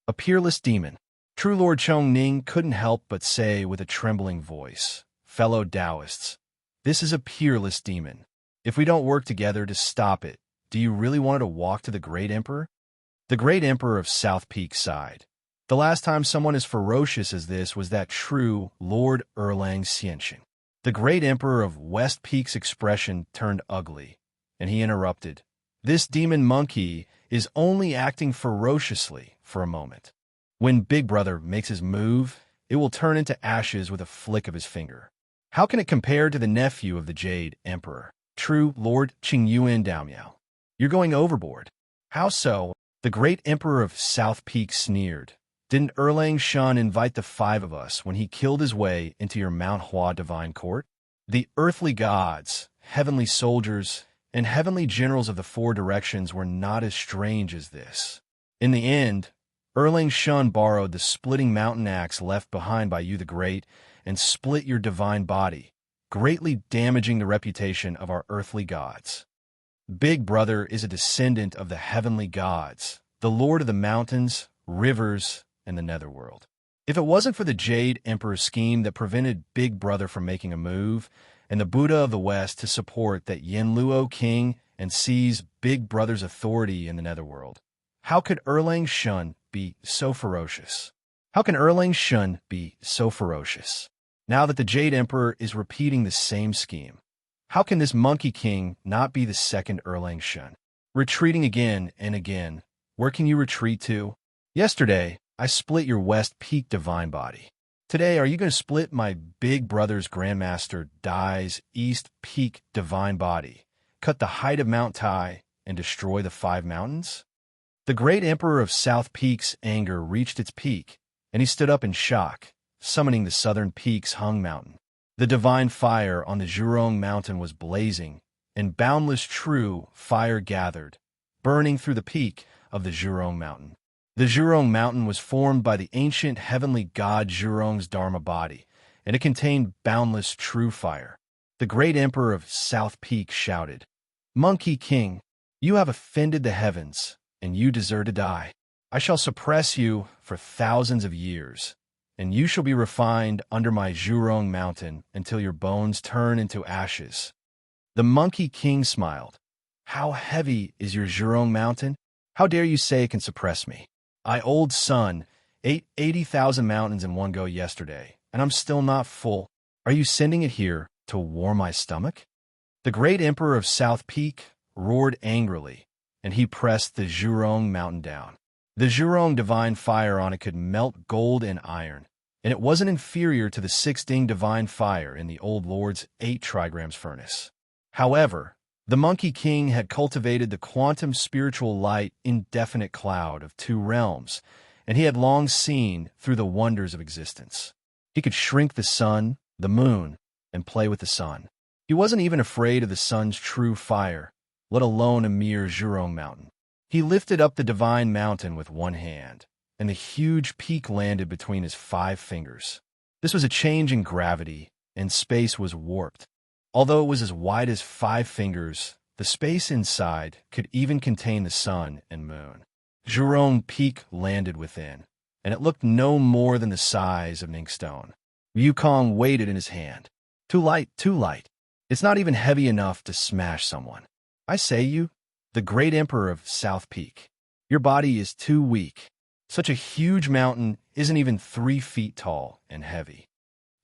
A peerless demon. True Lord Chong Ning couldn't help but say with a trembling voice, "Fellow Taoists, this is a peerless demon. If we don't work together to stop it, do you really want to walk to the Great Emperor?" The Great Emperor of South Peak sighed. The last time someone as ferocious as this was that true Lord Erlang Xianxin. The Great Emperor of West Peak's expression turned ugly, and he interrupted. This demon monkey is only acting ferociously for a moment. When Big Brother makes his move, it will turn into ashes with a flick of his finger. How can it compare to the nephew of the Jade Emperor, true Lord Qingyuan Daomiao? You're going overboard. How so? The Great Emperor of South Peak sneered. Didn't Erlang Shan invite the 5 of us when he killed his way into your Mount Hua divine court? The earthly gods, heavenly soldiers, and heavenly generals of the 4 directions were not as strange as this. In the end, Erlang Shun borrowed the splitting mountain axe left behind by you the Great and split your divine body, greatly damaging the reputation of our earthly gods. Big Brother is a descendant of the heavenly gods, the Lord of the mountains, rivers, and the netherworld. If it wasn't for the Jade Emperor's scheme that prevented Big Brother from making a move, and the Buddha of the West to support that Yenluo king and seize Big Brother's authority in the netherworld, how could Erlang Shun be so ferocious? How can Erlang Shun be so ferocious? Now that the Jade Emperor is repeating the same scheme, how can this Monkey King not be the second Erlang Shun? Retreating again and again, where can you retreat to? Yesterday, I split your West Peak divine body. Today, are you going to split my Big Brother's Grandmaster Dai's East Peak divine body, cut the height of Mount Tai, and destroy the 5 mountains? The Great Emperor of South Peak's anger reached its peak, and he stood up in shock, summoning the Southern Peak's Hung Mountain. The divine fire on the Zhurong Mountain was blazing, and boundless true fire gathered, burning through the peak of the Zhurong Mountain. The Zhurong Mountain was formed by the ancient heavenly god Zhurong's Dharma body, and it contained boundless true fire. The Great Emperor of South Peak shouted, "Monkey King, you have offended the heavens, and you deserve to die. I shall suppress you for thousands of years, and you shall be refined under my Zhurong Mountain until your bones turn into ashes." The Monkey King smiled. "How heavy is your Zhurong Mountain? How dare you say it can suppress me? I, old sun, ate 80,000 mountains in one go yesterday, and I'm still not full. Are you sending it here to warm my stomach?" The Great Emperor of South Peak roared angrily, and he pressed the Zhurong Mountain down. The Zhurong divine fire on it could melt gold and iron, and it wasn't inferior to the 6-ding divine fire in the old lord's 8 trigrams furnace. However, the Monkey King had cultivated the quantum spiritual light indefinite cloud of 2 realms, and he had long seen through the wonders of existence. He could shrink the sun, the moon, and play with the sun. He wasn't even afraid of the sun's true fire, let alone a mere Zhurong Mountain. He lifted up the divine mountain with one hand, and the huge peak landed between his 5 fingers. This was a change in gravity, and space was warped. Although it was as wide as 5 fingers, the space inside could even contain the sun and moon. Zhurong Peak landed within, and it looked no more than the size of an inkstone. Yukong weighed it in his hand. Too light, too light. It's not even heavy enough to smash someone. I say you, the Great Emperor of South Peak, your body is too weak. Such a huge mountain isn't even 3 feet tall and heavy.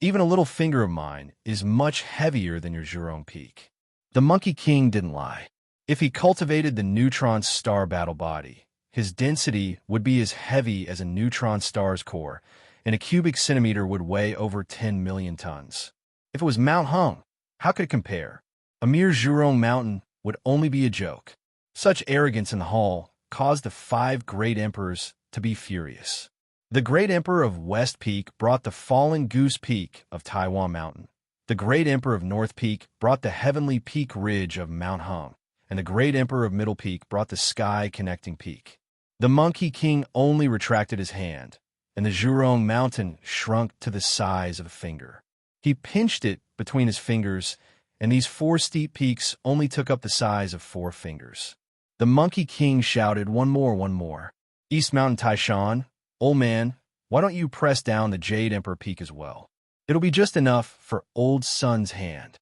Even a little finger of mine is much heavier than your Zhurong Peak. The Monkey King didn't lie. If he cultivated the neutron star battle body, his density would be as heavy as a neutron star's core, and a cubic centimeter would weigh over 10 million tons. If it was Mount Hung, how could it compare? A mere Jurong mountain would only be a joke. Such arrogance in the hall caused the 5 great emperors to be furious. The great emperor of West Peak brought the fallen Goose Peak of Taiwan Mountain. The great emperor of North Peak brought the heavenly peak ridge of Mount Hung, and the great emperor of Middle Peak brought the sky-connecting peak. The Monkey King only retracted his hand, and the Jurong Mountain shrunk to the size of a finger. He pinched it between his fingers, and these 4 steep peaks only took up the size of 4 fingers. The Monkey King shouted, "One more, one more. East Mountain Taishan, old man, why don't you press down the Jade Emperor Peak as well? It'll be just enough for old Sun's hand."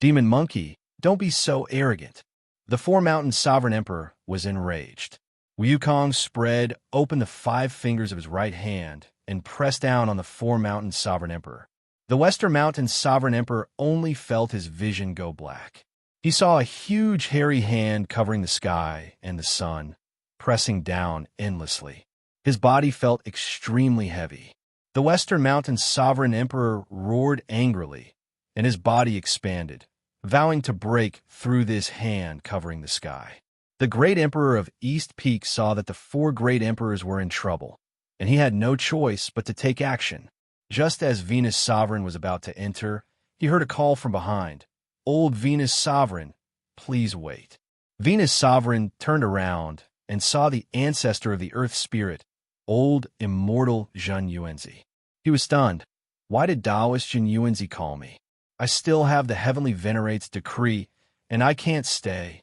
"Demon Monkey, don't be so arrogant." The 4-mountain sovereign emperor was enraged. Wukong spread open the 5 fingers of his right hand and pressed down on the 4-mountain sovereign emperor. The Western Mountain sovereign emperor only felt his vision go black. He saw a huge hairy hand covering the sky and the sun, pressing down endlessly. His body felt extremely heavy. The Western Mountain sovereign emperor roared angrily, and his body expanded, vowing to break through this hand covering the sky. The great emperor of East Peak saw that the 4 great emperors were in trouble, and he had no choice but to take action. Just as Venus Sovereign was about to enter, he heard a call from behind. "Old Venus Sovereign, please wait." Venus Sovereign turned around and saw the ancestor of the Earth Spirit, old immortal Zhen Yuanzi. He was stunned. "Why did Taoist Zhen Yuanzi call me? I still have the Heavenly Venerate's decree, and I can't stay."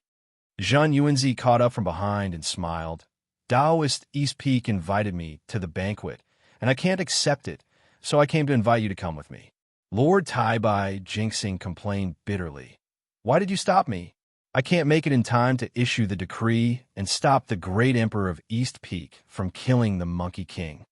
Zhen Yuanzi caught up from behind and smiled. "Taoist East Peak invited me to the banquet, and I can't accept it, so I came to invite you to come with me." Lord Tai Bai Jinxing complained bitterly. "Why did you stop me? I can't make it in time to issue the decree and stop the great emperor of East Peak from killing the Monkey King."